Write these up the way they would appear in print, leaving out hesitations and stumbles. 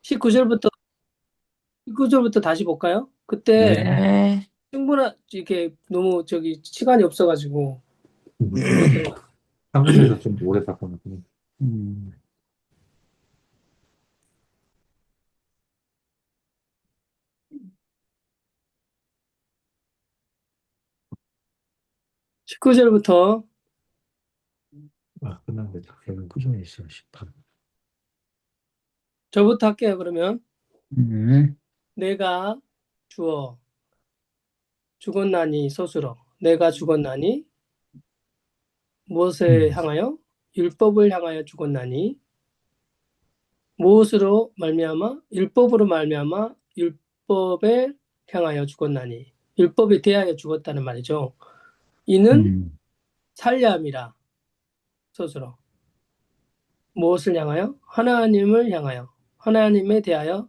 19절부터 19절부터 다시 볼까요? 그때 네. 충분한 이게 너무 저기 시간이 없어가지고 사무실에서 좀 오래 바꿔놨구나. 음, 19절부터 아, 끝났는데 작성은 꾸준히 있어, 18. 저부터 할게요. 그러면 음, 내가 주어 죽었나니 스스로 내가 죽었나니 무엇을 음, 향하여 율법을 향하여 죽었나니 무엇으로 말미암아 율법으로 말미암아 율법에 향하여 죽었나니 율법에 대하여 죽었다는 말이죠. 이는 음, 살려 함이라 스스로 무엇을 향하여 하나님을 향하여 하나님에 대하여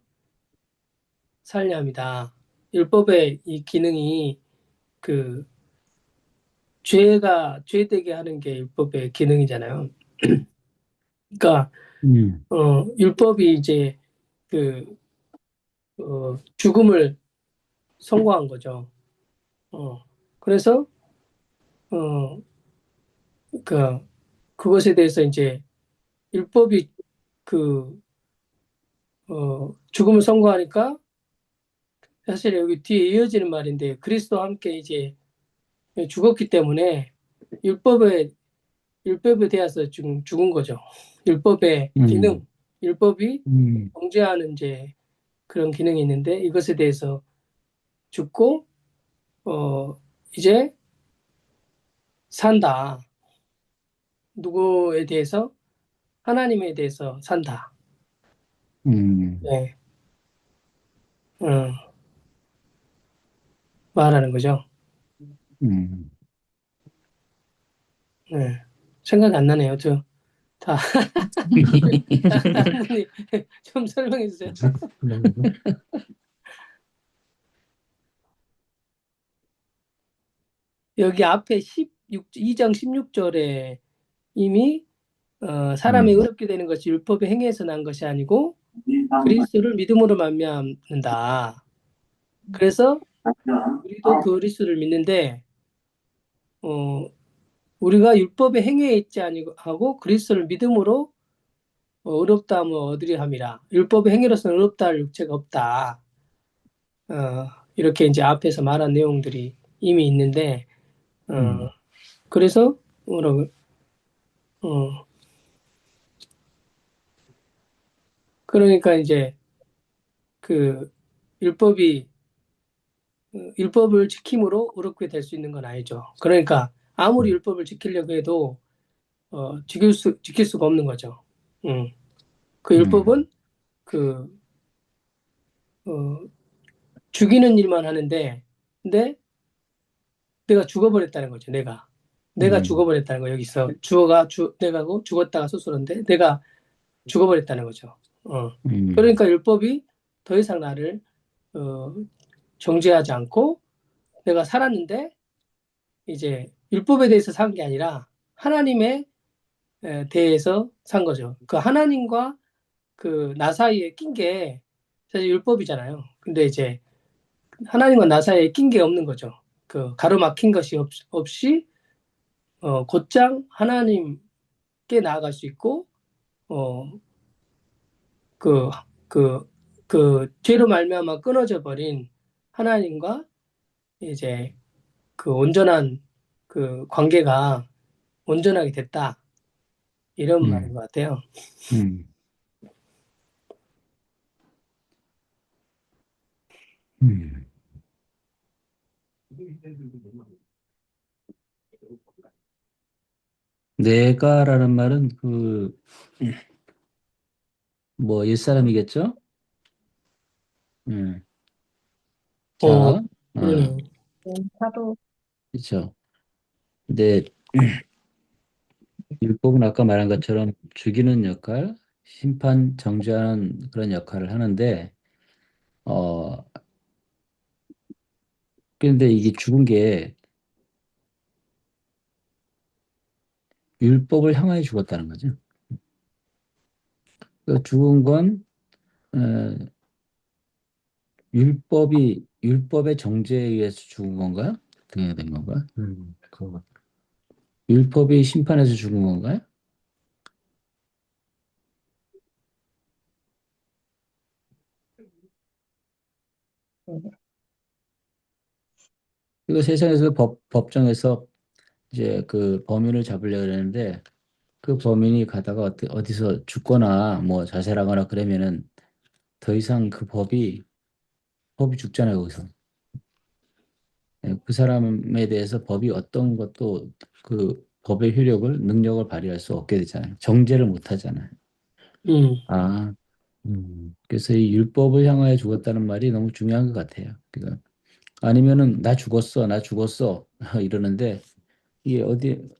살려 함이다. 율법의 이 기능이 그 죄되게 하는 게 율법의 기능이잖아요. 그러니까 음, 율법이 이제 그 죽음을 선고한 거죠. 그래서 어, 그 그것에 대해서 이제 율법이 그 죽음을 선고하니까 사실 여기 뒤에 이어지는 말인데 그리스도와 함께 이제 죽었기 때문에 율법에 율법에 대해서 죽은 거죠. 율법의 음, 기능, 율법이 음, 통제하는 이제 그런 기능이 있는데 이것에 대해서 죽고 이제 산다. 누구에 대해서 하나님에 대해서 산다. 음, 네, 어, 말하는 거죠. 음. 네, 생각이 안 나네요. 저 다 좀 설명해 주세요. 뭐지? 끝났는데? 여기 앞에 2장 16절에 이미 사람이 음, 의롭게 되는 것이 율법의 행위에서 난 것이 아니고 그리스도를 믿음으로 말미암는다. 그래서 우리도 그리스도를 믿는데 어, 우리가 율법의 행위에 있지 아니하고 그리스도를 믿음으로 의롭다 하면 얻으려 함이라. 율법의 행위로서는 의롭다 할 육체가 없다. 이렇게 이제 앞에서 말한 내용들이 이미 있는데 어, 음, 그래서 뭐라고 어, 그러니까 이제 그 율법이 율법을 지킴으로 의롭게 될 수 있는 건 아니죠. 그러니까 아무리 음, 율법을 지키려고 해도 지킬 수가 없는 거죠. 그 음, 율법은 그 어, 죽이는 일만 하는데 근데 내가 죽어버렸다는 거죠. 내가 음, 죽어버렸다는 거 여기서 주어가 내가고 죽었다가 스스로인데 내가 죽어버렸다는 거죠. 음, 그러니까 율법이 더 이상 나를 어, 정죄하지 않고 내가 살았는데 이제 율법에 대해서 산 게 아니라 하나님에 대해서 산 거죠. 그 하나님과 그 나 사이에 낀 게 사실 율법이잖아요. 근데 이제 하나님과 나 사이에 낀 게 없는 거죠. 그 가로막힌 것이 없이 곧장 하나님께 나아갈 수 있고 어, 그, 그 죄로 말미암아 끊어져 버린 하나님과 이제 그 온전한 그 관계가 온전하게 됐다. 이런 말인 음, 것 같아요. 음, 음. 내가라는 말은 뭐, 옛사람이겠죠? 음. 어, 자, 그러네요. 사도, 그렇죠. 근데 율법은 아까 말한 것처럼 죽이는 역할, 심판, 정죄하는 그런 역할을 하는데, 어, 그런데 이게 죽은 게 율법을 향하여 죽었다는 거죠. 그 죽은 건 에, 율법의 정죄에 의해서 죽은 건가요? 어떻게 된 건가요? 그런 것 같아요. 율법이 심판해서 죽은 건가요? 이거 세상에서 법정에서 이제 그 범인을 잡으려고 그러는데 그 범인이 가다가 어디서 죽거나 뭐 자살하거나 그러면은 더 이상 그 법이 죽잖아요, 거기서. 예, 그 사람에 대해서 법이 어떤 것도 그 법의 능력을 발휘할 수 없게 되잖아요. 정죄를 못 하잖아요. 음, 아, 그래서 이 율법을 향하여 죽었다는 말이 너무 중요한 것 같아요. 그러니까 아니면은 나 죽었어 이러는데 이게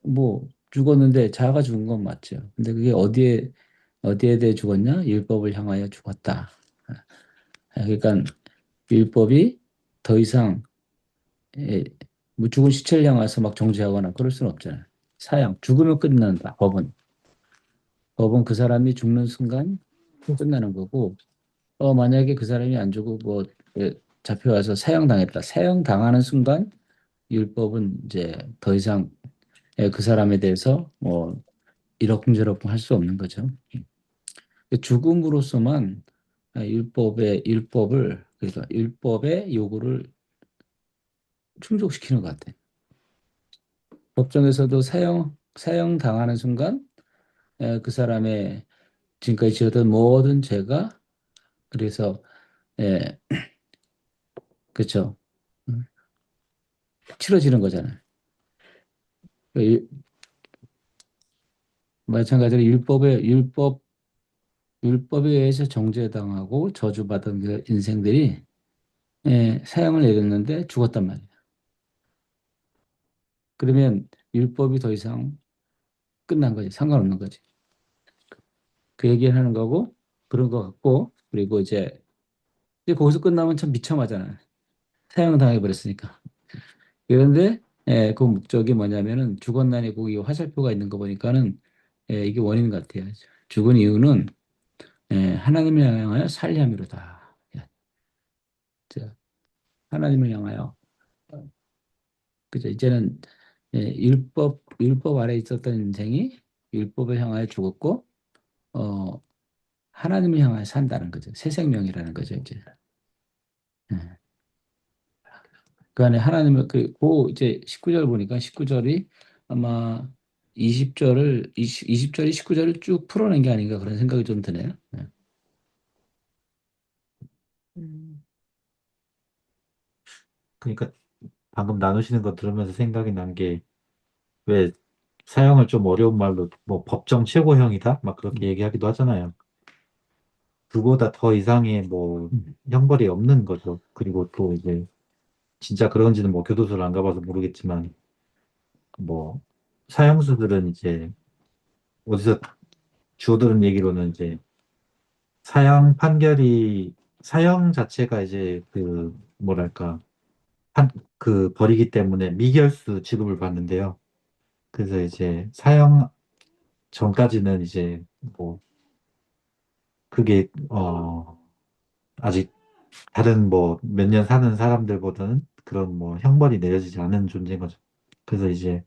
뭐 죽었는데 자아가 죽은 건 맞죠. 근데 그게 어디에 대해 죽었냐? 율법을 향하여 죽었다. 그러니까 율법이 더 이상 예, 뭐 죽은 시체를 향해서 막 정죄하거나 그럴 수는 없잖아요. 죽으면 끝난다. 법은 그 사람이 죽는 순간 끝나는 거고, 만약에 그 사람이 안 죽고 뭐 잡혀와서 사형당했다. 사형당하는 순간 율법은 이제 더 이상 그 사람에 대해서 뭐 이러쿵저러쿵 할 수 없는 거죠. 죽음으로서만 그러니까 율법의 요구를 충족시키는 것 같아요. 법정에서도 사형 당하는 순간 그 사람의 지금까지 지었던 모든 죄가 그래서 예, 그렇죠. 음, 치러지는 거잖아요. 그 마찬가지로 율법에 의해서 정죄당하고 저주받은 그 인생들이 사형을 내렸는데 죽었단 말이에요. 그러면 율법이 더 이상 끝난 거지. 상관없는 거지. 그 얘기를 하는 거고 그런 거 같고 그리고 이제 거기서 끝나면 참 비참하잖아요. 사형 당해버렸으니까. 그런데 그 목적이 뭐냐면은 죽었나니 거기 화살표가 있는 거 보니까는 이게 원인 같아요. 죽은 이유는 하나님을 향하여 살림이로다. 자, 하나님을 향하여 그죠? 이제는 율법 아래 있었던 인생이 율법을 향하여 죽었고 어, 하나님을 향하여 산다는 거죠. 새 생명이라는 거죠, 이제. 예. 그 안에 하나님을 이제 19절 보니까 19절이 아마 20절이 19절을 쭉 풀어낸 게 아닌가 그런 생각이 좀 드네요. 예. 음. 그러니까 방금 나누시는 거 들으면서 생각이 난 게 왜 사형을 좀 어려운 말로 뭐 법정 최고형이다? 막 그렇게 음, 얘기하기도 하잖아요. 그보다 더 이상의 뭐 음, 형벌이 없는 거죠. 그리고 또 이제 진짜 그런지는 뭐 교도소를 안 가봐서 모르겠지만 뭐 사형수들은 이제 어디서 주워들은 얘기로는 이제 사형 판결이 사형 자체가 이제 그 뭐랄까 판, 그 벌이기 때문에 미결수 취급을 받는데요. 그래서 이제 사형 전까지는 이제 뭐 그게 아직 다른 뭐 몇 년 사는 사람들보다는 그런 뭐 형벌이 내려지지 않은 존재인 거죠. 그래서 이제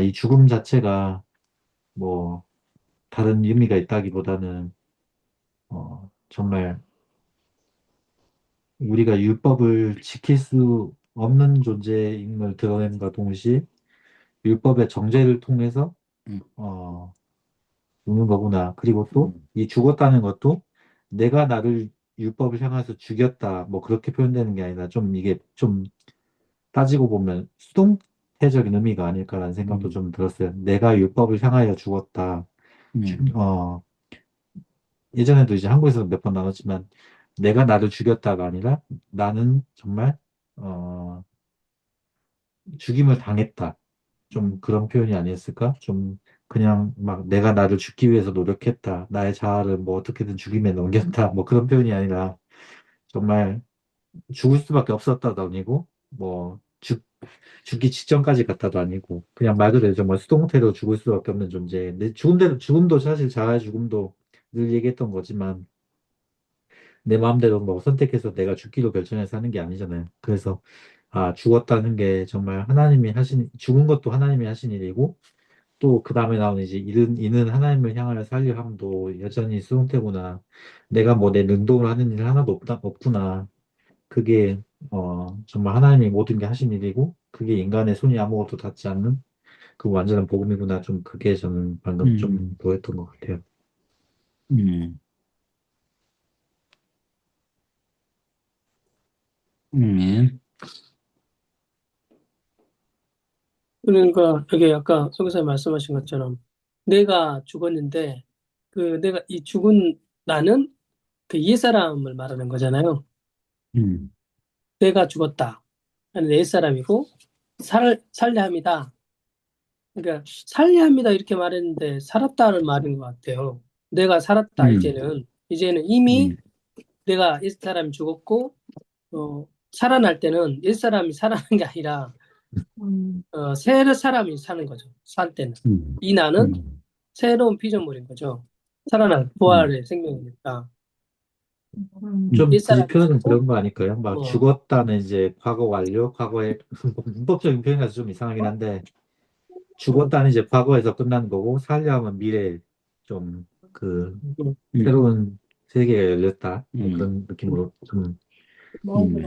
이 죽음 자체가 뭐 다른 의미가 있다기보다는 정말 우리가 율법을 지킬 수 없는 존재인 걸 드러낸과 동시에 율법의 정죄를 통해서 음, 어, 죽는 거구나. 그리고 또 음, 이 죽었다는 것도 내가 나를 율법을 향해서 죽였다. 뭐 그렇게 표현되는 게 아니라 좀 이게 좀 따지고 보면 수동태적인 의미가 아닐까라는 생각도 음, 좀 들었어요. 내가 율법을 향하여 죽었다. 음, 어, 예전에도 이제 한국에서 몇 번 나눴지만 내가 나를 죽였다가 아니라 나는 정말 어, 죽임을 당했다. 좀 그런 표현이 아니었을까? 좀 그냥 막 내가 나를 죽기 위해서 노력했다. 나의 자아를 뭐 어떻게든 죽임에 넘겼다. 뭐 그런 표현이 아니라 정말 죽을 수밖에 없었다도 아니고 뭐 죽기 직전까지 갔다도 아니고 그냥 말 그대로 정말 수동태로 죽을 수밖에 없는 존재. 근데 죽음도 사실 자아의 죽음도 늘 얘기했던 거지만 내 마음대로 뭐 선택해서 내가 죽기로 결정해서 하는 게 아니잖아요. 그래서 죽었다는 게 정말 죽은 것도 하나님이 하신 일이고 또 그 다음에 나오는 이제 이는 하나님을 향하여 살려 함도 여전히 수동태구나. 내가 뭐 내 능동을 하는 일 하나도 없구나. 그게 정말 하나님이 모든 게 하신 일이고 그게 인간의 손이 아무것도 닿지 않는 그 완전한 복음이구나. 좀 그게 저는 방금 좀 보였던 것 같아요. 음, 예. 그러니까 이게 아까 송교사님 말씀하신 것처럼 내가 죽었는데 내가 이 죽은 나는 그 옛사람을 말하는 거잖아요. 음, 내가 죽었다. 나는 옛사람이고 살려합니다. 그러니까 살려합니다 이렇게 말했는데 살았다는 말인 것 같아요. 내가 살았다 음, 이제는 이미 음, 내가 옛사람이 죽었고 살아날 때는 옛사람이 살아나는 게 아니라 새 사람이 사는 거죠. 살 때는. 음, 이 나는 음, 새로운 피조물인 거죠. 살아날 부활의 생명이니까. 좀 굳이 옛사람이 표현은 죽고 그런 거 아닐까요? 막 뭐 죽었다는 이제 과거 완료, 과거의 문법적인 표현이라서 좀 이상하긴 한데 죽었다는 이제 과거에서 끝난 거고 살려하면 미래 좀 그 음, 음, 새로운 세계가 열렸다 뭐 음, 그런 느낌으로 좀 음,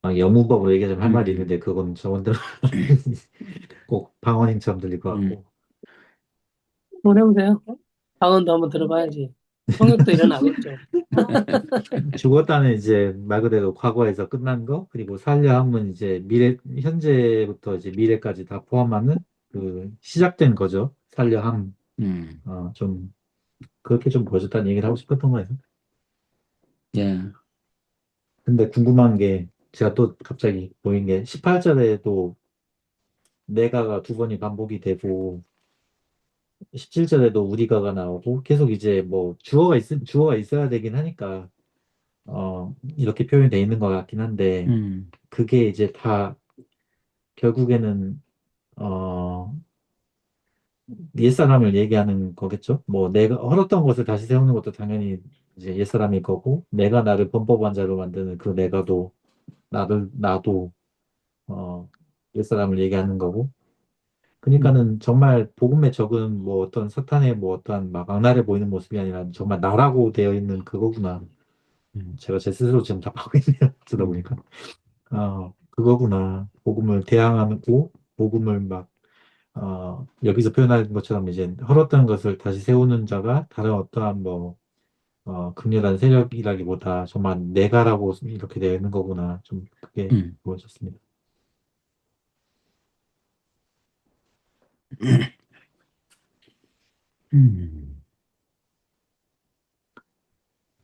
영문법으로 얘기하자면 할 말이 음, 있는데 그건 저번대로 꼭 방언인처럼 들릴 것 음, 같고 한번 해보세요. 강원도 한번 들어봐야지. 통역도 일어나겠죠. 죽었다는 이제 말 그대로 과거에서 끝난 거 그리고 살려함은 이제 미래 현재부터 이제 미래까지 다 포함하는 그 시작된 거죠. 살려함 음, 좀 그렇게 좀 보여줬다는 얘기를 하고 싶었던 거예요. 예, 근데 궁금한 게 제가 또 갑자기 보인 게 18절에도 내가가 두 번이 반복이 되고 17절에도 우리가가 나오고 계속 이제 뭐 주어가 있어야 되긴 하니까 이렇게 표현이 돼 있는 것 같긴 한데 음, 그게 이제 다 결국에는 어 옛사람을 얘기하는 거겠죠. 뭐 내가 헐었던 것을 다시 세우는 것도 당연히 이제 옛사람일 거고 내가 나를 범법한 자로 만드는 그 내가도 나도 어 옛사람을 얘기하는 거고 음, 그러니까는 정말 복음에 적은 뭐 어떤 사탄의 뭐 어떤 막 악랄해 보이는 모습이 아니라 정말 나라고 되어 있는 그거구나. 음, 제가 제 스스로 지금 답하고 있네요. 듣다 음, 보니까. 그거구나. 복음을 대항하고 복음을 막 여기서 표현하는 것처럼 이제 헐었던 것을 다시 세우는 자가 다른 어떠한 뭐 극렬한 세력이라기보다 정말 내가라고 이렇게 되어 있는 거구나. 좀 그게 음, 보여졌습니다. 음,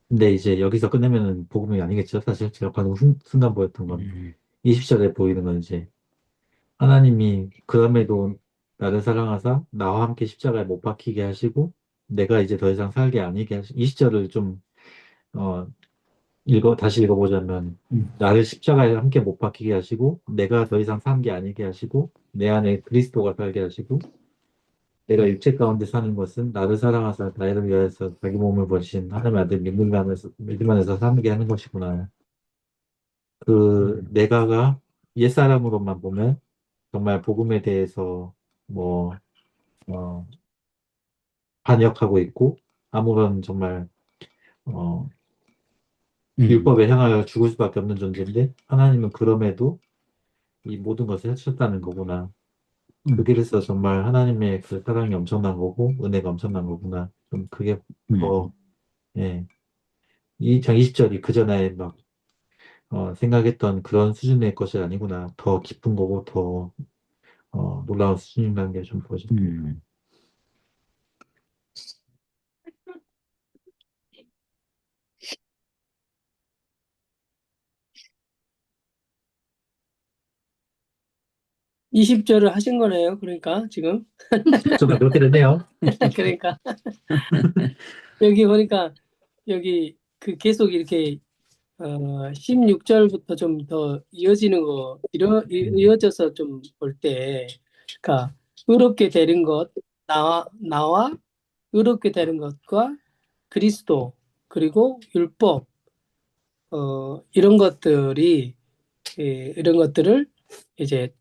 근데 이제 여기서 끝내면은 복음이 아니겠죠. 사실 제가 방금 순간 보였던 건 음, 20절에 보이는 건 이제 하나님이 그럼에도 나를 사랑하사 나와 함께 십자가에 못 박히게 하시고 내가 이제 더 이상 살게 아니게 하시고 20절을 좀 어, 다시 읽어보자면 나를 십자가에 함께 못 박히게 하시고 내가 더 이상 산 게 아니게 하시고 내 안에 그리스도가 살게 하시고 내가 육체 가운데 사는 것은 나를 사랑하사 나를 위하여서 자기 몸을 버리신 하나님의 아들 믿음 안에서 사게 하는 것이구나. 그 내가가 옛사람으로만 보면 정말 복음에 대해서 뭐 어, 반역하고 있고 아무런 정말 어, 음, 율법에 향하여 죽을 수밖에 없는 존재인데 하나님은 그럼에도 이 모든 것을 해주셨다는 거구나. 음, 그래서 정말 하나님의 그 사랑이 엄청난 거고 은혜가 엄청난 거구나. 좀 그게 더 음, 예. 이 장 20절이 그 전에 막 생각했던 그런 수준의 것이 아니구나. 더 깊은 거고 더 놀라운 수준이라는 게 좀 보여집니다. 음. 20절을 하신 거네요. 그러니까 지금 좀 그렇게 됐네요. 그러니까 여기 보니까 여기 계속 이렇게 16절부터 좀 더 이어지는 거 음, 이어져서 좀 볼 때, 그러니까 의롭게 되는 것 나와 의롭게 되는 것과 그리스도 그리고 율법 이런 것들이 이런 것들을 이제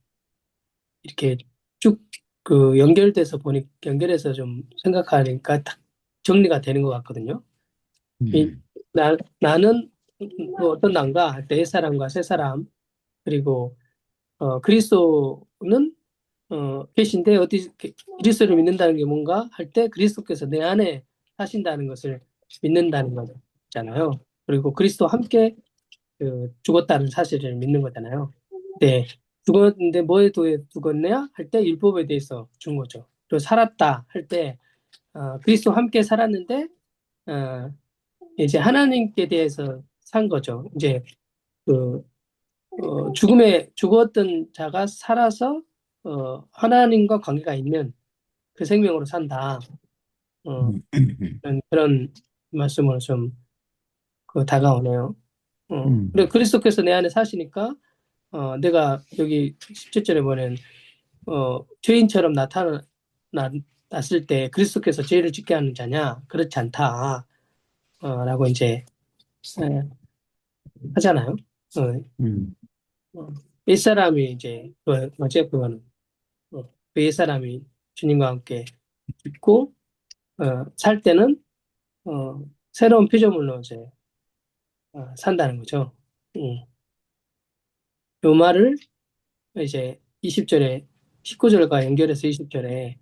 이렇게 쭉 그 연결해서 좀 생각하니까 딱 정리가 되는 것 같거든요. 이, 음, 나는 뭐 어떤 남과 할 때 옛사람과 새사람 그리고 그리스도는 계신데 어디 그리스도를 믿는다는 게 뭔가 할 때 그리스도께서 내 안에 사신다는 것을 믿는다는 거잖아요. 그리고 그리스도와 함께 죽었다는 사실을 믿는 거잖아요. 네. 죽었는데 뭐에 대해 죽었냐? 할 때 율법에 대해서 죽은 거죠. 또 살았다 할 때 그리스도와 함께 살았는데 어, 이제 하나님께 대해서 산 거죠. 이제 그 죽음에 죽었던 자가 살아서 하나님과 관계가 있는 그 생명으로 산다. 어, 음, 그런 말씀으로 좀 다가오네요. 그리고 음, 그리스도께서 내 안에 사시니까 내가 여기 17절에 보면 죄인처럼 나타났을 때 그리스도께서 죄를 짓게 하는 자냐? 그렇지 않다. 라고 이제 에, 하잖아요. 음, 어, 옛사람이 이제 뭐지 그거는 그 옛사람이 주님과 함께 있고 살 때는 새로운 피조물로 이제 산다는 거죠. 음. 요 말을 이제 20절에 19절과 연결해서 20절에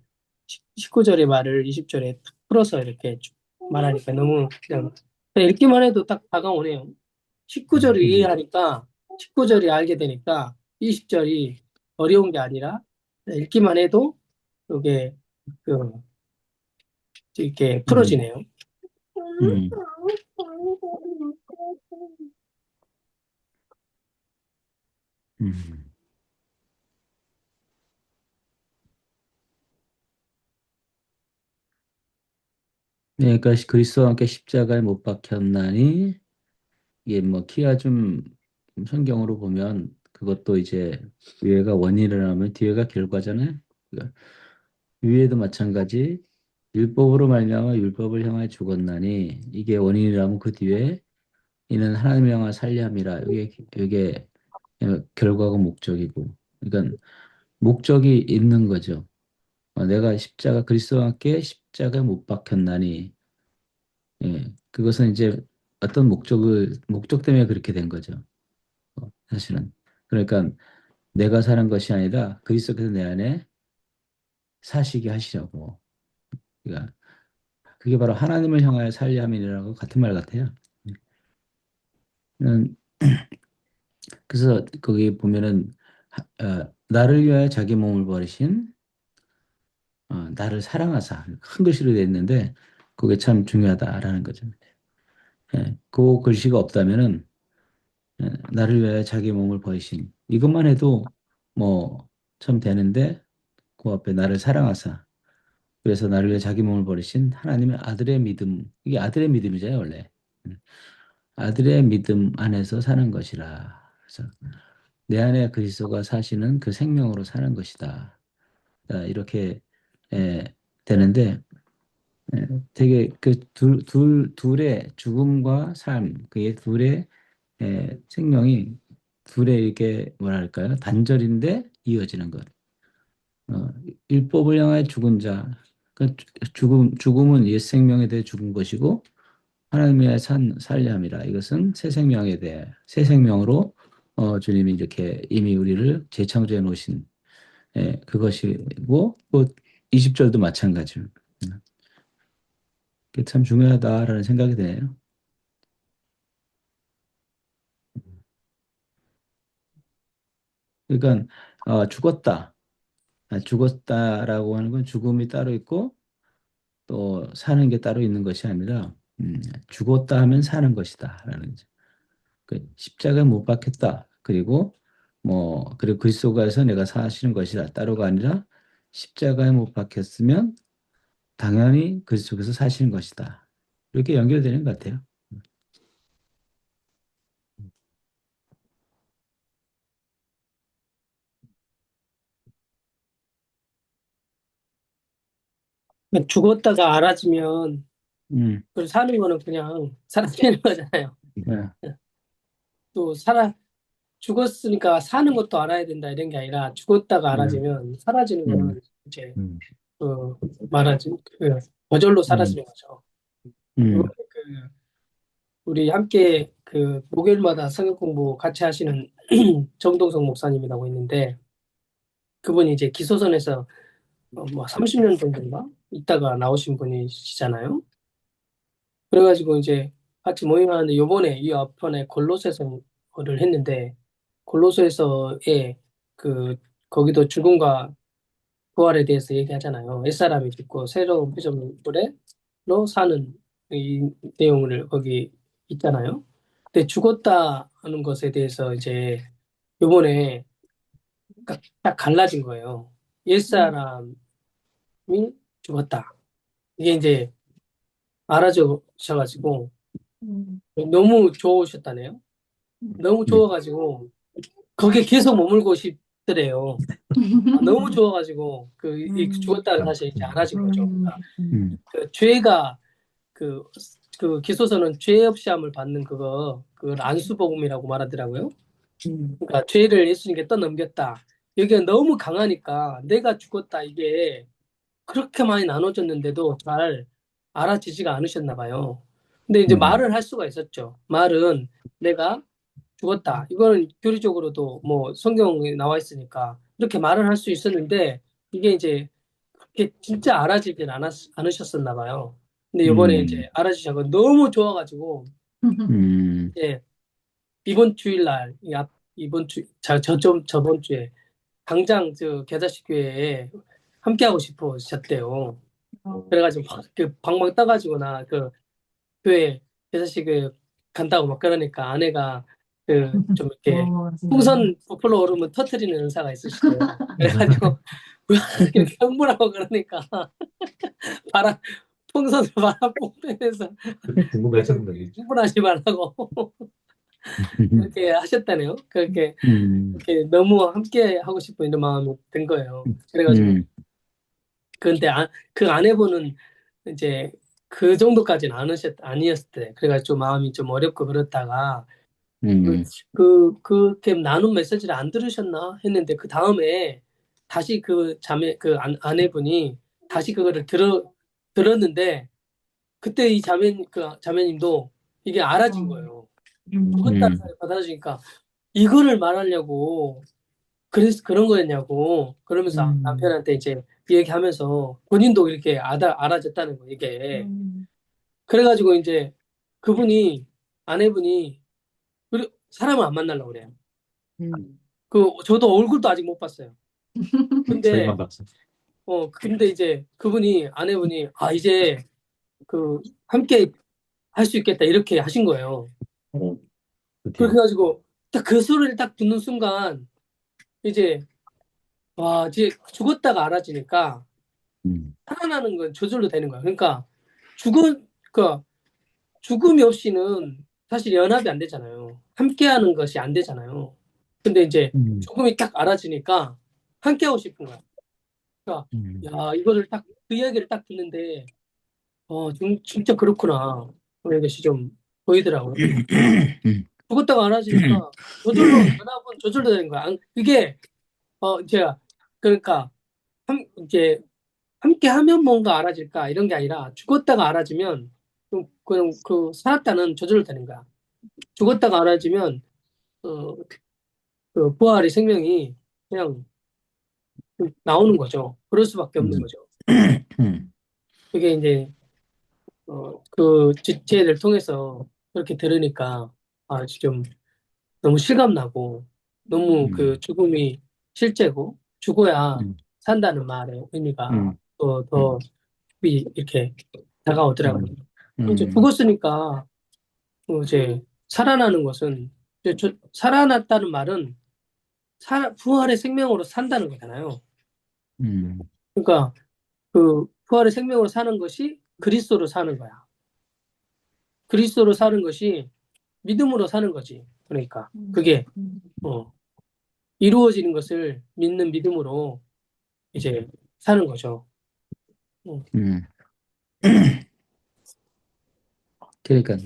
19절의 말을 20절에 풀어서 이렇게 쭉 말하니까 너무 그냥 읽기만 해도 딱 다가오네요. 19절을 음, 이해하니까 19절이 알게 되니까 20절이 어려운 게 아니라 읽기만 해도 이게 그 이렇게 음, 풀어지네요. 음. 음. 네, 그러니까 그리스도와 함께 십자가에 못 박혔나니 이게 뭐 키가 좀 성경으로 보면 그것도 이제 위에가 원인을 하면 뒤에가 결과잖아요. 그러니까 위에도 마찬가지 율법으로 말미암아 율법을 향하여 죽었나니 이게 원인이라면 그 뒤에 이는 하나님을 향하여 살리함이라 이게 결과가 목적이고 그러니까 목적이 있는 거죠. 내가 그리스도와 함께 십자가에 못 박혔나니 그것은 이제 어떤 목적 때문에 그렇게 된 거죠. 사실은. 그러니까 내가 사는 것이 아니라 그리스도께서 내 안에 사시게 하시려고. 그러니까 그게 바로 하나님을 향하여 살리함이라고 같은 말 같아요. 음, 그래서 거기 보면은 나를 위하여 자기 몸을 버리신 나를 사랑하사 큰 글씨로 되어 있는데 그게 참 중요하다라는 거죠. 그 글씨가 없다면은 나를 위하여 자기 몸을 버리신 이것만 해도 뭐 참 되는데 그 앞에 나를 사랑하사 그래서 나를 위해 자기 몸을 버리신 하나님의 아들의 믿음 이게 아들의 믿음이잖아요 원래 음, 아들의 믿음 안에서 사는 것이라 그래서 내 안에 그리스도가 사시는 그 생명으로 사는 것이다 이렇게 에, 되는데 되게 그 둘의 죽음과 삶 그게 둘의 생명이 둘의 이게 뭐랄까요 단절인데 이어지는 것 어, 율법을 향하여 죽은 자. 그러니까 죽음은 옛 생명에 대해 죽은 것이고, 하나님에 대해 살려함이라. 이것은 새 생명에 대해, 새 생명으로, 주님이 이렇게 이미 우리를 재창조해 놓으신, 그것이고, 또 20절도 마찬가지로. 그게 참 중요하다라는 생각이 드네요. 그러니까, 죽었다. 죽었다라고 하는 건 죽음이 따로 있고, 또 사는 게 따로 있는 것이 아니라 죽었다 하면 사는 것이다라는 거죠. 그 십자가에 못 박혔다. 그리고 그리스도가에서 내가 사시는 것이다. 따로가 아니라 십자가에 못 박혔으면 당연히 그리스도께서 사시는 것이다. 이렇게 연결되는 것 같아요. 죽었다가 알아지면 음, 그 사는 거는 그냥 사라지는 거잖아요. 네. 또 죽었으니까 사는 것도 알아야 된다 이런 게 아니라 죽었다가 알아지면 사라지는 음, 거는 이제 음, 그 말하지 저절로 음, 사라지는 거죠. 음, 이번에 우리 함께 목요일마다 성경 공부 같이 하시는 정동성 목사님이라고 있는데 그분이 이제 기소선에서 뭐 30년 정도인가 있다가 나오신 분이시잖아요. 그래가지고 이제 같이 모임하는데 요번에 이 앞번에 골로새서를 했는데 골로새서에 거기도 죽음과 부활에 대해서 얘기하잖아요. 옛사람이 죽고 새로운 피조물로 사는 이 내용을 거기 있잖아요. 근데 죽었다 하는 것에 대해서 이제 요번에 딱 갈라진 거예요. 옛사람이 죽었다. 이게 이제 알아주셔가지고 너무 좋으셨다네요. 너무 좋아가지고 거기에 계속 머물고 싶더래요. 너무 좋아가지고 이 죽었다는 사실이 이제 알아진 거죠. 그러니까 죄가 그, 그 기소서는 죄 없이 함을 받는 그걸 안수복음이라고 말하더라고요. 그러니까 죄를 예수님께 떠넘겼다. 여기가 너무 강하니까 내가 죽었다 이게 그렇게 많이 나눠졌는데도 잘 알아지지가 않으셨나 봐요. 근데 이제 말을 할 수가 있었죠. 말은 내가 죽었다. 이거는 교리적으로도 뭐 성경에 나와 있으니까 이렇게 말을 할 수 있었는데 이게 이제 그렇게 진짜 알아지진 않으셨었나 봐요. 근데 이번에 이제 알아주셔서 너무 좋아가지고 이제 이번 주일날 저번 주에 당장 겨자식 교회에 함께하고 싶으셨대요. 그래가지고 막그 방방 떠가지고 나 교회 겨자식을 간다고 막 그러니까 아내가 좀 이렇게 풍선 부풀어 오르면 터트리는 은사가 있으시대요. 그래가지고 이렇게 흥분하고 그러니까 바람 풍선을 바람 뽕빼면서 궁금해하셨는데. 흥분하지 말라고 그렇게 하셨다네요. 그렇게 음, 이렇게 너무 함께 하고 싶은 이런 마음이 든 거예요. 그래가지고 근데 그 아내분은 이제 그 정도까지는 아니었을 때 그래가지고 좀 마음이 좀 어렵고 그렇다가 그렇게 나눈 메시지를 안 들으셨나 했는데 그 다음에 다시 아내분이 다시 그거를 들었는데 그때 이 자매님도 이게 알아진 거예요. 죽었다는 사실 받아들이니까 이거를 말하려고 그래서 그런 거였냐고 그러면서 남편한테 이제 얘기하면서 본인도 이렇게 알아졌다는 거 이게 그래가지고 이제 아내분이 사람을 안 만나려고 그래요. 저도 얼굴도 아직 못 봤어요. 근데 저희만 봤어. 근데 이제 아내분이 이제 함께 할 수 있겠다 이렇게 하신 거예요. 그렇게 그렇게 해가지고 딱 그 소리를 딱 듣는 순간 이제 와 이제 죽었다가 알아지니까 살아나는 건 저절로 되는 거야. 그러니까 그 죽음이 없이는 사실 연합이 안 되잖아요. 함께하는 것이 안 되잖아요. 근데 이제 죽음이 딱 알아지니까 함께하고 싶은 거야. 그러니까 야 이거를 그 이야기를 딱 듣는데 진짜 그렇구나 그런 것이 좀 보이더라고요. 죽었다가 알아지니까 연합은 저절로 되는 거야. 이게 제가 그러니까 이제 함께 하면 뭔가 알아질까 이런 게 아니라 죽었다가 알아지면 그냥 살았다는 저절로 되는 거야. 죽었다가 알아지면 어, 부활의 생명이 그냥 나오는 거죠. 그럴 수밖에 없는 거죠. 그게 이제 지체를 통해서 그렇게 들으니까 좀 너무 실감나고 너무 죽음이 실제고 죽어야 산다는 말의 의미가 더 이렇게 다가오더라고요. 이제 죽었으니까 이제 살아나는 것은 이제 살아났다는 말은 부활의 생명으로 산다는 거잖아요. 그러니까 부활의 생명으로 사는 것이 그리스도로 사는 거야. 그리스도로 사는 것이 믿음으로 사는 거지. 그러니까 그게 이루어지는 것을 믿는 믿음으로 이제 사는 거죠. 음. 음. 그러니까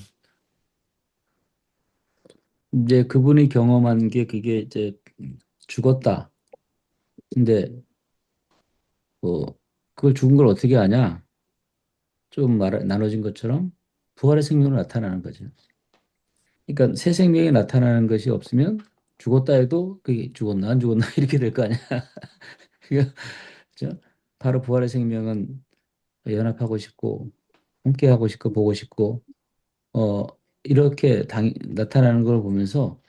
이제 그분이 경험한 게 그게 이제 죽었다. 근데 뭐 그걸 죽은 걸 어떻게 아냐? 좀 나눠진 것처럼 부활의 생명으로 나타나는 거죠. 그러니까 새 생명이 나타나는 것이 없으면 죽었다 해도 그게 죽었나 안 죽었나 이렇게 될 거 아니야. 그러니까 그죠? 바로 부활의 생명은 연합하고 싶고 함께하고 싶고 보고 싶고 어 이렇게 나타나는 걸 보면서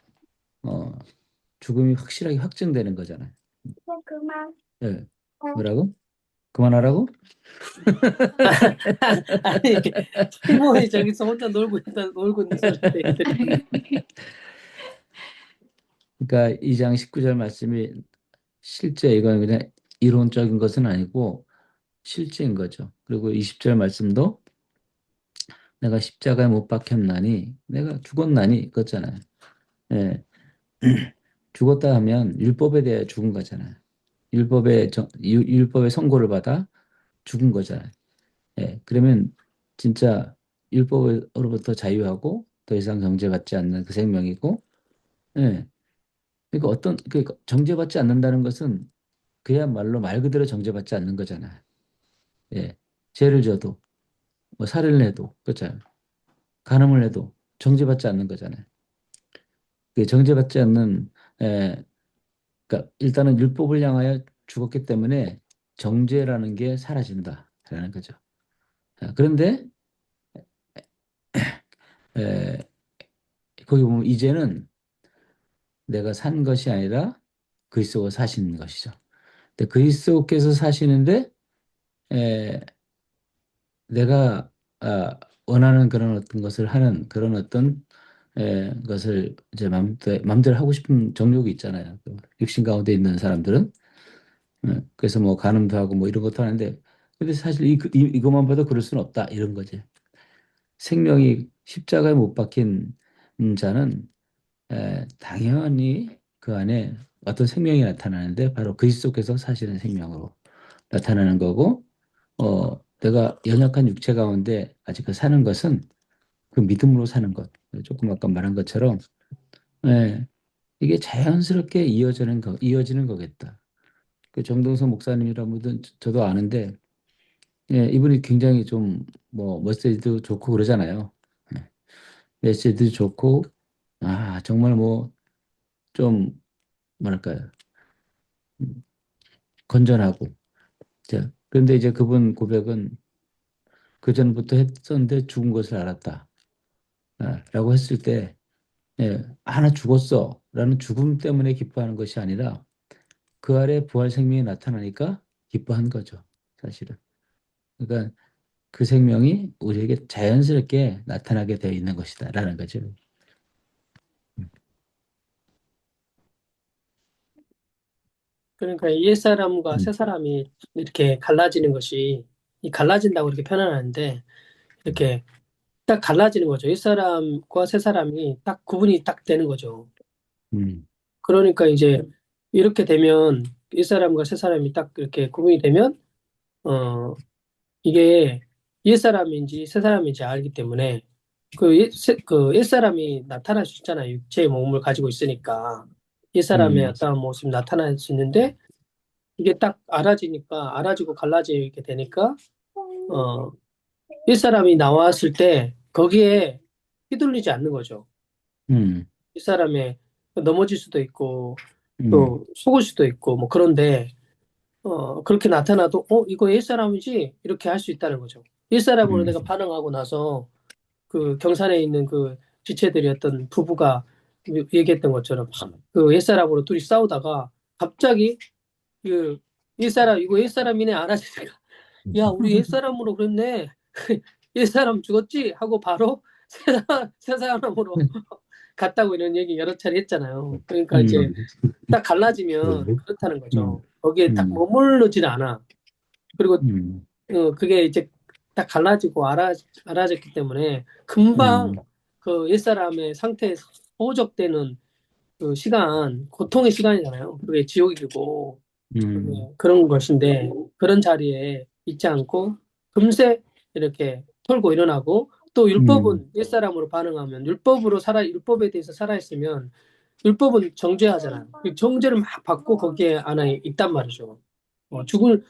어 죽음이 확실하게 확증되는 거잖아요. 예. 뭐라고? 그만하라고? 아니, 티몬이 저기서 혼자 놀고 있는 소리인데, 그러니까 2장 19절 말씀이 실제 이건 그냥 이론적인 것은 아니고 실제인 거죠. 그리고 20절 말씀도 내가 십자가에 못 박혔나니 내가 죽었나니 그거잖아요. 예. 죽었다 하면 율법에 대해 죽은 거잖아요. 율법의 선고를 받아 죽은 거잖아요. 예. 그러면 진짜 율법으로부터 자유하고 더 이상 정죄받지 않는 그 생명이고, 예. 그러니까 정죄받지 않는다는 것은 그야말로 말 그대로 정죄받지 않는 거잖아요. 예. 죄를 져도, 뭐 살인을 해도, 그렇잖아요. 간음을 해도 정죄받지 않는 거잖아요. 그 정죄받지 않는, 예, 그러니까 일단은 율법을 향하여 죽었기 때문에 정죄라는 게 사라진다라는 거죠. 그런데 에, 거기 보면 이제는 내가 산 것이 아니라 그리스도가 사시는 것이죠. 근데 그리스도께서 사시는데 에, 내가 원하는 그런 어떤 것을 하는 그런 어떤 것을 이제 맘대로 하고 싶은 정욕이 있잖아요. 그 육신 가운데 있는 사람들은 그래서 뭐 간음도 하고 뭐 이런 것도 하는데 근데 사실 이것만 봐도 그럴 수는 없다 이런 거지. 생명이 십자가에 못 박힌 자는 당연히 그 안에 어떤 생명이 나타나는데 바로 그리스도께서 사시는 생명으로 나타나는 거고 내가 연약한 육체 가운데 아직 그 사는 것은 그 믿음으로 사는 것. 조금 아까 말한 것처럼 예, 이게 자연스럽게 이어지는 거겠다. 그 정동선 목사님이라는 분은 저도 아는데 예, 이분이 굉장히 좀 뭐 메시지도 좋고 그러잖아요. 예, 메시지도 좋고 정말 뭐 좀 뭐랄까요 건전하고 자, 그런데 이제 그분 고백은 그 전부터 했었는데 죽은 것을 알았다. 라고 했을 때 예, 하나 죽었어 라는 죽음 때문에 기뻐하는 것이 아니라 그 아래 부활 생명이 나타나니까 기뻐한 거죠. 사실은. 그러니까 그 생명이 우리에게 자연스럽게 나타나게 되어 있는 것이다 라는 거죠. 그러니까 옛사람과 음, 새사람이 이렇게 갈라지는 것이, 이 갈라진다고 이렇게 표현하는데, 이렇게 딱 갈라지는 거죠. 옛사람과 새사람이 딱 구분이 딱 되는 거죠. 음, 그러니까 이제 이렇게 되면, 옛사람과 새사람이 딱 이렇게 구분이 되면, 어, 이게 옛사람인지 새사람인지 알기 때문에, 그 옛사람이 나타날 수 있잖아요. 육체의 몸을 가지고 있으니까. 옛사람의 음, 어떠한 모습이 나타날 수 있는데, 이게 딱 알아지니까, 알아지고 갈라지게 되니까, 어, 윗사람이 나왔을 때, 거기에 휘둘리지 않는 거죠. 음, 윗사람에 넘어질 수도 있고, 음, 또 속을 수도 있고, 뭐 그런데, 그렇게 나타나도, 이거 옛사람이지? 이렇게 할 수 있다는 거죠. 옛사람으로 음, 내가 반응하고 나서, 그 경산에 있는 그 지체들이었던 부부가 얘기했던 것처럼, 그 옛사람으로 둘이 싸우다가, 갑자기, 그, 이거 옛사람이네 알아주니까 야, 우리 옛사람으로 그랬네. 옛사람 죽었지? 하고 바로 새 사람으로 갔다고 이런 얘기 여러 차례 했잖아요. 그러니까 이제 음, 딱 갈라지면 그런데 그렇다는 음, 거죠. 거기에 딱 음, 머무르질 않아. 그리고 음, 그게 이제 딱 갈라지고 알아졌기 때문에 금방 음, 그 옛사람의 상태에 소적되는 그 시간, 고통의 시간이잖아요. 그게 지옥이고 음, 그런 것인데 그런 자리에 있지 않고 금세 이렇게 털고 일어나고 또 음, 율법은 옛사람으로 반응하면 율법에 대해서 살아있으면 율법은 정죄하잖아요. 그 정죄를 막 받고 거기에 안에 있단 말이죠. 죽을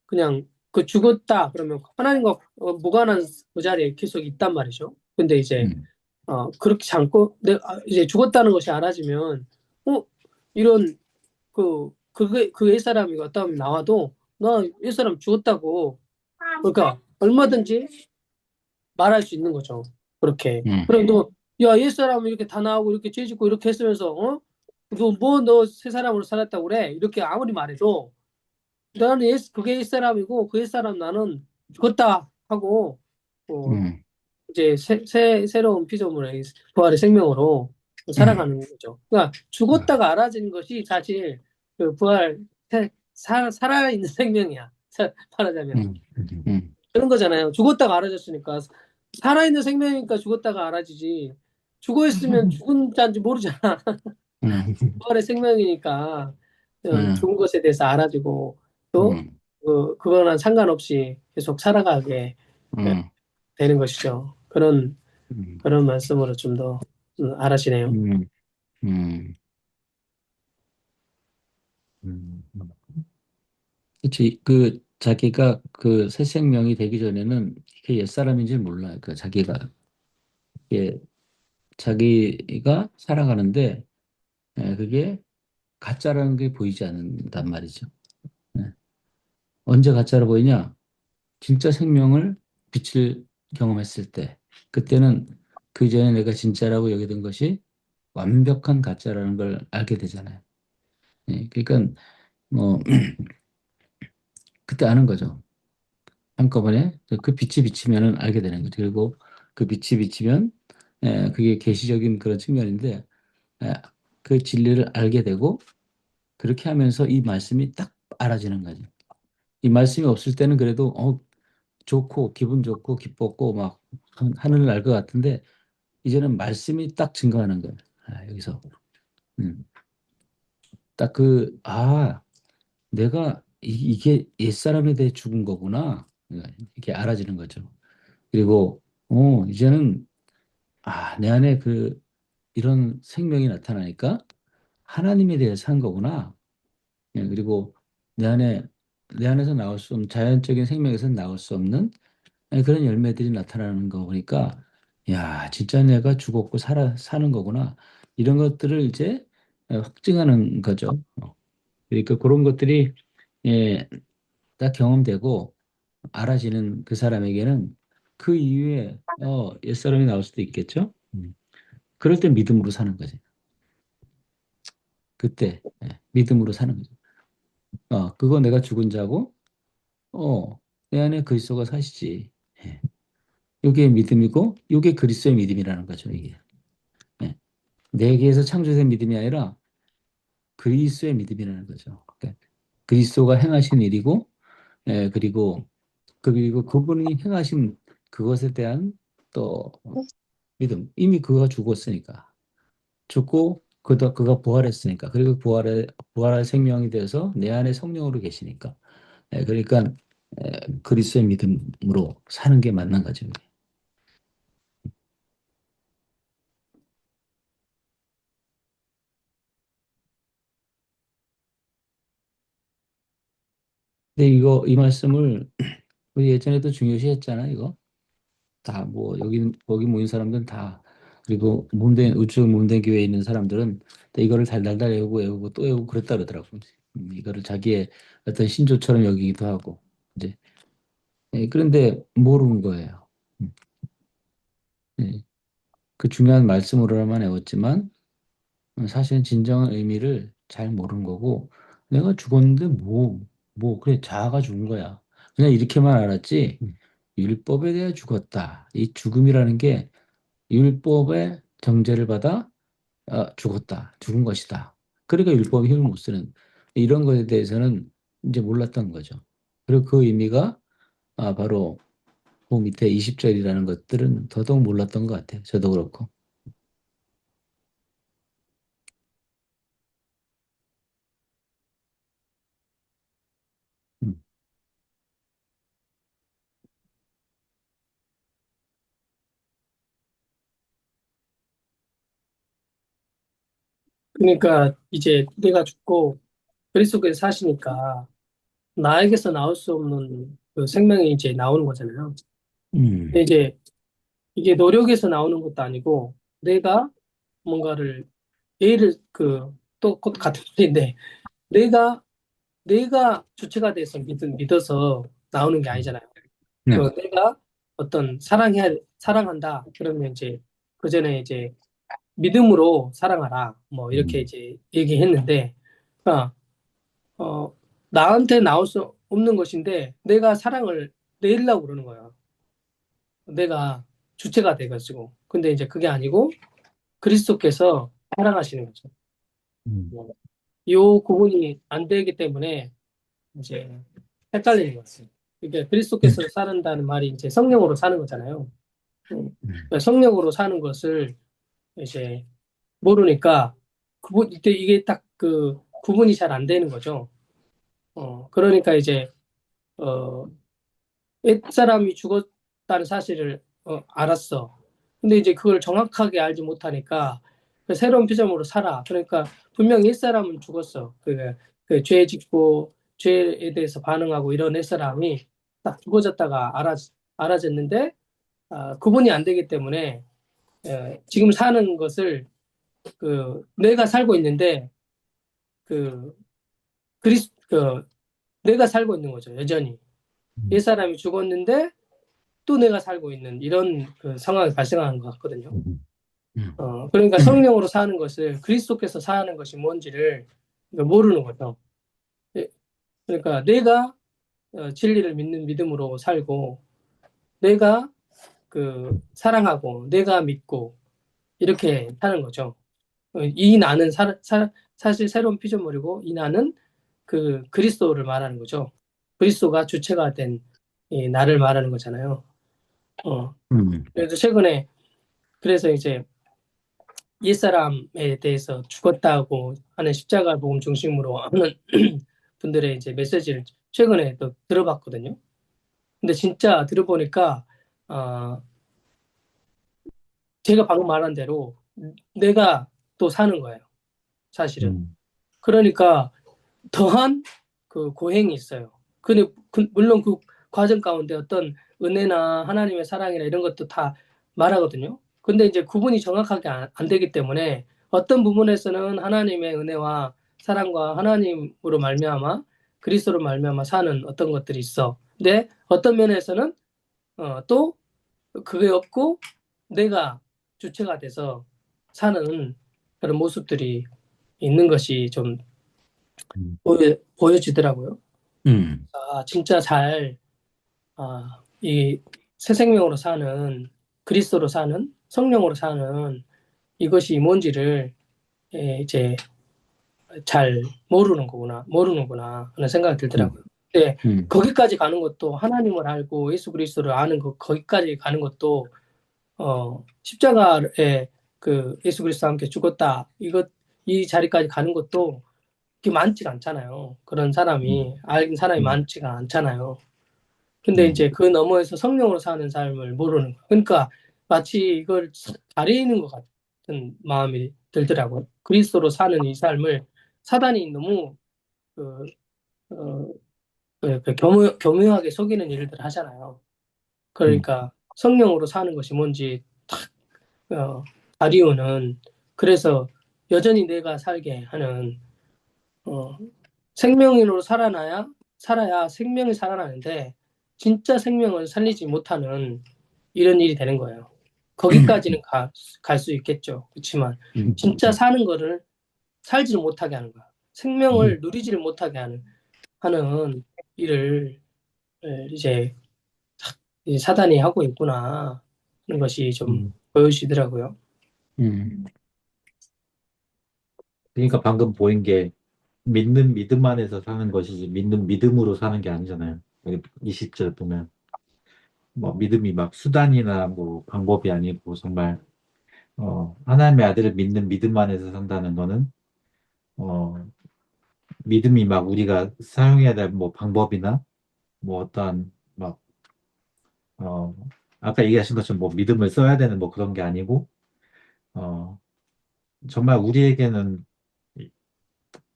그냥 그 죽었다 그러면 하나님과 무관한 그 자리에 계속 있단 말이죠. 근데 이제 음, 그렇게 잠고 이제 죽었다는 것이 알아지면 이런 그 옛사람이 어떠 하면 나와도 나 옛사람 죽었다고 그러니까 얼마든지 말할 수 있는 거죠. 그렇게. 음, 그럼 너, 야, 옛사람은 이렇게 다 나오고 이렇게 죄 짓고 이렇게 했으면서, 너 새 사람으로 살았다고 그래? 이렇게 아무리 말해도 나는 그게 옛사람이고 그 옛사람 나는 죽었다 하고, 어, 음, 이제 새로운 피조물의 부활의 생명으로 음, 살아가는 거죠. 그러니까 죽었다가 알아지는 것이 사실 그 살아있는 생명이야. 말하자면. 음, 음, 그런 거잖아요. 죽었다가 알아졌으니까. 살아있는 생명이니까 죽었다가 알아지지. 죽어 있으면 죽은 자인지 모르잖아. 음, 부활의 생명이니까 음, 죽은 것에 대해서 알아지고 또 음, 그거랑 상관없이 계속 살아가게 음, 되는 것이죠. 그런 말씀으로 좀 더 알아지네요. 음, 음. 음, 그치. 그 자기가 그 새 생명이 되기 전에는 이게 옛사람인지 몰라요. 그 자기가 이게 자기가 살아가는데 그게 가짜라는 게 보이지 않는단 말이죠. 예. 언제 가짜로 보이냐? 진짜 생명을 빛을 경험했을 때 그때는 그 전에 내가 진짜라고 여기던 것이 완벽한 가짜라는 걸 알게 되잖아요. 예. 그러니까 뭐 그때 아는 거죠. 한꺼번에 그 빛이 비치면은 알게 되는 거죠. 그리고 그 빛이 비치면 그게 계시적인 그런 측면인데 에, 그 진리를 알게 되고 그렇게 하면서 이 말씀이 딱 알아지는 거죠. 이 말씀이 없을 때는 그래도 좋고 기분 좋고 기뻤고 막 하늘을 날 것 같은데 이제는 말씀이 딱 증거하는 거예요. 여기서 딱 내가 이게 옛사람에 대해 죽은 거구나. 이렇게 알아지는 거죠. 그리고 이제는 내 안에 이런 생명이 나타나니까 하나님에 대해서 산 거구나. 그리고 내 안에 내 안에서 나올 수 없는 자연적인 생명에서 나올 수 없는 그런 열매들이 나타나는 거 보니까 야, 진짜 내가 죽었고 사는 거구나. 이런 것들을 이제 확증하는 거죠. 그러니까 그런 것들이 예, 딱 경험되고 알아지는 그 사람에게는 그 이후에 옛사람이 나올 수도 있겠죠. 그럴 때 믿음으로 사는 거지. 그때 믿음으로 사는 거죠. 그거 내가 죽은 자고 내 안에 그리스도가 사시지. 예. 이게 믿음이고 이게 그리스도의 믿음이라는 거죠. 이게 예. 내게에서 창조된 믿음이 아니라 그리스도의 믿음이라는 거죠. 그러니까 그리스도가 행하신 일이고 그리고 그리고 그분이 행하신 그것에 대한 또 믿음. 이미 그가 죽었으니까. 죽고 그가 부활했으니까. 그리고 부활할 생명이 되어서 내 안에 성령으로 계시니까. 그러니까 그리스도의 믿음으로 사는 게 맞는 거죠. 근데 이 말씀을 우리 예전에도 중요시 했잖아, 이거. 다, 뭐, 거기 모인 사람들은 다, 그리고 우주 몸된 교회에 있는 사람들은 또 이거를 달달달 외우고 또 외우고 그랬다 그러더라고. 이거를 자기의 어떤 신조처럼 여기기도 하고. 이제, 그런데 모르는 거예요. 음, 예. 그 중요한 말씀으로만 외웠지만, 사실은 진정한 의미를 잘 모르는 거고, 내가 죽었는데 그래, 자아가 죽은 거야. 그냥 이렇게만 알았지, 율법에 대해 죽었다. 이 죽음이라는 게 율법의 정죄를 받아 죽었다. 죽은 것이다. 그러니까 율법의 힘을 못 쓰는 이런 것에 대해서는 이제 몰랐던 거죠. 그리고 그 의미가 바로 그 밑에 20절이라는 것들은 더더욱 몰랐던 것 같아요. 저도 그렇고. 음, 그러니까 이제 내가 죽고 그리스도께서 사시니까 나에게서 나올 수 없는 그 생명이 이제 나오는 거잖아요. 근데 이제 이게 노력에서 나오는 것도 아니고 내가 뭔가를 예를 또 같은 말인데 내가 주체가 돼서 믿어서 나오는 게 아니잖아요. 네. 내가 어떤 사랑한다. 그러면 이제 그 전에 이제 믿음으로 사랑하라. 뭐 이렇게 이제 얘기했는데, 그러니까 나한테 나올 수 없는 것인데 내가 사랑을 내리려고 그러는 거예요. 내가 주체가 돼가지고. 근데 이제 그게 아니고 그리스도께서 사랑하시는 거죠. 음, 뭐, 요 구분이 안 되기 때문에 이제 헷갈리는 것 같아요. 이게 그리스도께서 사는다는 말이 이제 성령으로 사는 거잖아요. 그러니까 성령으로 사는 것을 이제 모르니까 이게 딱 그 구분이 잘 안 되는 거죠. 그러니까 이제 어, 옛사람이 죽었다는 사실을 알았어. 근데 이제 그걸 정확하게 알지 못하니까 그 새로운 피조물로 살아. 그러니까 분명히 옛사람은 죽었어. 죄 짓고 죄에 대해서 반응하고 이런 옛사람이 딱 죽어졌다가 알아졌는데 구분이 안 되기 때문에 지금 사는 것을 내가 살고 있는데 그 내가 살고 있는 거죠. 여전히 음, 옛사람이 죽었는데 또 내가 살고 있는 이런 그 상황이 발생하는 것 같거든요. 그러니까 성령으로 사는 것을 그리스도께서 사는 것이 뭔지를 모르는 거죠. 예, 그러니까 내가 진리를 믿는 믿음으로 살고 내가 사랑하고 내가 믿고 이렇게 사는 거죠. 이 나는 사실 새로운 피조물이고 이 나는 그리스도를 말하는 거죠. 그리스도가 주체가 된 이 나를 말하는 거잖아요. 그래서 최근에 그래서 이제 옛사람에 대해서 죽었다고 하는 십자가 복음 중심으로 하는 분들의 이제 메시지를 최근에 또 들어봤거든요. 근데 진짜 들어보니까 어, 제가 방금 말한 대로 내가 또 사는 거예요. 사실은. 음, 그러니까 더한 그 고행이 있어요. 근데 물론 그 과정 가운데 어떤 은혜나 하나님의 사랑이나 이런 것도 다 말하거든요. 근데 이제 구분이 정확하게 안 되기 때문에 어떤 부분에서는 하나님의 은혜와 사랑과 하나님으로 말미암아 그리스도로 말미암아 사는 어떤 것들이 있어. 근데 어떤 면에서는 또 그게 없고 내가 주체가 돼서 사는 그런 모습들이 있는 것이 좀 음, 보여지더라고요. 진짜 이 새 생명으로 사는, 그리스도로 사는, 성령으로 사는 이것이 뭔지를 이제 잘 모르는구나 하는 생각이 들더라고요. 근데 거기까지 가는 것도 하나님을 알고 예수 그리스도를 아는 거기까지 가는 것도 십자가에 예수 그리스도와 함께 죽었다. 이 자리까지 가는 것도 그게 많지가 않잖아요. 그런 사람이, 알는 사람이 음, 많지가 않잖아요. 근데 음, 이제 그 너머에서 성령으로 사는 삶을 모르는 거예요. 그러니까 마치 이걸 가리는 것 같은 마음이 들더라고요. 그리스도로 사는 이 삶을 사단이 너무 그, 어, 교묘하게 속이는 일들 하잖아요. 음, 그러니까 성령으로 사는 것이 뭔지 탁 가리우는 그래서 여전히 내가 살게 하는 어, 생명인으로 살아야 생명이 살아나는데 진짜 생명을 살리지 못하는 이런 일이 되는 거예요. 거기까지는 갈 수 있겠죠. 그렇지만 진짜 사는 거를 살지를 못하게 하는 거야. 생명을 누리지를 못하게 하는 일을 이제 사단이 하고 있구나 하는 것이 좀 음. 보여지더라고요. 그러니까 방금 보인 게 믿는 믿음 안에서 사는 것이지 믿는 믿음으로 사는 게 아니잖아요. 여기 20절 보면 뭐 믿음이 막 수단이나 뭐 방법이 아니고 정말 하나님의 아들을 믿는 믿음 안에서 산다는 거는 어 믿음이 막 우리가 사용해야 될 뭐 방법이나 뭐 어떠한 막 어 아까 얘기하신 것처럼 뭐 믿음을 써야 되는 뭐 그런 게 아니고 어 정말 우리에게는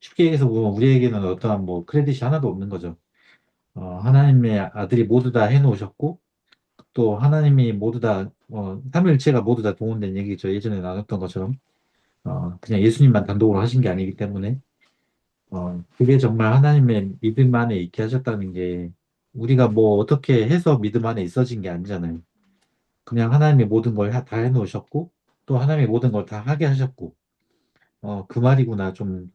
쉽게 얘기해서 보면 우리에게는 어떠한 뭐 크레딧이 하나도 없는 거죠. 하나님의 아들이 모두 다 해놓으셨고, 또 하나님이 모두 다, 삼위일체가 모두 다 동원된 얘기죠. 예전에 나눴던 것처럼. 그냥 예수님만 단독으로 하신 게 아니기 때문에, 그게 정말 하나님의 믿음 안에 있게 하셨다는 게, 우리가 뭐 어떻게 해서 믿음 안에 있어진 게 아니잖아요. 그냥 하나님이 모든 걸 다 해놓으셨고, 또 하나님이 모든 걸 다 하게 하셨고, 그 말이구나. 좀,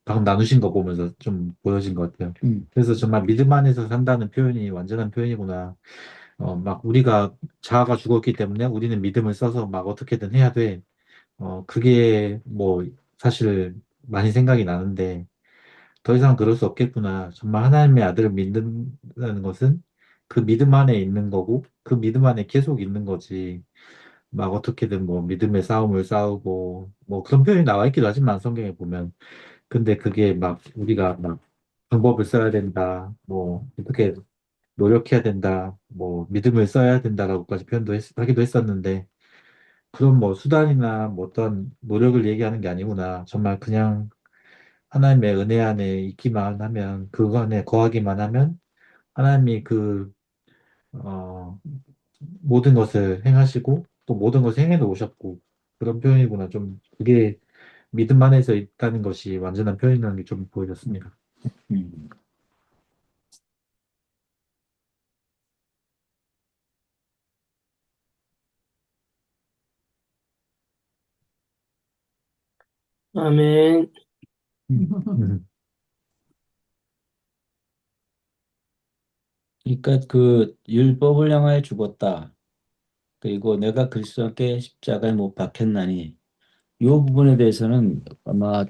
방금 나누신 거 보면서 좀 보여진 것 같아요. 음, 그래서 정말 믿음 안에서 산다는 표현이 완전한 표현이구나. 막 우리가 자아가 죽었기 때문에 우리는 믿음을 써서 막 어떻게든 해야 돼. 그게 뭐 사실 많이 생각이 나는데 더 이상 그럴 수 없겠구나. 정말 하나님의 아들을 믿는다는 것은 그 믿음 안에 있는 거고 그 믿음 안에 계속 있는 거지. 막 어떻게든 뭐 믿음의 싸움을 싸우고 뭐 그런 표현이 나와 있기도 하지만 성경에 보면 근데 그게 막 우리가 막 방법을 써야 된다. 뭐 어떻게 노력해야 된다. 뭐 믿음을 써야 된다라고까지 하기도 했었는데 그런 뭐 수단이나 뭐 어떤 노력을 얘기하는 게 아니구나. 정말 그냥 하나님의 은혜 안에 있기만 하면 그거 안에 거하기만 하면 하나님이 어, 모든 것을 행하시고 또 모든 것을 행해 놓으셨고 그런 표현이구나. 좀 그게 믿음 안에서 있다는 것이 완전한 표현이라는 게 좀 보여졌습니다. 음. 아멘. 음, 그러니까 그 율법을 향하여 죽었다. 그리고 내가 그리스도께 십자가에 못 박혔나니 이 부분에 대해서는 아마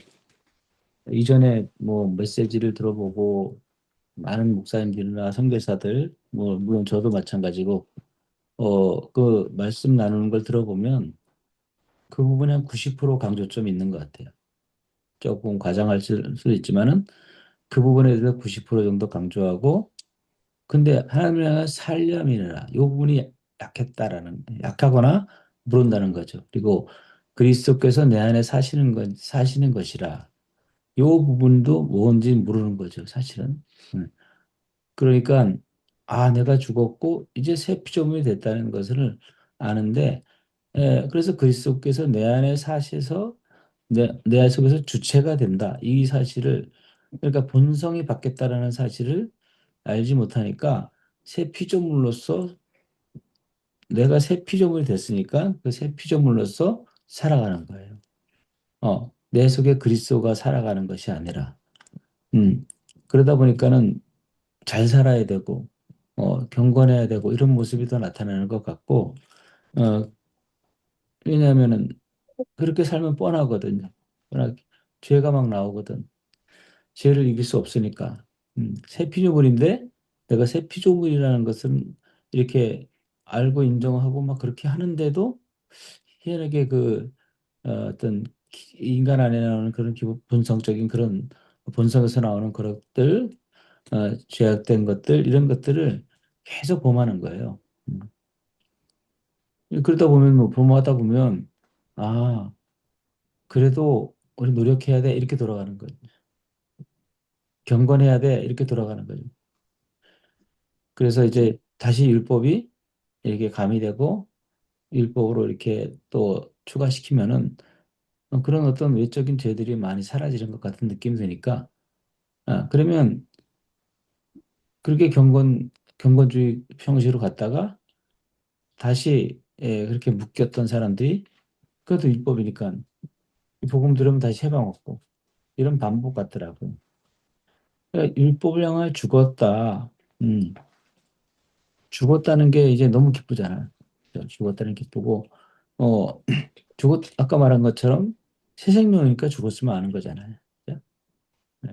이전에 뭐 메시지를 들어보고 많은 목사님들이나 선교사들 뭐 물론 저도 마찬가지고 그 말씀 나누는 걸 들어보면 그 부분에 한 90% 강조점이 있는 것 같아요. 조금 과장할 수도 있지만은 그 부분에 대해서 90% 정도 강조하고 근데 하나님을 향한 살려미라 이 부분이 약했다라는 약하거나 모른다는 거죠. 그리고 그리스도께서 내 안에 사시는 것이라 이 부분도 뭔지 모르는 거죠, 사실은. 음. 그러니까 내가 죽었고 이제 새 피조물이 됐다는 것을 아는데 그래서 그리스도께서 내 안에 사셔서 내 속에서 주체가 된다. 이 사실을 그러니까 본성이 바뀌었다라는 사실을 알지 못하니까 새 피조물로서 내가 새 피조물이 됐으니까 그 새 피조물로서 살아가는 거예요. 내 속에 그리스도가 살아가는 것이 아니라 음, 그러다 보니까는 잘 살아야 되고 경건해야 되고 이런 모습이 더 나타나는 것 같고 어, 왜냐하면은 그렇게 살면 뻔하거든요. 죄가 막 나오거든. 죄를 이길 수 없으니까. 새 피조물인데 내가 새 피조물이라는 것은 이렇게 알고 인정하고 막 그렇게 하는데도 희한하게 어떤 인간 안에 나오는 그런 기본 본성적인 그런 본성에서 나오는 그런 것들, 죄악된 것들 이런 것들을 계속 범하는 거예요. 음. 그러다 보면 뭐 범하다 보면 아 그래도 우리 노력해야 돼 이렇게 돌아가는 거죠. 경건해야 돼 이렇게 돌아가는 거죠. 그래서 이제 다시 율법이 이렇게 가미되고 율법으로 이렇게 또 추가시키면은 그런 어떤 외적인 죄들이 많이 사라지는 것 같은 느낌이 드니까 그러면 그렇게 경건주의 형식으로 갔다가 다시 그렇게 묶였던 사람들이 그것도 율법이니까 이 복음 들으면 다시 해방 얻고 이런 반복 같더라고요. 그러니까 율법을 향하여 죽었다. 음, 죽었다는 게 이제 너무 기쁘잖아요. 죽었다는 게 기쁘고 아까 말한 것처럼 새 생명이니까 죽었으면 아는 거잖아요. 그죠? 네.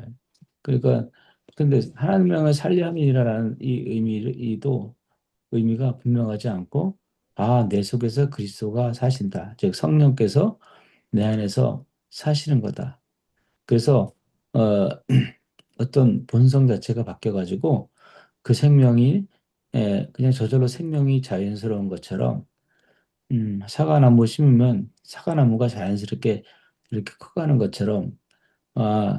그러니까 근데 하나님을 향해 살림이라는 이 의미가 분명하지 않고 내 속에서 그리스도가 사신다. 즉 성령께서 내 안에서 사시는 거다. 그래서 어, 어떤 본성 자체가 바뀌어가지고 그 생명이 그냥 저절로 생명이 자연스러운 것처럼 사과나무 심으면 사과나무가 자연스럽게 이렇게 커가는 것처럼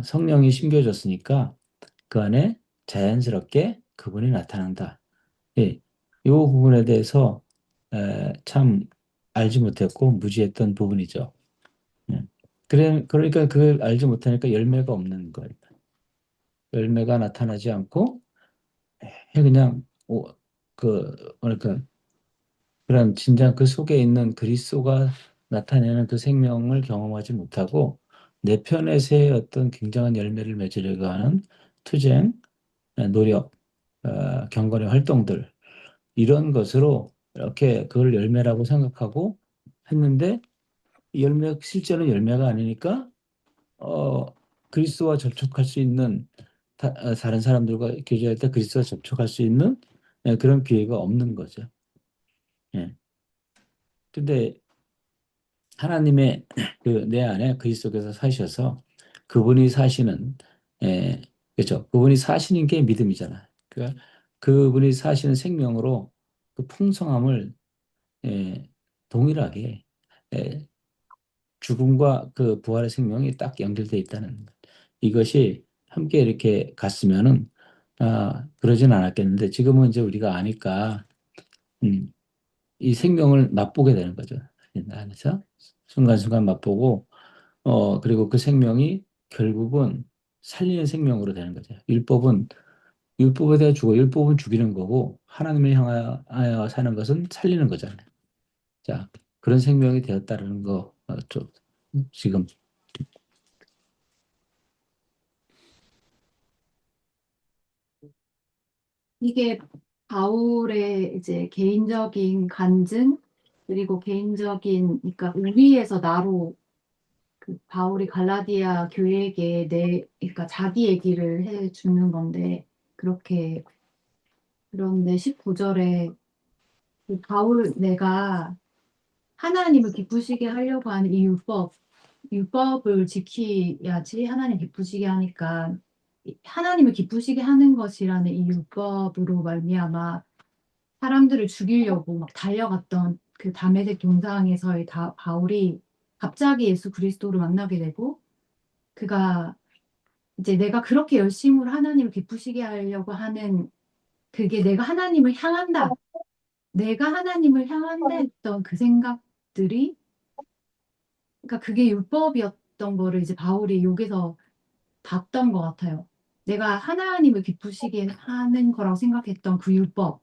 성령이 심겨졌으니까 그 안에 자연스럽게 그분이 나타난다. 예, 이 부분에 대해서 참 알지 못했고 무지했던 부분이죠. 예. 그러니까 그걸 알지 못하니까 열매가 없는 거예요. 열매가 나타나지 않고 그냥 뭐랄까 그런 진정 그 속에 있는 그리스도가 나타내는 그 생명을 경험하지 못하고 내 편에서의 어떤 굉장한 열매를 맺으려고 하는 투쟁, 노력, 경건의 활동들 이런 것으로 이렇게 그걸 열매라고 생각하고 했는데 실제로 열매가 아니니까 어, 그리스도와 접촉할 수 있는 다른 사람들과 교제할 때 그리스도와 접촉할 수 있는 그런 기회가 없는 거죠. 예. 근데 하나님의 그 내 안에 그리스도께서 사셔서 그분이 사시는 그렇죠. 그분이 사시는 게 믿음이잖아. 그러니까 그분이 사시는 생명으로 그 풍성함을 예, 동일하게 예, 죽음과 그 부활의 생명이 딱 연결돼 있다는 것. 이것이 함께 이렇게 갔으면은 그러진 않았겠는데 지금은 이제 우리가 아니까 음, 이 생명을 맛보게 되는 거죠. 안에서 순간순간 맛보고 그리고 그 생명이 결국은 살리는 생명으로 되는 거죠. 율법에 대해 율법은 죽이는 거고 하나님을 향하여 사는 것은 살리는 거잖아요. 자, 그런 생명이 되었다는 거 좀 지금 이게 바울의 이제 개인적인 간증, 그리고 개인적인, 그러니까 위에서 나로 그 바울이 갈라디아 교회에게 그러니까 자기 얘기를 해 주는 건데, 그렇게, 그런데 19절에 바울 내가 하나님을 기쁘시게 하려고 하는 이 율법을 지켜야지 하나님 기쁘시게 하니까 하나님을 기쁘시게 하는 것이라는 이 율법으로 말미암아 사람들을 죽이려고 막 달려갔던 그 다메섹 동상에서의 바울이 갑자기 예수 그리스도를 만나게 되고 그가 이제 내가 그렇게 열심으로 하나님을 기쁘시게 하려고 하는 그게 내가 하나님을 향한다. 내가 하나님을 향한다 했던 그 생각들이 그러니까 그게 율법이었던 거를 이제 바울이 여기서 봤던 것 같아요. 내가 하나님을 기쁘시게 하는 거라고 생각했던 그 율법.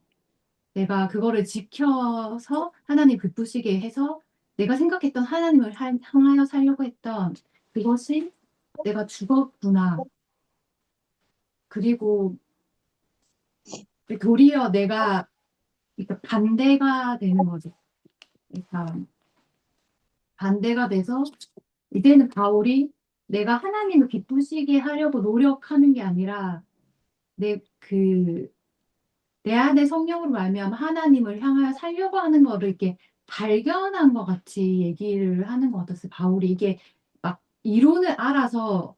내가 그거를 지켜서 하나님 기쁘시게 해서 내가 생각했던 하나님을 향하여 살려고 했던 그것이 내가 죽었구나. 그리고 도리어 내가 그러니까 반대가 되는 거죠. 그러니까 반대가 돼서 이제는 바울이 내가 하나님을 기쁘시게 하려고 노력하는 게 아니라 내 내 안에 성령으로 말미암아 하나님을 향하여 살려고 하는 거를 이렇게 발견한 것 같이 얘기를 하는 것 같았어요. 바울이 이게 막 이론을 알아서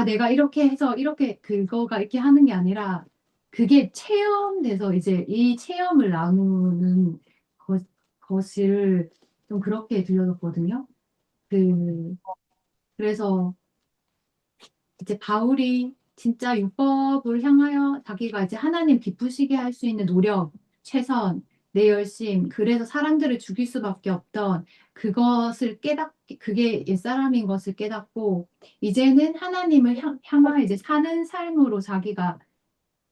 내가 이렇게 해서 이렇게 그거가 이렇게 하는 게 아니라 그게 체험돼서 이제 이 체험을 나누는 것을 좀 그렇게 들려줬거든요. 그 그래서 이제 바울이 진짜 율법을 향하여 자기가 이제 하나님 기쁘시게 할 수 있는 노력, 최선, 내 열심, 그래서 사람들을 죽일 수밖에 없던 그것을 그게 옛사람인 것을 깨닫고, 이제는 하나님을 향하여 이제 사는 삶으로 자기가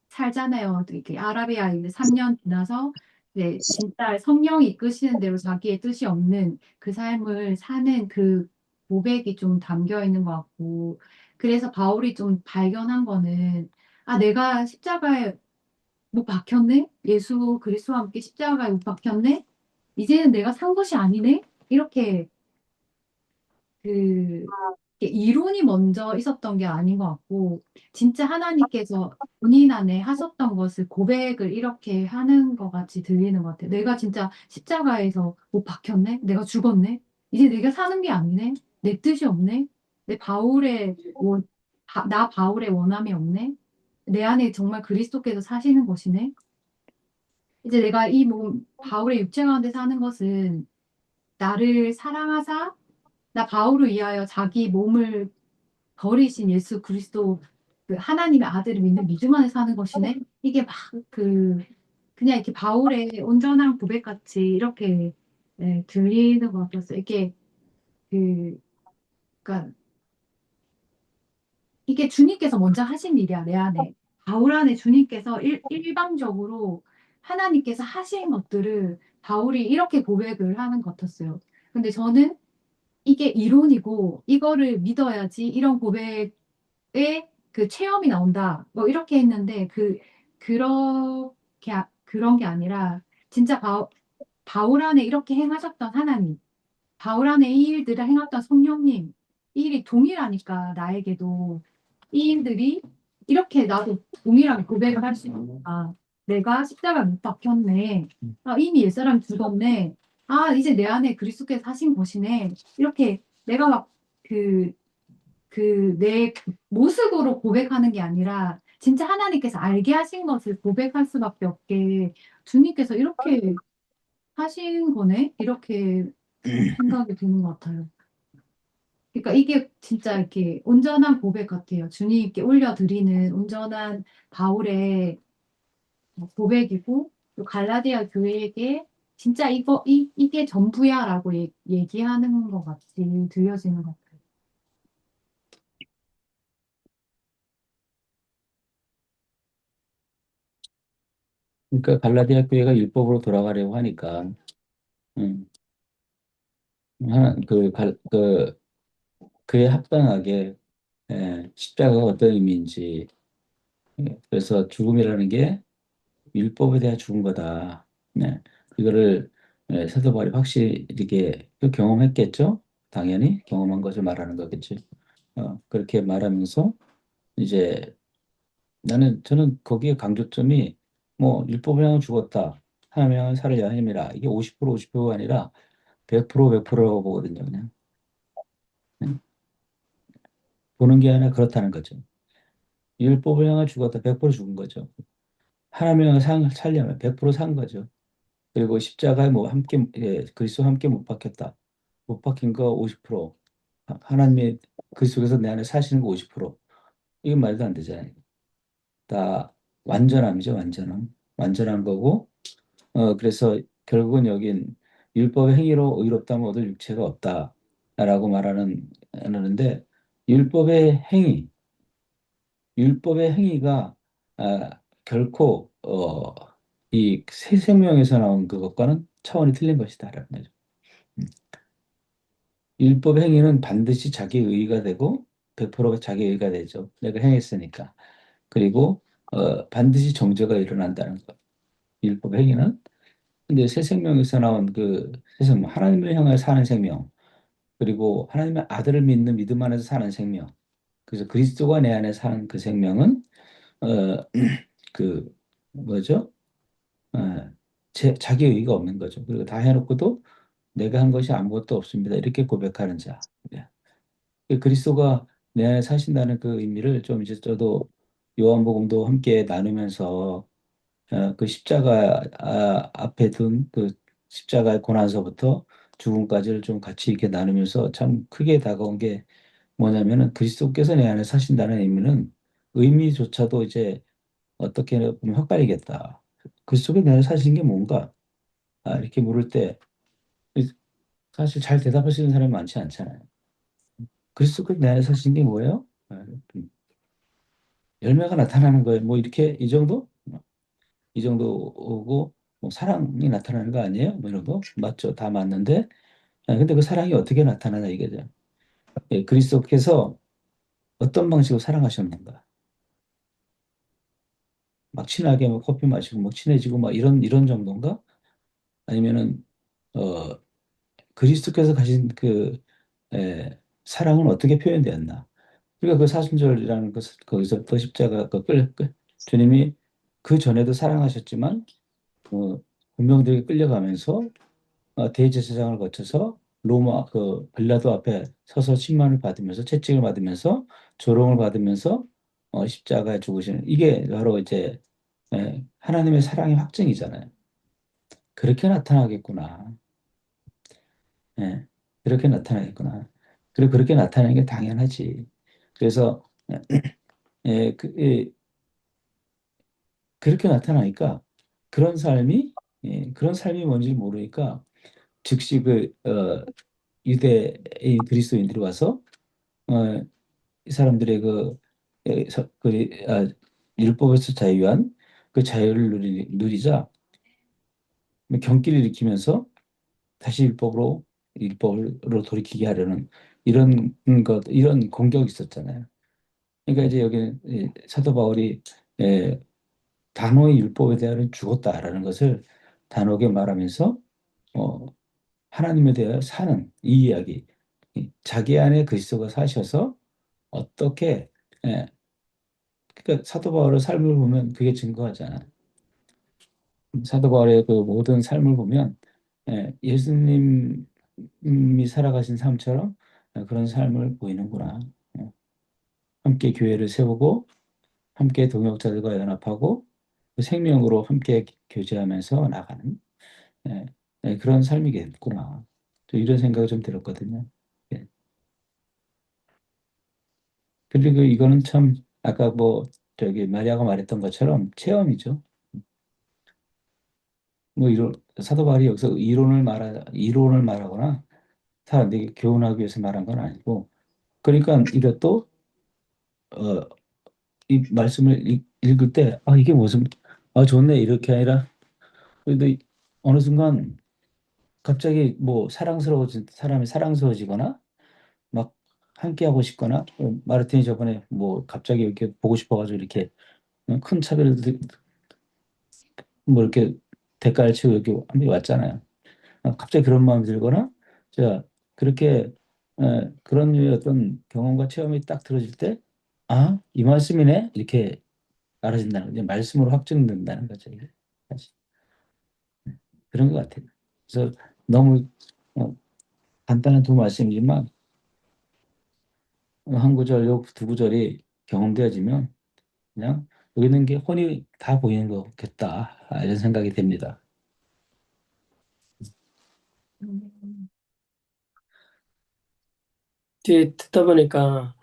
살잖아요. 이렇게 아라비아 이제 3년 지나서 이제 진짜 성령이 이끄시는 대로 자기의 뜻이 없는 그 삶을 사는 그 고백이 좀 담겨 있는 것 같고 그래서 바울이 좀 발견한 거는 내가 십자가에 못 박혔네? 예수 그리스도와 함께 십자가에 못 박혔네? 이제는 내가 산 것이 아니네? 이렇게 그 이론이 먼저 있었던 게 아닌 것 같고 진짜 하나님께서 본인 안에 하셨던 것을 고백을 이렇게 하는 것 같이 들리는 것 같아요. 내가 진짜 십자가에서 못 박혔네? 내가 죽었네? 이제 내가 사는 게 아니네? 내 뜻이 없네? 나 바울의 원함이 없네? 내 안에 정말 그리스도께서 사시는 것이네? 이제 내가 이 바울의 육체 가운데 사는 것은 나를 사랑하사 나 바울을 위하여 자기 몸을 버리신 예수 그리스도 그 하나님의 아들을 믿는 믿음 안에 사는 것이네. 이게 막 그냥 이렇게 바울의 온전한 고백 같이 이렇게 들리는 것 같았어요. 이게 그 그러니까 이게 주님께서 먼저 하신 일이야, 내 안에. 바울 안에 주님께서 일방적으로 하나님께서 하신 것들을 바울이 이렇게 고백을 하는 것 같았어요. 근데 저는 이게 이론이고 이거를 믿어야지 이런 고백에 그 체험이 나온다. 뭐 이렇게 했는데 그런 게 아니라 진짜 바울 안에 이렇게 행하셨던 하나님, 바울 안에 이 일들을 행했던 성령님, 이 일이 동일하니까 나에게도 이 일들이 이렇게 나도 동일하게 고백을 할 수 있으니까 내가 십자가 못 박혔네. 아, 이미 옛사람 죽었네. 아, 이제 내 안에 그리스도께서 하신 것이네. 이렇게 내가 막 그, 내 모습으로 고백하는 게 아니라 진짜 하나님께서 알게 하신 것을 고백할 수밖에 없게 주님께서 이렇게 하신 거네? 이렇게 생각이 드는 것 같아요. 그러니까 이게 진짜 이렇게 온전한 고백 같아요. 주님께 올려드리는 온전한 바울의 고백이고, 또 갈라디아 교회에게 진짜 이게 전부야라고 얘기하는 것 같이 들려지는 것 같아요. 그러니까 갈라디아 교회가 율법으로 돌아가려고 하니까 음, 그에 합당하게 십자가가 어떤 의미인지 그래서 죽음이라는 게 율법에 대한 죽은 거다. 네. 이거를 사도 바울이 확실히 이렇게 경험했겠죠? 당연히 경험한 것을 말하는 거겠지. 그렇게 말하면서 이제 저는 거기에 강조점이 뭐 율법을 향해 죽었다. 하나님을 향한 살을 야함이라. 이게 50% 50%가 아니라 100% 100%라고 보거든요. 그냥. 네. 보는 게 아니라 그렇다는 거죠. 율법을 향해 죽었다. 100% 죽은 거죠. 하나님을 향해 살려면 100%산 거죠. 그리고 십자가에 뭐 함께 그리스도 함께 못 박혔다. 못 박힌 거 50%. 하나님의 그리스도께서 내 안에 사시는 거 50%. 이건 말도 안 되잖아요. 다 완전함이죠, 완전함. 완전한 거고 그래서 결국은 여긴 율법의 행위로 의롭다면 얻을 육체가 없다라고 하는데 율법의 행위, 율법의 행위가 결코 이 새 생명에서 나온 그것과는 차원이 틀린 것이다라는 거죠. 음. 율법의 행위는 반드시 자기 의의가 되고 100% 자기 의의가 되죠. 내가 행했으니까. 그리고 반드시 정죄가 일어난다는 것. 율법 행위는 근데 새 생명에서 나온 새 생명, 하나님을 향해 사는 생명, 그리고 하나님의 아들을 믿는 믿음 안에서 사는 생명. 그래서 그리스도가 내 안에 사는 그 생명은 어, 그 뭐죠? 자기 의의가 없는 거죠. 그리고 다 해놓고도 내가 한 것이 아무것도 없습니다. 이렇게 고백하는 자. 예. 그리스도가 내 안에 사신다는 그 의미를 좀 이제 저도 요한복음도 함께 나누면서 그 십자가 앞에 둔 그 십자가의 고난서부터 죽음까지를 좀 같이 이렇게 나누면서 참 크게 다가온 게 뭐냐면은 그리스도께서 내 안에 사신다는 의미는 의미조차도 이제 어떻게 보면 헛갈리겠다. 그리스도가 내 안에 사신 게 뭔가? 이렇게 물을 때 사실 잘 대답할 수 있는 사람이 많지 않잖아요. 그리스도께서 내 안에 사신 게 뭐예요? 열매가 나타나는 거예요. 뭐 이렇게 이 정도? 이 정도고 뭐 사랑이 나타나는 거 아니에요? 뭐 이런 거 맞죠? 다 맞는데 근데 그 사랑이 어떻게 나타나냐 이거죠. 그리스도께서 어떤 방식으로 사랑하셨는가? 막 친하게 뭐 커피 마시고 뭐 친해지고 막 이런 정도인가? 아니면은 어 그리스도께서 가진 사랑은 어떻게 표현되었나? 그러니까 그 사순절이라는 거기서부터 십자가 주님이 그 전에도 사랑하셨지만 군병들에게 끌려가면서 대제사장을 거쳐서 로마 빌라도 앞에 서서 침만을 받으면서 채찍을 받으면서 조롱을 받으면서 십자가에 죽으시는 이게 바로 이제 하나님의 사랑의 확증이잖아요. 그렇게 나타나겠구나. 예, 그렇게 나타나겠구나. 그리고 그렇게 나타나는 게 당연하지. 그래서 그렇게 나타나니까 그런 삶이 뭔지 모르니까 즉시 유대인 그리스도인들이 와서 어, 이 사람들의 율법에서 자유한 그 자유를 누리자 경기를 일으키면서 다시 율법으로 돌이키게 하려는 이런 공격이 있었잖아요. 그러니까 이제 여기 사도 바울이 에, 단호히 율법에 대하여 죽었다라는 것을 단호하게 말하면서 어, 하나님에 대하여 사는 이 이야기, 자기 안에 그리스도가 사셔서 어떻게 그러니까 사도 바울의 삶을 보면 그게 증거하잖아요. 사도 바울의 그 모든 삶을 보면 예수님이 살아가신 삶처럼 그런 삶을 보이는구나. 함께 교회를 세우고 함께 동역자들과 연합하고 그 생명으로 함께 교제하면서 나가는 예, 그런 삶이겠구나. 또 이런 생각이 좀 들었거든요. 예. 그리고 이거는 참 아까 뭐 저기 마리아가 말했던 것처럼 체험이죠. 뭐 이런 사도 바울이 여기서 이론을 말하거나 사람들에게 교훈하기 위해서 말한 건 아니고 그러니까 이것도 어, 이 말씀을 읽을 때 이게 무슨 좋네 이렇게 아니라 그래도 어느 순간 갑자기 뭐 사랑스러워진 사람이 사랑스러워지거나 막 함께 하고 싶거나 마르틴이 저번에 뭐 갑자기 이렇게 보고 싶어가지고 이렇게 큰 차별을 뭐 이렇게 대가를 치고 이렇게 한번 왔잖아요. 갑자기 그런 마음이 들거나 자 그렇게 그런 류의 어떤 경험과 체험이 딱 들어질 때 이 말씀이네 이렇게 알아진다는 거죠. 말씀으로 확증된다는 거죠. 이게. 사실. 그런 것 같아요. 그래서 너무 어, 간단한 두 말씀이지만 한 구절, 두 구절이 경험되어지면 그냥 여기 있는 게 혼이 다 보이는 거겠다 이런 생각이 듭니다. 뒤에 듣다 보니까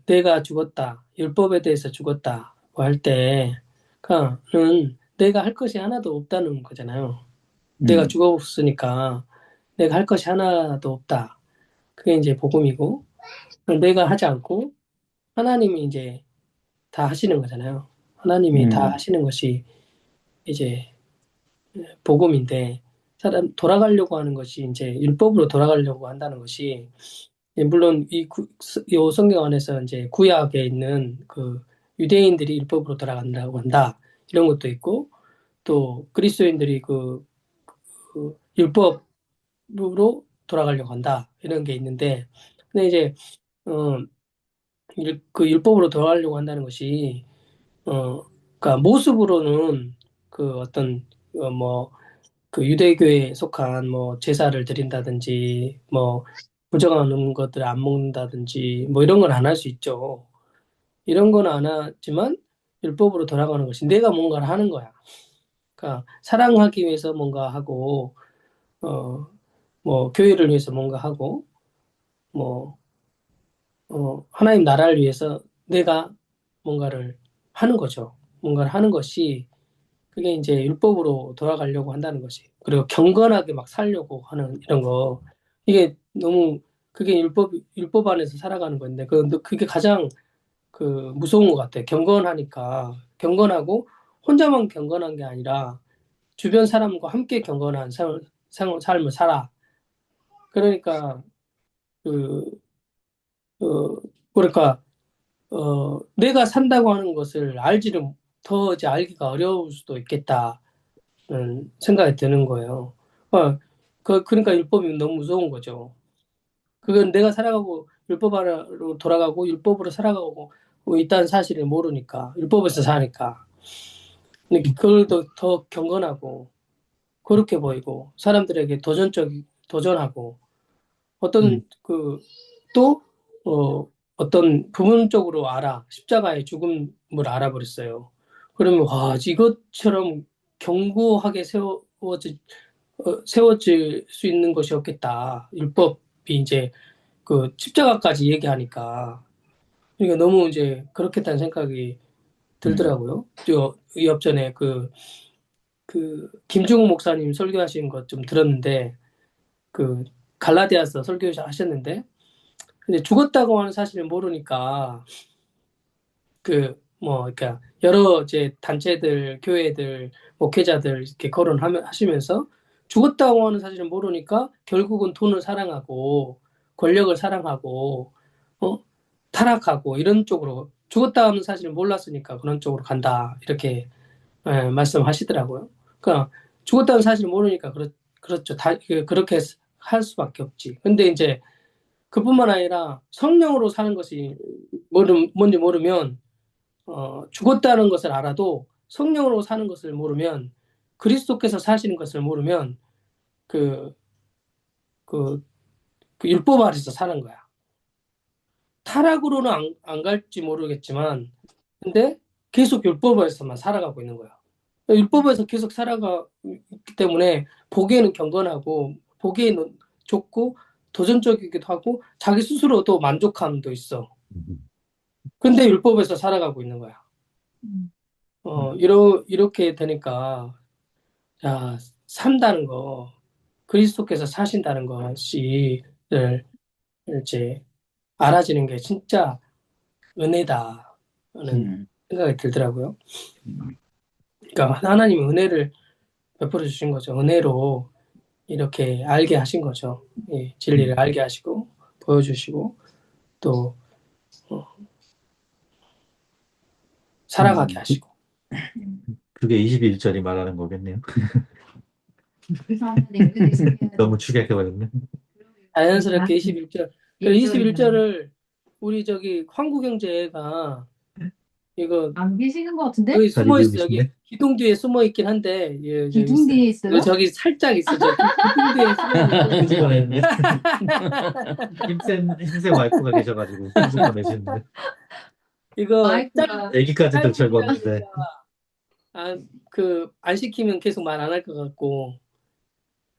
내가 죽었다, 율법에 대해서 죽었다 뭐 할 때는 내가 할 것이 하나도 없다는 거잖아요. 내가 음, 죽었으니까 내가 할 것이 하나도 없다. 그게 이제 복음이고 내가 하지 않고 하나님이 이제 다 하시는 거잖아요. 하나님이 다 음, 하시는 것이 이제 복음인데 돌아가려고 하는 것이 이제 율법으로 돌아가려고 한다는 것이 물론 요 성경 안에서 이제 구약에 있는 그 유대인들이 율법으로 돌아간다고 한다 이런 것도 있고 또 그리스도인들이 그 율법으로 돌아가려고 한다 이런 게 있는데 근데 이제 어, 그 율법으로 돌아가려고 한다는 것이 그러니까 모습으로는 그 어떤 뭐 그 유대교에 속한 뭐 제사를 드린다든지 뭐 부정하는 것들을 안 먹는다든지 뭐 이런 건 안 할 수 있죠. 이런 건 안 하지만 율법으로 돌아가는 것이 내가 뭔가를 하는 거야. 그러니까 사랑하기 위해서 뭔가 하고 어 뭐 교회를 위해서 뭔가 하고 뭐 하나님 나라를 위해서 내가 뭔가를 하는 거죠. 뭔가를 하는 것이 그게 이제 율법으로 돌아가려고 한다는 것이. 그리고 경건하게 막 살려고 하는 이런 거. 이게 너무 그게 율법 안에서 살아가는 건데 그게 가장 그 무서운 것 같아요. 경건하니까 경건하고 혼자만 경건한 게 아니라 주변 사람과 함께 경건한 삶을 살아. 그러니까 그 그러니까 내가 산다고 하는 것을 더 이제 알기가 어려울 수도 있겠다는 생각이 드는 거예요. 그러니까 율법이 너무 무서운 거죠. 그건 내가 살아가고 율법 아래로 돌아가고 율법으로 살아가고 뭐 있다는 사실을 모르니까 율법에서 사니까. 근데 그걸 더 경건하고 그렇게 보이고 사람들에게 도전하고 음, 어떤 또 어떤 부분적으로 십자가의 죽음을 알아버렸어요. 그러면 와 이것처럼 견고하게 세워질 수 있는 것이 없겠다. 율법이 이제 그 십자가까지 얘기하니까 그러니까 너무 이제 그렇겠다는 생각이 들더라고요. 저 옆전에 그 김중욱 목사님 설교하신 것 좀 들었는데 그 갈라디아서 설교하셨는데 근데 죽었다고 하는 사실을 모르니까 그 뭐 그러니까 여러 이제 단체들, 교회들, 목회자들 이렇게 거론하시면서 죽었다고 하는 사실을 모르니까 결국은 돈을 사랑하고 권력을 사랑하고 어 타락하고 이런 쪽으로 죽었다는 사실을 몰랐으니까 그런 쪽으로 간다 이렇게 말씀하시더라고요. 그러니까 죽었다는 사실을 모르니까 그렇죠. 그렇게 할 수밖에 없지. 근데 이제 그뿐만 아니라 성령으로 사는 것이 뭔지 모르면 죽었다는 것을 알아도 성령으로 사는 것을 모르면 그리스도께서 사시는 것을 모르면 그, 그, 그 율법 아래서 사는 거야. 타락으로는 안 갈지 모르겠지만 근데 계속 율법에서만 살아가고 있는 거야. 율법에서 계속 살아가기 때문에 보기에는 경건하고 보기에는 좋고 도전적이기도 하고 자기 스스로도 만족감도 있어. 근데 율법에서 살아가고 있는 거야. 음. 이렇게 되니까 자, 산다는 거, 그리스도께서 사신다는 것이 이제 알아지는 게 진짜 은혜다는 생각이 들더라고요. 그러니까 하나님이 은혜를 베풀어 주신 거죠. 은혜로 이렇게 알게 하신 거죠. 예, 진리를 알게 하시고 보여주시고 또 살아가게 하시고. 그게 21절이 말하는 거겠네요. 그래서 하나님 은혜 있어야 너무 축약해버렸네. 자연스럽게 21절. 그 1절이나 21절을 우리 저기 황구경제가 이거 안 계시는 것 같은데? 여기 잘 숨어 읽고 있어. 여기 계신데? 기둥 뒤에 숨어 있긴 한데 저기 기둥 뒤에 있어요? 저기 살짝 있어. 저 기둥 뒤에 숨어 있는 끄집어 냈네. 힘센 와이프가 계셔가지고 끄집어 내시는데. 이거 마이크가 애기까지 짧은 들쳐봤는데. 시간이니까 안 시키면 계속 말 안 할 것 같고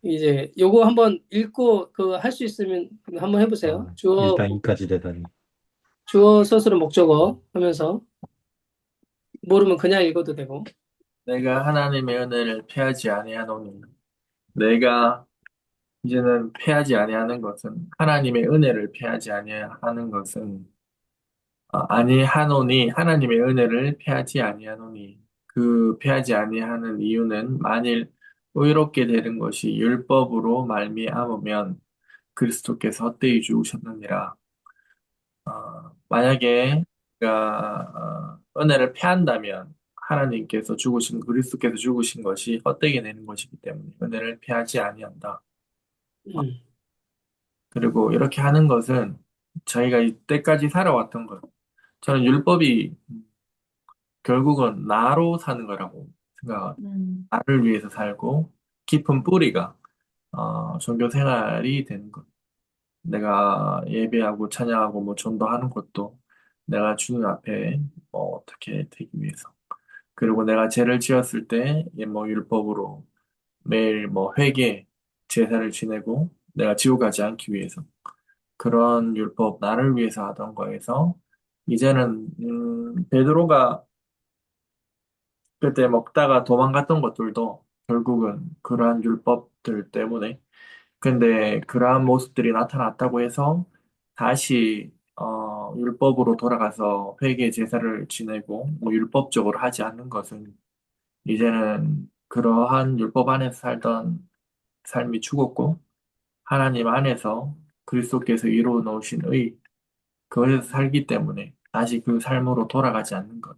이제 요거 한번 읽고 그 할 수 있으면 한번 해보세요. 아, 주어 일단 이까지 되다니. 주어 서술은 목적어 하면서 모르면 그냥 읽어도 되고. 내가 하나님의 은혜를 패하지 아니하노니 내가 이제는 패하지 아니하는 것은 하나님의 은혜를 패하지 아니하는 것은 아니하노니 하나님의 은혜를 패하지 아니하노니 그 패하지 아니하는 이유는 만일 의롭게 되는 것이 율법으로 말미암으면 그리스도께서 헛되이 죽으셨느니라. 만약에 우리가 은혜를 패한다면 하나님께서 죽으신 그리스도께서 죽으신 것이 헛되게 되는 것이기 때문에 은혜를 패하지 아니한다. 음, 그리고 이렇게 하는 것은 저희가 이때까지 살아왔던 것. 저는 율법이 결국은 나로 사는 거라고 생각합니다. 나를 위해서 살고 깊은 뿌리가 종교 생활이 되는 것. 내가 예배하고 찬양하고 뭐 전도하는 것도 내가 주님 앞에 뭐 어떻게 되기 위해서. 그리고 내가 죄를 지었을 때 뭐 율법으로 매일 뭐 회개 제사를 지내고 내가 지옥 가지 않기 위해서 그런 율법 나를 위해서 하던 거에서 이제는 베드로가 그때 먹다가 도망갔던 것들도 결국은 그러한 율법들 때문에 근데 그러한 모습들이 나타났다고 해서 다시 율법으로 돌아가서 회개 제사를 지내고 뭐 율법적으로 하지 않는 것은 이제는 그러한 율법 안에서 살던 삶이 죽었고 하나님 안에서 그리스도께서 이루어 놓으신 의 그것에서 살기 때문에 다시 그 삶으로 돌아가지 않는 것.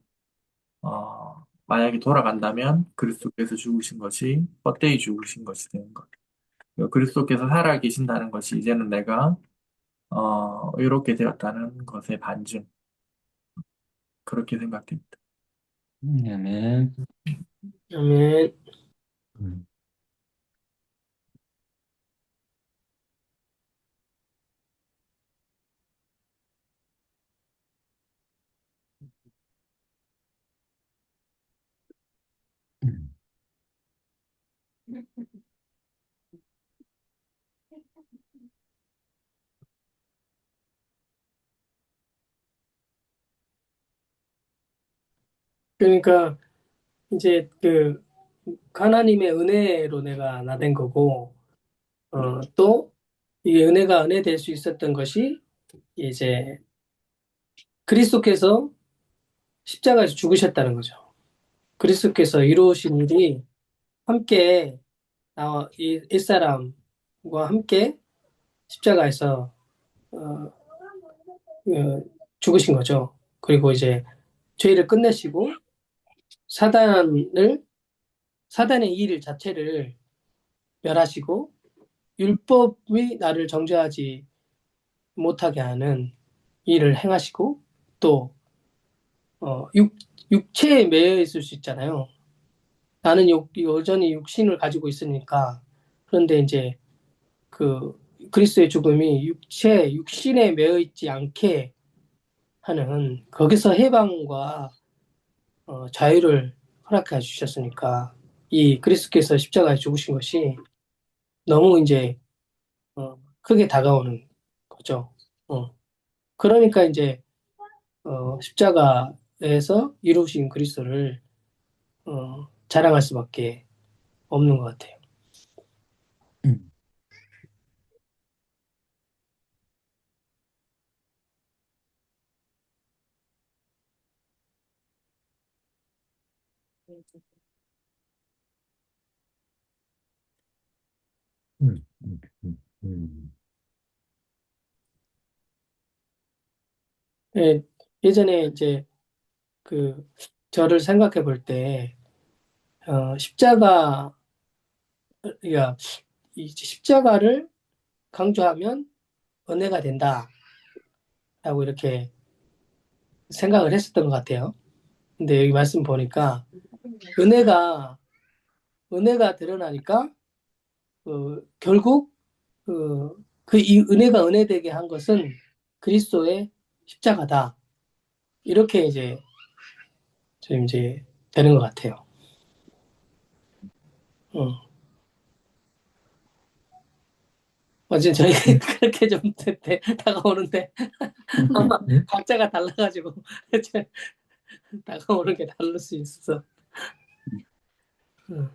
만약에 돌아간다면 그리스도께서 죽으신 것이 헛되이 죽으신 것이 되는 것. 그리스도께서 살아 계신다는 것이 이제는 내가 의롭게 되었다는 것의 반증. 그렇게 생각됩니다. 아멘. 아멘. 음. 그러니까 이제 그 하나님의 은혜로 내가 나된 거고, 또 이게 은혜가 은혜 될 수 있었던 것이 이제 그리스도께서 십자가에서 죽으셨다는 거죠. 그리스도께서 이루신 일이 함께 나와 이 옛사람과 함께 십자가에서 어, 죽으신 거죠. 그리고 이제 죄를 끝내시고 사단을 사단의 일 자체를 멸하시고 율법이 나를 정죄하지 못하게 하는 일을 행하시고 또 육체에 매여 있을 수 있잖아요. 나는 여전히 육신을 가지고 있으니까. 그런데 이제 그 그리스도의 죽음이 육신에 매여 있지 않게 하는 거기서 해방과 자유를 허락해 주셨으니까 이 그리스도께서 십자가에 죽으신 것이 너무 이제 크게 다가오는 거죠. 그러니까 이제 십자가에서 이루신 그리스도를 자랑할 수밖에 없는 것 같아요. 음. 음, 음. 예, 예전에 이제 그 저를 생각해 볼 때 십자가가 이 십자가를 강조하면 은혜가 된다라고 이렇게 생각을 했었던 것 같아요. 근데 여기 말씀 보니까 은혜가 드러나니까 결국 이 은혜가 은혜되게 한 것은 그리스도의 십자가다. 이렇게 이제 좀 이제 되는 것 같아요. 어. 어제 저희 그렇게 좀 다가오는데 아마 음? 각자가 달라가지고 다가오는 게 다를 수 있어. 어.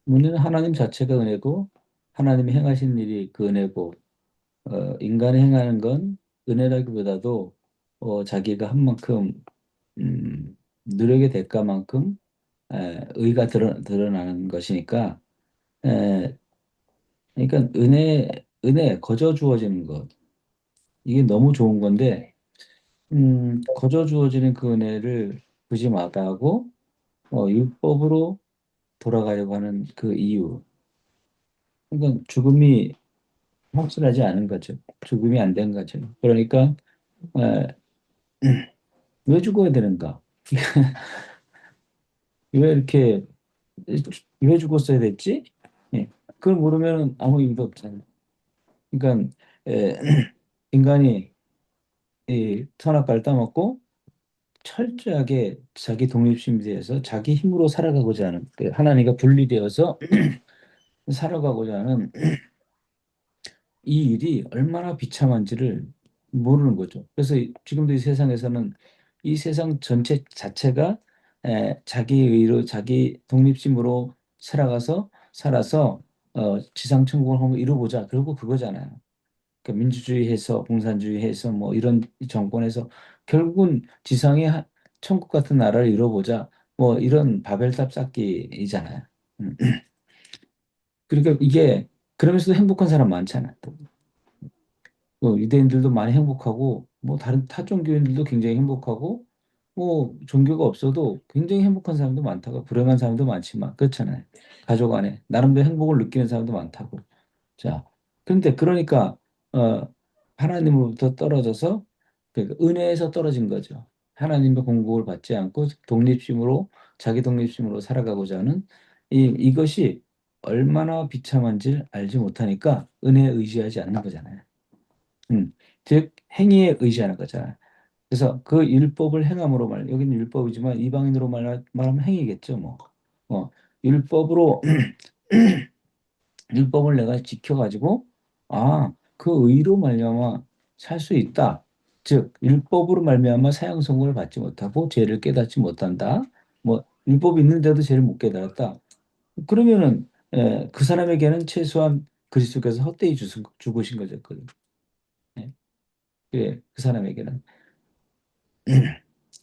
은혜는 하나님 자체가 은혜고 하나님이 행하신 일이 그 은혜고 인간이 행하는 건 은혜라기보다도 자기가 한 만큼 노력의 대가만큼 의가 드러나는 것이니까 에, 그러니까 은혜 거저 주어지는 것 이게 너무 좋은 건데 거저 주어지는 그 은혜를 굳이 마다하고 율법으로 돌아가려고 하는 그 이유 그러니까 죽음이 확실하지 않은 거죠. 죽음이 안 된 거죠. 그러니까 에, 왜 죽어야 되는가? 왜 이렇게 왜 죽었어야 됐지? 예. 그걸 모르면 아무 의미도 없잖아요. 그러니까 에, 인간이 이 선악과를 따먹고 철저하게 자기 독립심에 대해서 자기 힘으로 살아가고자 하는 그 하나님과 분리되어서 살아가고자 하는 이 일이 얼마나 비참한지를 모르는 거죠. 그래서 지금도 이 세상에서는 이 세상 전체 자체가 자기 의로 자기 독립심으로 살아서 지상 천국을 한번 이루보자. 그리고 그거잖아요. 그러니까 민주주의해서 공산주의해서 뭐 이런 정권에서 결국은 지상에 천국 같은 나라를 이루보자. 뭐 이런 바벨탑 쌓기이잖아요. 음. 그러니까 이게 그러면서도 행복한 사람 많잖아요. 또. 유대인들도 많이 행복하고 뭐 다른 타 종교인들도 굉장히 행복하고 뭐 종교가 없어도 굉장히 행복한 사람도 많다고 불행한 사람도 많지만 그렇잖아요. 가족 안에 나름대로 행복을 느끼는 사람도 많다고. 자, 그런데 그러니까 어, 하나님으로부터 떨어져서 그러니까 은혜에서 떨어진 거죠. 하나님의 공급을 받지 않고 독립심으로 자기 독립심으로 살아가고자 하는 이것이 얼마나 비참한지 알지 못하니까 은혜에 의지하지 않는 거잖아요. 즉 행위에 의지하는 거잖아요. 그래서 그 율법을 행함으로 여기는 율법이지만 이방인으로 말하면 행위겠죠, 뭐. 율법으로 율법을 내가 지켜가지고 그 의로 말미암아 살 수 있다. 즉 율법으로 말미암아 사형 선고를 받지 못하고 죄를 깨닫지 못한다. 뭐 율법이 있는데도 죄를 못 깨달았다. 그러면은 그 사람에게는 최소한 그리스도께서 헛되이 죽으신 거죠. 예, 그 사람에게는.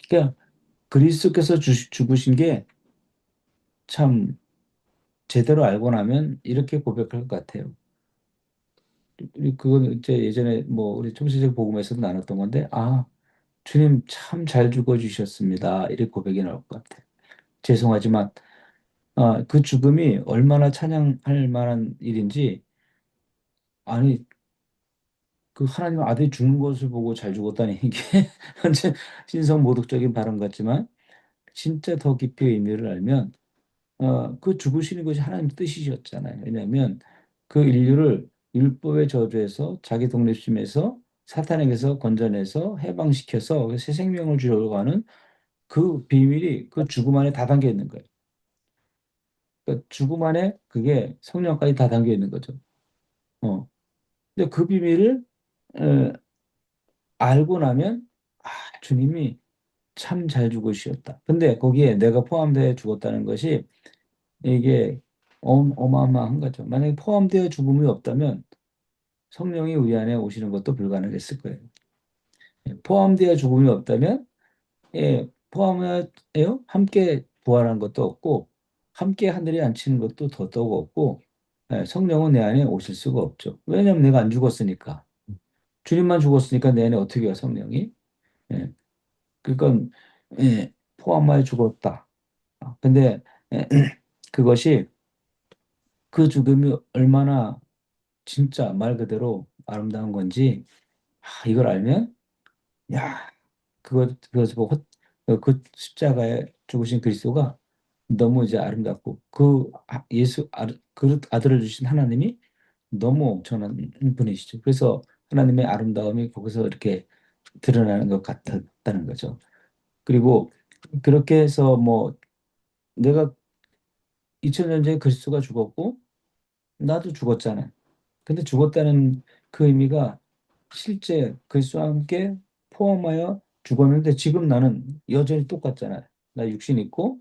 그러니까 그리스도께서 죽으신 게 참 제대로 알고 나면 이렇게 고백할 것 같아요. 그건 이제 예전에 뭐 우리 총체적 복음에서도 나눴던 건데, 아, 주님 참 잘 죽어주셨습니다. 이렇게 고백이 나올 것 같아요. 죄송하지만 그 죽음이 얼마나 찬양할 만한 일인지, 아니 그 하나님 아들이 죽는 것을 보고 잘 죽었다니 이게 완전 신성모독적인 발언 같지만 진짜 더 깊이 의미를 알면 그 죽으시는 것이 하나님 뜻이셨잖아요. 왜냐하면 그 인류를 율법의 저주에서 자기 독립심에서 사탄에게서 건져내서 해방시켜서 새 생명을 주려고 하는 그 비밀이 그 죽음 안에 다 담겨 있는 거예요. 그러니까 죽음 안에 그게 성령까지 다 담겨 있는 거죠. 어. 근데 그 비밀을 어, 알고 나면 아, 주님이 참 잘 죽으셨다. 근데 거기에 내가 포함되어 죽었다는 것이 이게 어마어마한 거죠. 만약에 포함되어 죽음이 없다면 성령이 우리 안에 오시는 것도 불가능했을 거예요. 포함되어 죽음이 없다면 포함하여 함께 부활한 것도 없고 함께 하늘에 앉히는 것도 더더욱 없고 성령은 내 안에 오실 수가 없죠. 왜냐하면 내가 안 죽었으니까. 주님만 죽었으니까 내 안에 어떻게 와 성령이? 예, 그건 포함하여 죽었다. 근데 예, 그것이 그 죽음이 얼마나 진짜 말 그대로 아름다운 건지 이걸 알면 야 그것을 보고 그 십자가에 죽으신 그리스도가 너무 이제 아름답고 그 아들을 주신 하나님이 너무 엄청난 분이시죠. 그래서 하나님의 아름다움이 거기서 이렇게 드러나는 것 같았다는 거죠. 그리고 그렇게 해서 뭐 내가 2000년 전에 그리스도가 죽었고 나도 죽었잖아. 근데 죽었다는 그 의미가 실제 그리스도와 함께 포함하여 죽었는데 지금 나는 여전히 똑같잖아요. 나 육신 있고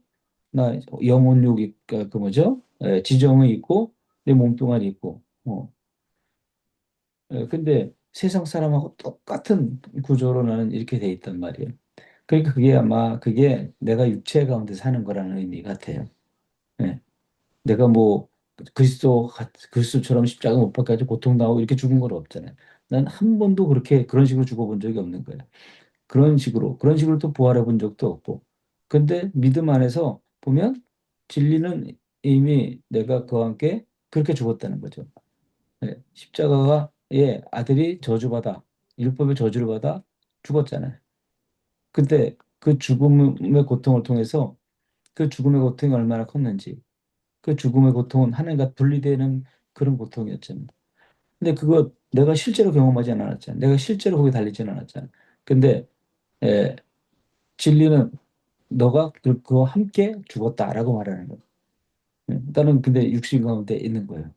나 영혼육 그 뭐죠? 지정이 있고 내 몸뚱아리 있고. 근데 세상 사람하고 똑같은 구조로 나는 이렇게 돼 있단 말이에요. 그러니까 그게 아마 그게 내가 육체 가운데 사는 거라는 의미 같아요. 예. 내가 뭐 그리스도처럼 십자가 못 박혀가지고 고통당하고 이렇게 죽은 건 없잖아요. 난 한 번도 그런 식으로 죽어본 적이 없는 거예요. 그런 식으로 또 부활해 본 적도 없고. 근데 믿음 안에서 보면 진리는 이미 내가 그와 함께 그렇게 죽었다는 거죠. 십자가의 아들이 저주받아 율법의 저주를 받아 죽었잖아요. 근데 그 죽음의 고통을 통해서 그 죽음의 고통이 얼마나 컸는지 그 죽음의 고통은 하나님과 분리되는 그런 고통이었잖아요. 근데 그거 내가 실제로 경험하지 않았잖아. 내가 실제로 거기 달리지는 않았잖아. 근데 에, 진리는 너가 그와 함께 죽었다라고 말하는 거예요. 나는 근데 육신 가운데 있는 거예요.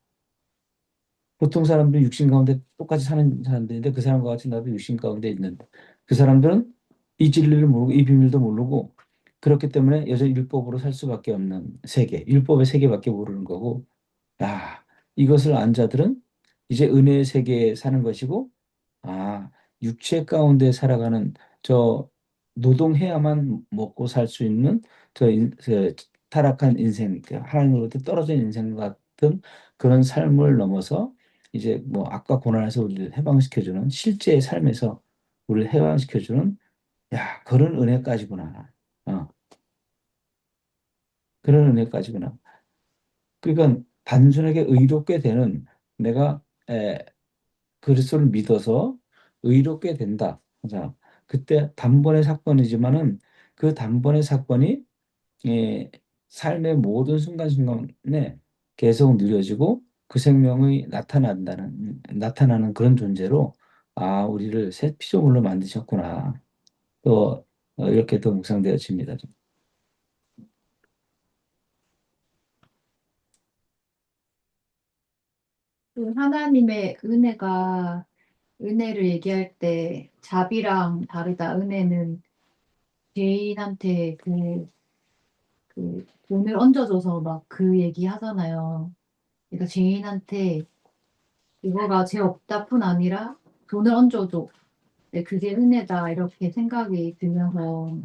보통 사람들이 육신 가운데 똑같이 사는 사람들인데 그 사람과 같이 나도 육신 가운데 있는데 그 사람들은 이 진리를 모르고 이 비밀도 모르고 그렇기 때문에 여전히 율법으로 살 수밖에 없는 세계, 율법의 세계밖에 모르는 거고 야, 이것을 안 자들은 이제 은혜의 세계에 사는 것이고, 아, 육체 가운데 살아가는 저 노동해야만 먹고 살 수 있는 저 타락한 인생, 하나님으로부터 떨어진 인생 같은 그런 삶을 넘어서 이제 뭐 악과 고난에서 우리를 해방시켜주는 실제의 삶에서 우리를 해방시켜주는 야, 그런 은혜까지구나. 어, 그런 은혜까지구나. 그러니까 단순하게 의롭게 되는 내가 그리스도를 믿어서 의롭게 된다. 자, 그때 단번의 사건이지만은 그 단번의 사건이 예, 삶의 모든 순간순간에 계속 누려지고 그 생명이 나타나는 그런 존재로 우리를 새 피조물로 만드셨구나. 또 이렇게 또 묵상되어집니다. 그 하나님의 은혜가 은혜를 얘기할 때 자비랑 다르다. 은혜는 죄인한테 그 돈을 얹어줘서 막 그 얘기 하잖아요. 그러니까 죄인한테 이거가 죄 없다뿐 아니라 돈을 얹어줘. 네, 그게 은혜다. 이렇게 생각이 들면서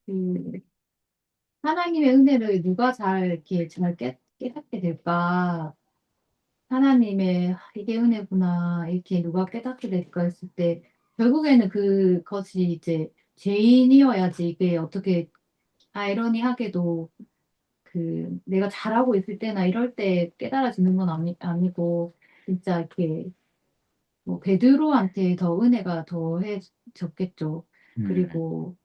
그 하나님의 은혜를 누가 잘 이렇게 잘 깨닫게 될까? 하나님의 이게 은혜구나 이렇게 누가 깨닫게 될까 했을 때 결국에는 그것이 이제 죄인이어야지 이게 어떻게 아이러니하게도 그 내가 잘하고 있을 때나 이럴 때 깨달아지는 건 아니고 진짜 이렇게 뭐 베드로한테 더 은혜가 더해졌겠죠. 음. 그리고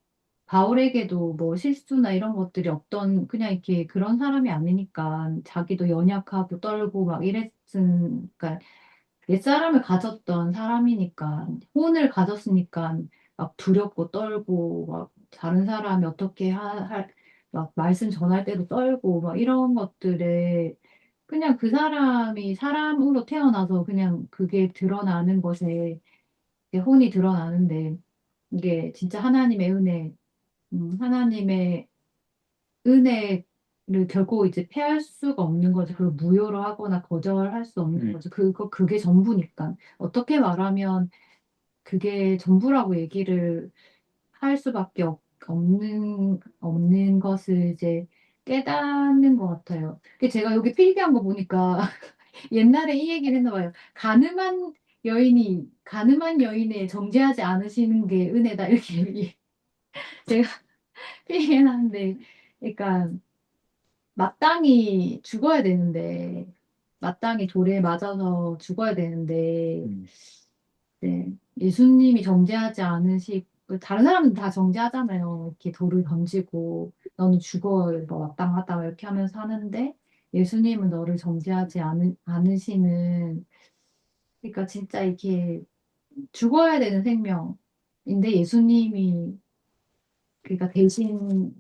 바울에게도 뭐 실수나 이런 것들이 없던 그냥 이렇게 그런 사람이 아니니까 자기도 연약하고 떨고 막 이랬으니까 옛사람을 가졌던 사람이니까 혼을 가졌으니까 막 두렵고 떨고 막 다른 사람이 어떻게 막 말씀 전할 때도 떨고 막 이런 것들에 그냥 그 사람이 사람으로 태어나서 그냥 그게 드러나는 것에 혼이 드러나는데 이게 진짜 하나님의 은혜 하나님의 은혜를 결코 이제 패할 수가 없는 거죠. 그걸 무효로 하거나 거절할 수 없는 거죠. 그게 전부니까. 어떻게 말하면 그게 전부라고 얘기를 할 수밖에 없는 것을 이제 깨닫는 것 같아요. 제가 여기 필기한 거 보니까 옛날에 이 얘기를 했나 봐요. 가늠한 여인에 정죄하지 않으시는 게 은혜다. 이렇게 제가 필기해놨는데, 그러니까 마땅히 죽어야 되는데, 마땅히 돌에 맞아서 죽어야 되는데, 음. 네, 예수님이 정죄하지 않으시고, 다른 사람은 다 정죄하잖아요. 이렇게 돌을 던지고, 너는 죽어, 뭐 마땅하다, 이렇게 하면서 하는데, 예수님은 너를 정죄하지 않으시는, 그러니까 진짜 이렇게 죽어야 되는 생명인데, 예수님이, 그러니까 대신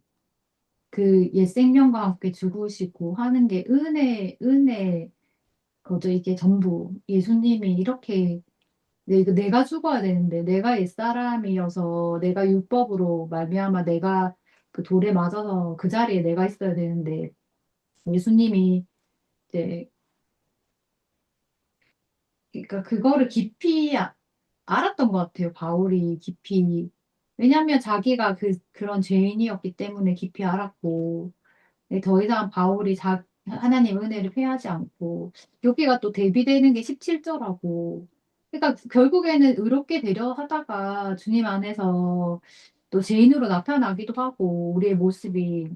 그 옛 생명과 함께 죽으시고 하는 게 은혜, 거죠. 이게 전부. 예수님이 이렇게 내가 죽어야 되는데, 내가 옛사람이어서, 내가 율법으로 말미암아 내가 그 돌에 맞아서 그 자리에 내가 있어야 되는데, 예수님이 이제, 그러니까 그거를 깊이 알았던 것 같아요. 바울이 깊이. 왜냐하면 자기가 그런 죄인이었기 때문에 깊이 알았고, 네, 더 이상 바울이 하나님 은혜를 패하지 않고 여기가 또 대비되는 게 17절하고 그러니까 결국에는 의롭게 되려 하다가 주님 안에서 또 죄인으로 나타나기도 하고 우리의 모습이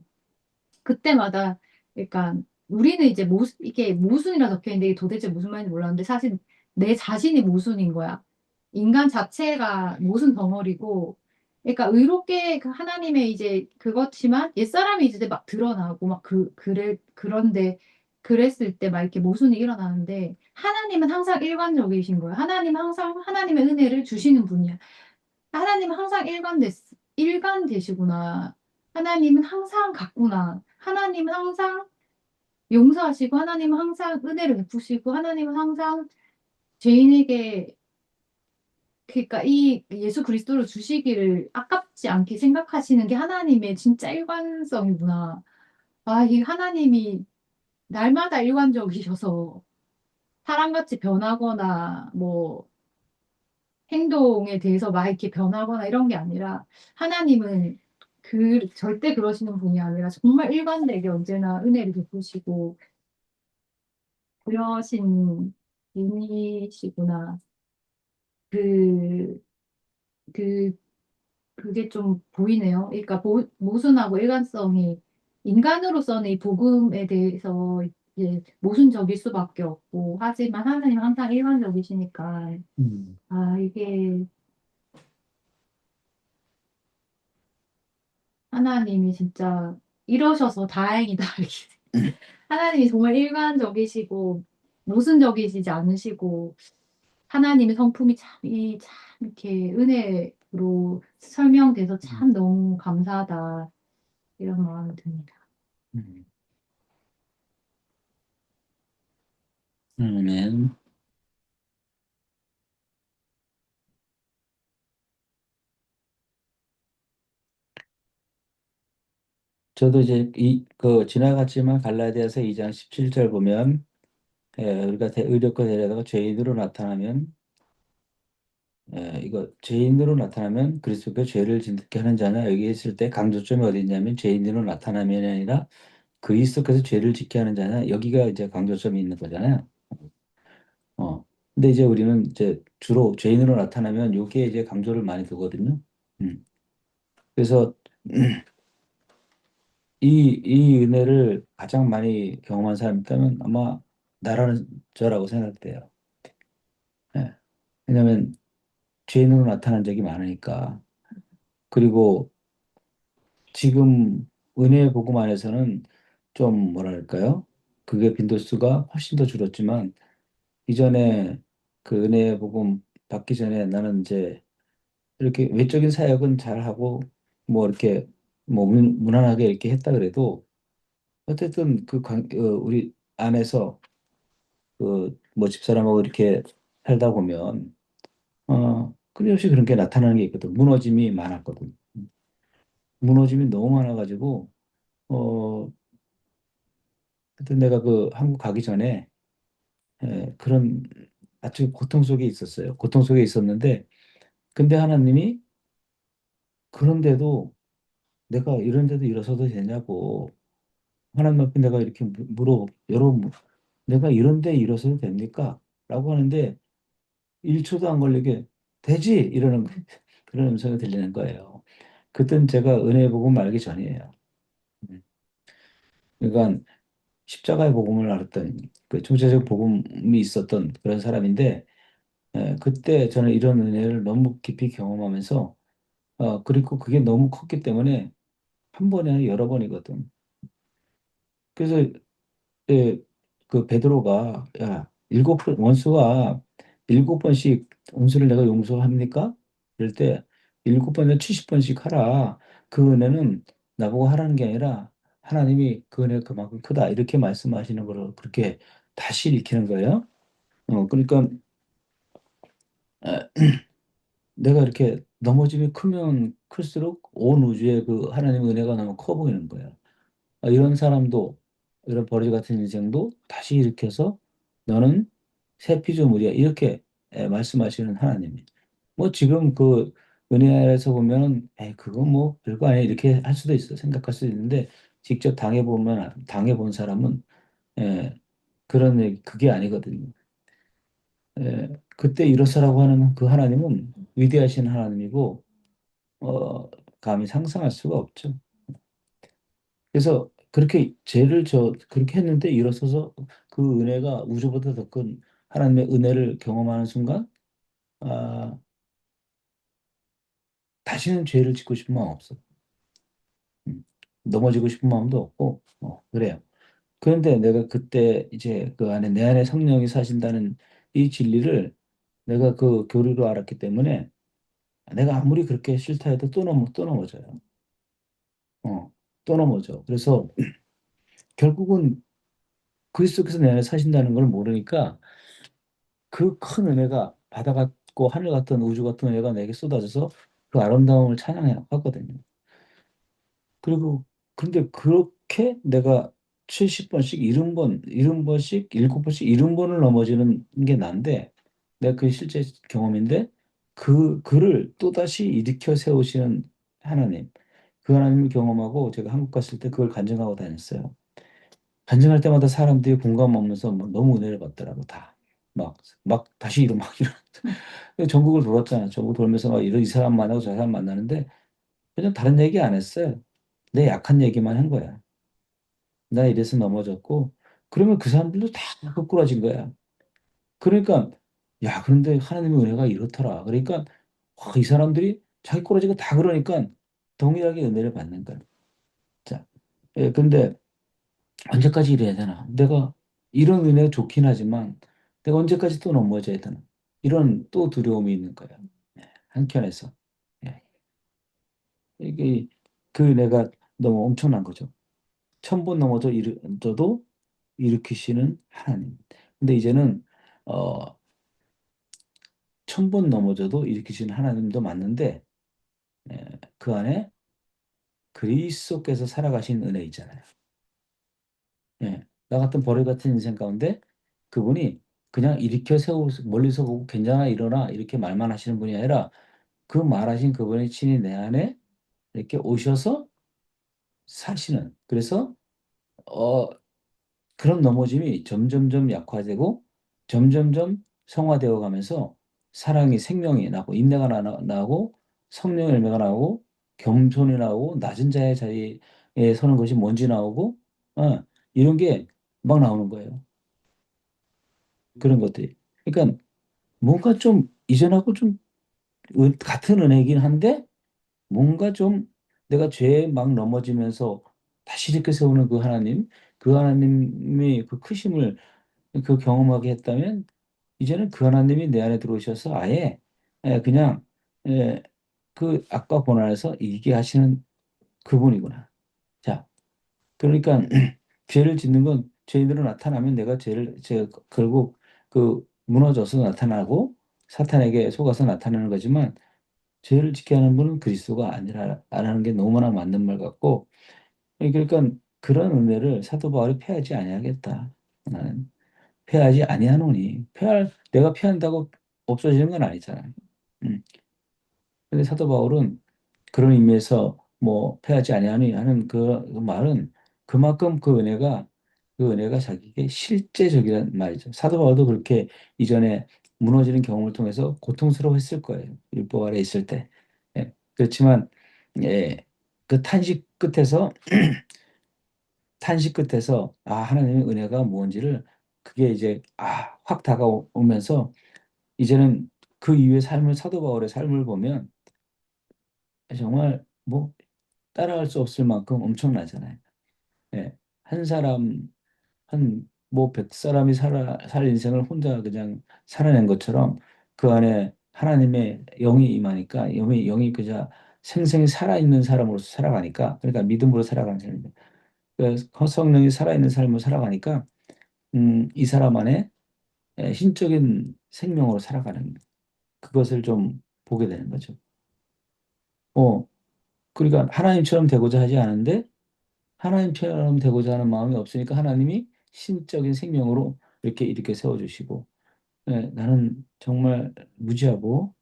그때마다 그러니까 우리는 이제 이게 모순이라 적혀 있는데 이게 도대체 무슨 말인지 몰랐는데 사실 내 자신이 모순인 거야. 인간 자체가 모순 덩어리고 그러니까 의롭게 그 하나님의 이제 그렇지만 옛사람이 이제 막 드러나고 막 그런데 그랬을 때 막 이렇게 모순이 일어나는데 하나님은 항상 일관적이신 거예요. 하나님은 항상 하나님의 은혜를 주시는 분이야. 하나님은 항상 일관되시구나. 하나님은 항상 같구나. 하나님은 항상 용서하시고, 하나님은 항상 은혜를 베푸시고, 하나님은 항상 죄인에게, 그러니까 이 예수 그리스도를 주시기를 아깝지 않게 생각하시는 게 하나님의 진짜 일관성이구나. 아, 이 하나님이 날마다 일관적이셔서 사람같이 변하거나, 뭐, 행동에 대해서 막 이렇게 변하거나 이런 게 아니라 하나님은 절대 그러시는 분이 아니라 정말 일관되게 언제나 은혜를 베푸시고 그러신 분이시구나. 그, 그, 그게 좀 보이네요. 그러니까 모순하고 일관성이 인간으로서는 이 복음에 대해서 이제 모순적일 수밖에 없고 하지만 하나님은 항상 일관적이시니까 음. 아, 이게 하나님이 진짜 이러셔서 다행이다. 이렇게. 하나님이 정말 일관적이시고 모순적이시지 않으시고 하나님의 성품이 참 이렇게 은혜로 설명돼서 참 너무 감사하다 이런 마음이 듭니다. 음. 아멘. 저도 이제 지나갔지만 갈라디아서 2장 17절 보면 우리가 의롭고 대려다가 죄인으로 나타나면 이거 죄인으로 나타나면 그리스도께 죄를 짓게 하는 자냐 여기 있을 때 강조점이 어디 있냐면 죄인으로 나타나면이 아니라 그리스도께서 죄를 짓게 하는 자냐 여기가 이제 강조점이 있는 거잖아요. 근데 이제 우리는 이제 주로 죄인으로 나타나면 여기에 이제 강조를 많이 두거든요. 음. 그래서 이 은혜를 가장 많이 경험한 사람이 있다면 아마 나라는 저라고 생각돼요. 예. 왜냐하면 죄인으로 나타난 적이 많으니까. 그리고 지금 은혜 복음 안에서는 좀 뭐랄까요? 그게 빈도수가 훨씬 더 줄었지만 이전에 그 은혜 복음 받기 전에 나는 이제 이렇게 외적인 사역은 잘하고 뭐 이렇게 뭐 무난하게 이렇게 했다 그래도 어쨌든 우리 안에서 그 뭐 집사람하고 이렇게 살다 보면 끊임없이 그런 게 나타나는 게 있거든. 무너짐이 많았거든. 무너짐이 너무 많아가지고 어 하여튼 내가 그 한국 가기 전에 그런 아주 고통 속에 있었어요. 고통 속에 있었는데 근데 하나님이 그런데도 내가 이런데도 일어서도 되냐고 하나님 앞에 내가 이렇게 여러분 내가 이런데 일어서도 됩니까? 라고 하는데 1초도 안 걸리게 되지 이러는 그런 음성이 들리는 거예요. 그땐 제가 은혜 복음 알기 전이에요. 음. 그러니까 십자가의 복음을 알았던 그 총체적 복음이 있었던 그런 사람인데 그때 저는 이런 은혜를 너무 깊이 경험하면서 그리고 그게 너무 컸기 때문에 한 번이 아니라 여러 번이거든. 그래서 예, 그 베드로가 야 일곱 번 원수가 일곱 번씩 원수를 내가 용서합니까? 그럴 때 일곱 번에 70번씩 하라. 그 은혜는 나보고 하라는 게 아니라 하나님이 그 은혜가 그만큼 크다. 이렇게 말씀하시는 거를 그렇게 다시 읽히는 거예요. 그러니까 에, 내가 이렇게 넘어짐이 크면 클수록 온 우주에 그 하나님의 은혜가 너무 커 보이는 거예요. 이런 사람도 이런 버러지 같은 인생도 다시 일으켜서 너는 새 피조물이야 이렇게 말씀하시는 하나님이 뭐 지금 그 은혜에서 보면 에이 그거 뭐 별거 아니야 이렇게 할 수도 있어 생각할 수도 있는데 직접 당해본 사람은 그게 아니거든요. 그때 이렇사라고 하는 그 하나님은 위대하신 하나님이고 감히 상상할 수가 없죠. 그래서 그렇게 했는데 일어서서 그 은혜가 우주보다 더 큰 하나님의 은혜를 경험하는 순간 아, 다시는 죄를 짓고 싶은 마음 없어. 음, 넘어지고 싶은 마음도 없고 그래요. 그런데 내가 그때 이제 그 안에 내 안에 성령이 사신다는 이 진리를 내가 그 교리로 알았기 때문에 내가 아무리 그렇게 싫다 해도 또 넘어져요. 또 넘어져. 그래서 결국은 그리스도께서 내 안에 사신다는 걸 모르니까 그 큰 은혜가 바다 같고 하늘 같은 우주 같은 은혜가 내게 쏟아져서 그 아름다움을 찬양해 왔거든요. 그리고 근데 그렇게 내가 70번씩 70번씩 7번씩 70번을 넘어지는 게 난데 내가 그 실제 경험인데 그를 또다시 일으켜 세우시는 하나님 그 하나님을 경험하고 제가 한국 갔을 때 그걸 간증하고 다녔어요. 간증할 때마다 사람들이 공감 없면서 막 너무 은혜를 받더라고 다. 막 다시 전국을 돌았잖아. 전국 돌면서 막 이 사람 만나고 저 사람 만나는데 그냥 다른 얘기 안 했어요. 내 약한 얘기만 한 거야. 나 이래서 넘어졌고 그러면 그 사람들도 다 거꾸라진 거야. 그러니까 야 그런데 하나님의 은혜가 이렇더라. 그러니까 와, 이 사람들이 자기 꼬라지가 다 그러니까 동일하게 은혜를 받는 거야. 자, 근데 언제까지 이래야 되나? 내가 이런 은혜 좋긴 하지만 내가 언제까지 또 넘어져야 되나? 이런 또 두려움이 있는 거야. 한켠에서. 예. 이게 그 은혜가 너무 엄청난 거죠. 1000번 넘어져도 일으키시는 하나님. 근데 이제는 어, 1000번 넘어져도 일으키시는 하나님도 맞는데 그 안에 그리스도께서 살아가신 은혜 있잖아요. 예, 나 같은 버려 같은 인생 가운데 그분이 그냥 일으켜 세우 멀리서 보고 괜찮아 일어나 이렇게 말만 하시는 분이 아니라 그 말하신 그분의 친히 내 안에 이렇게 오셔서 사시는 그래서 어 그런 넘어짐이 점점점 약화되고 점점점 성화되어 가면서 사랑이 생명이 나고 인내가 나고 성령의 열매가 나오고 겸손이 나오고 낮은 자의 자리에 서는 것이 뭔지 나오고 이런 게 막 나오는 거예요. 그런 것들이. 그러니까 뭔가 좀 이전하고 좀 같은 은혜이긴 한데 뭔가 좀 내가 죄에 막 넘어지면서 다시 이렇게 세우는 그 하나님의 그 크심을 그 경험하게 했다면 이제는 그 하나님이 내 안에 들어오셔서 아예 그냥 예, 그 악과 고난에서 이기게 하시는 그분이구나. 자, 그러니까 죄를 짓는 건 죄인으로 나타나면 내가 결국 그 무너져서 나타나고 사탄에게 속아서 나타나는 거지만 죄를 짓게 하는 분은 그리스도가 아니라는 게 너무나 맞는 말 같고 그러니까 그런 은혜를 사도 바울이 패하지 아니하겠다. 나는 패하지 아니하노니 내가 패한다고 없어지는 건 아니잖아요. 음. 근데 사도 바울은 그런 의미에서 뭐 패하지 아니하니 하는 그 말은 그만큼 그 은혜가 자기에게 실제적이란 말이죠. 사도 바울도 그렇게 이전에 무너지는 경험을 통해서 고통스러워했을 거예요. 율법 아래 있을 때. 예. 그렇지만 예. 그 탄식 끝에서 하나님의 은혜가 무엇인지를 그게 이제 확 다가오면서 이제는 그 이후의 삶을 사도 바울의 삶을 보면 정말 뭐 따라갈 수 없을 만큼 엄청나잖아요. 예. 한 사람 한 뭐 100사람이 살 인생을 혼자 그냥 살아낸 것처럼 그 안에 하나님의 영이 임하니까 영이 그저 생생히 살아있는 사람으로서 살아가니까 그러니까 믿음으로 살아가는 사람입니다. 그 성령이 살아있는 삶을 살아가니까 이 사람 안에 신적인 생명으로 살아가는 그것을 좀 보게 되는 거죠. 어, 그러니까 하나님처럼 되고자 하지 않은데 하나님처럼 되고자 하는 마음이 없으니까 하나님이 신적인 생명으로 이렇게 세워주시고 나는 정말 무지하고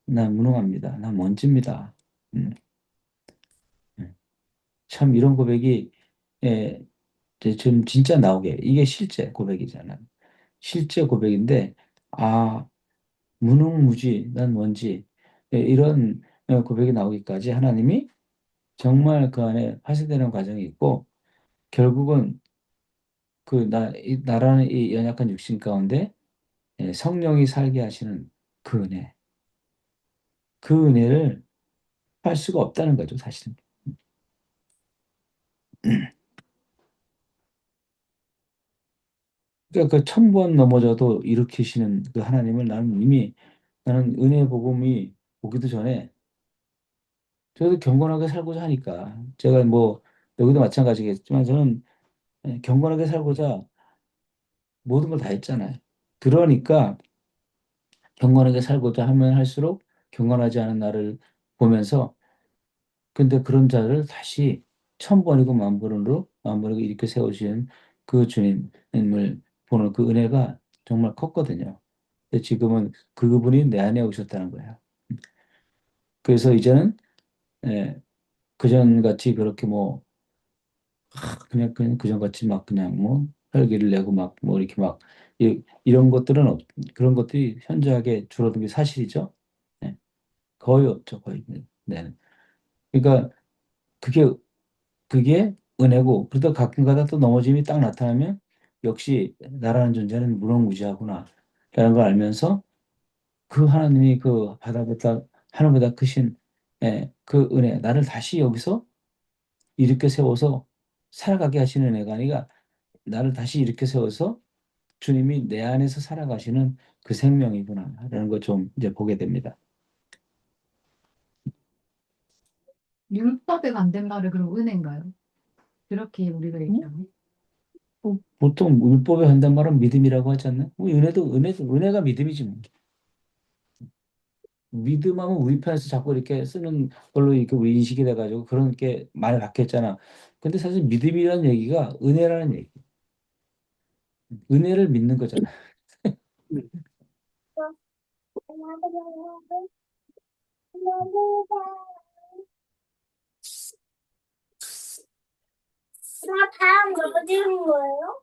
난 무능합니다. 난 먼지입니다. 음, 음. 참 이런 고백이 예, 이제 좀 진짜 나오게 이게 실제 고백이잖아요. 실제 고백인데 아 무능무지 난 뭔지 이런 고백이 나오기까지 하나님이 정말 그 안에 파쇄되는 과정이 있고 결국은 이 나라는 이 연약한 육신 가운데 성령이 살게 하시는 그 은혜 그 은혜를 할 수가 없다는 거죠 사실은. 그러니까 그 1000번 넘어져도 일으키시는 그 하나님을 나는 은혜 복음이 오기도 전에 저도 경건하게 살고자 하니까 제가 뭐 여기도 마찬가지겠지만 저는 경건하게 살고자 모든 걸 다 했잖아요. 그러니까 경건하게 살고자 하면 할수록 경건하지 않은 나를 보면서 근데 그런 자를 다시 1000번이고 만번으로 일으켜 세우신 그 주님을 보는 그 은혜가 정말 컸거든요. 근데 지금은 그분이 내 안에 오셨다는 거예요. 그래서 이제는 그전 같이 그렇게 뭐 그냥 그전 같이 막 그냥 뭐 혈기를 내고 막 뭐 이렇게 막 이런 것들은 그런 것들이 현저하게 줄어든 게 사실이죠. 네. 거의 없죠, 거의. 네. 그러니까 그게 그게 은혜고 그러다 가끔가다 또 넘어짐이 딱 나타나면 역시 나라는 존재는 무궁무진하구나 라는 걸 알면서 그 하나님이 그 바다보다 하늘보다 크신 그 은혜 나를 다시 여기서 일으켜 세워서 살아가게 하시는 은혜가 아니라 나를 다시 일으켜 세워서 주님이 내 안에서 살아가시는 그 생명이구나 라는 걸 좀 이제 보게 됩니다. 율법에 반대말을 그럼 은혜인가요? 그렇게 우리가 얘기하면? 보통 율법에 한단 말은 믿음이라고 하지 않나? 뭐 은혜가 믿음이지 뭐. 믿음하면 우리 편에서 자꾸 이렇게 쓰는 걸로 이렇게 우리 인식이 돼가지고 그런 게 많이 바뀌었잖아. 근데 사실 믿음이라는 얘기가 은혜라는 얘기. 은혜를 믿는 거잖아. 음. 다음 뭐 드는 거예요?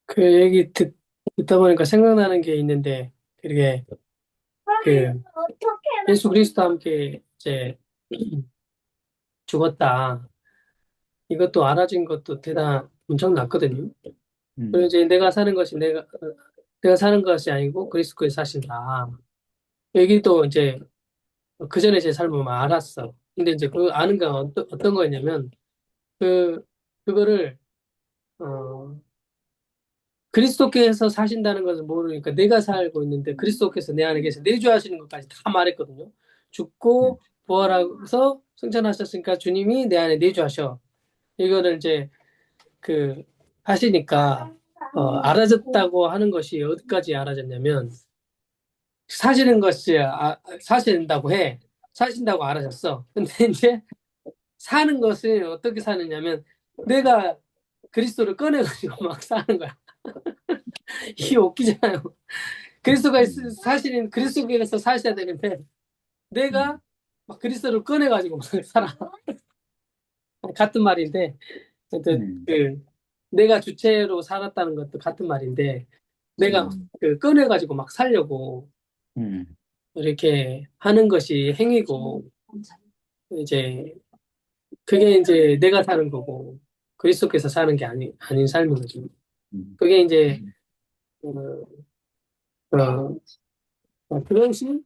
그 얘기 듣다 보니까 생각나는 게 있는데, 그게 그 어떻게 예수 그리스도와 함께 이제 죽었다. 이것도 알아진 것도 엄청났거든요. 그리고 음, 이제 내가 사는 것이 아니고 그리스도께서 사신다. 여기도 이제 그 전에 제 삶을 알았어. 근데 이제 그 아는 건 어떤 거였냐면 그 그거를 어 그리스도께서 사신다는 것을 모르니까 내가 살고 있는데 그리스도께서 내 안에 계셔 내주하시는 것까지 다 말했거든요. 음, 죽고 부활하셔서 승천하셨으니까 주님이 내 안에 내주하셔. 이거를 이제 그 하시니까 알아졌다고 하는 것이 어디까지 알아졌냐면 사시는 것이 사신다고 해. 사신다고 알아졌어. 근데 이제 사는 것은 어떻게 사느냐면 내가 그리스도를 꺼내가지고 막 사는 거야. 이게 웃기잖아요. 그리스도가 사실은 그리스도께서 사셔야 되는데 내가 막 그리스도를 꺼내가지고 막 살아. 같은 말인데 하여튼 음, 내가 주체로 살았다는 것도 같은 말인데 내가 음, 꺼내가지고 막 살려고 음, 이렇게 하는 것이 행위고 이제 그게 이제 내가 사는 거고 그리스도께서 사는 게 아닌 삶인 거죠. 음, 그게 이제 어, 어, 그것이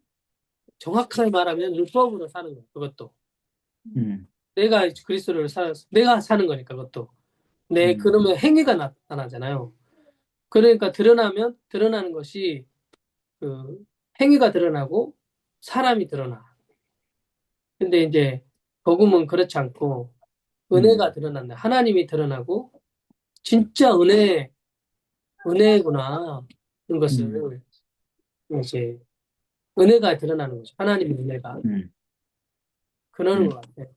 정확하게 말하면 율법으로 사는 거예요. 그것도 음, 내가 사는 거니까 그것도 음, 그러면 행위가 나타나잖아요. 그러니까 드러나는 것이 그 행위가 드러나고 사람이 드러나. 근데 이제 복음은 그렇지 않고 은혜가 음, 드러난다. 하나님이 드러나고 진짜 은혜구나. 이런 음, 것을 이제 은혜가 드러나는 거죠. 하나님의 은혜가. 음, 그러는 음, 것 같아요.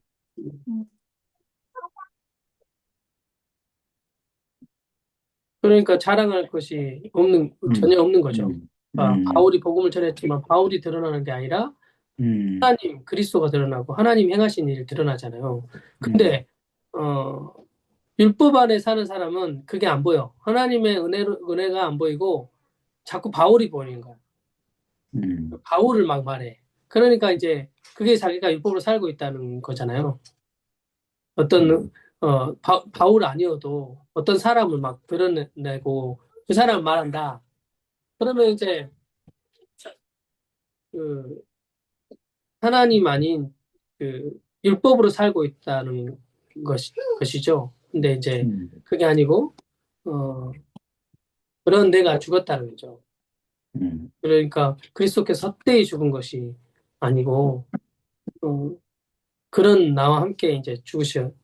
그러니까 자랑할 것이 음, 전혀 없는 거죠. 음, 음, 바울이 복음을 전했지만 바울이 드러나는 게 아니라 음, 하나님, 그리스도가 드러나고 하나님 행하신 일이 드러나잖아요. 음, 근데, 어, 율법 안에 사는 사람은 그게 안 보여. 하나님의 은혜가 안 보이고 자꾸 바울이 보이는 거야. 바울을 막 말해. 그러니까 이제 그게 자기가 율법으로 살고 있다는 거잖아요. 어떤 바울 아니어도 어떤 사람을 막 드러내고 그 사람 말한다. 그러면 이제 그 하나님 아닌 율법으로 살고 있다는 것이죠. 근데 이제 음, 그게 아니고 어, 그런 내가 죽었다는 거죠. 음, 그러니까 그리스도께서 헛되이 죽은 것이 아니고 어, 그런 나와 함께 이제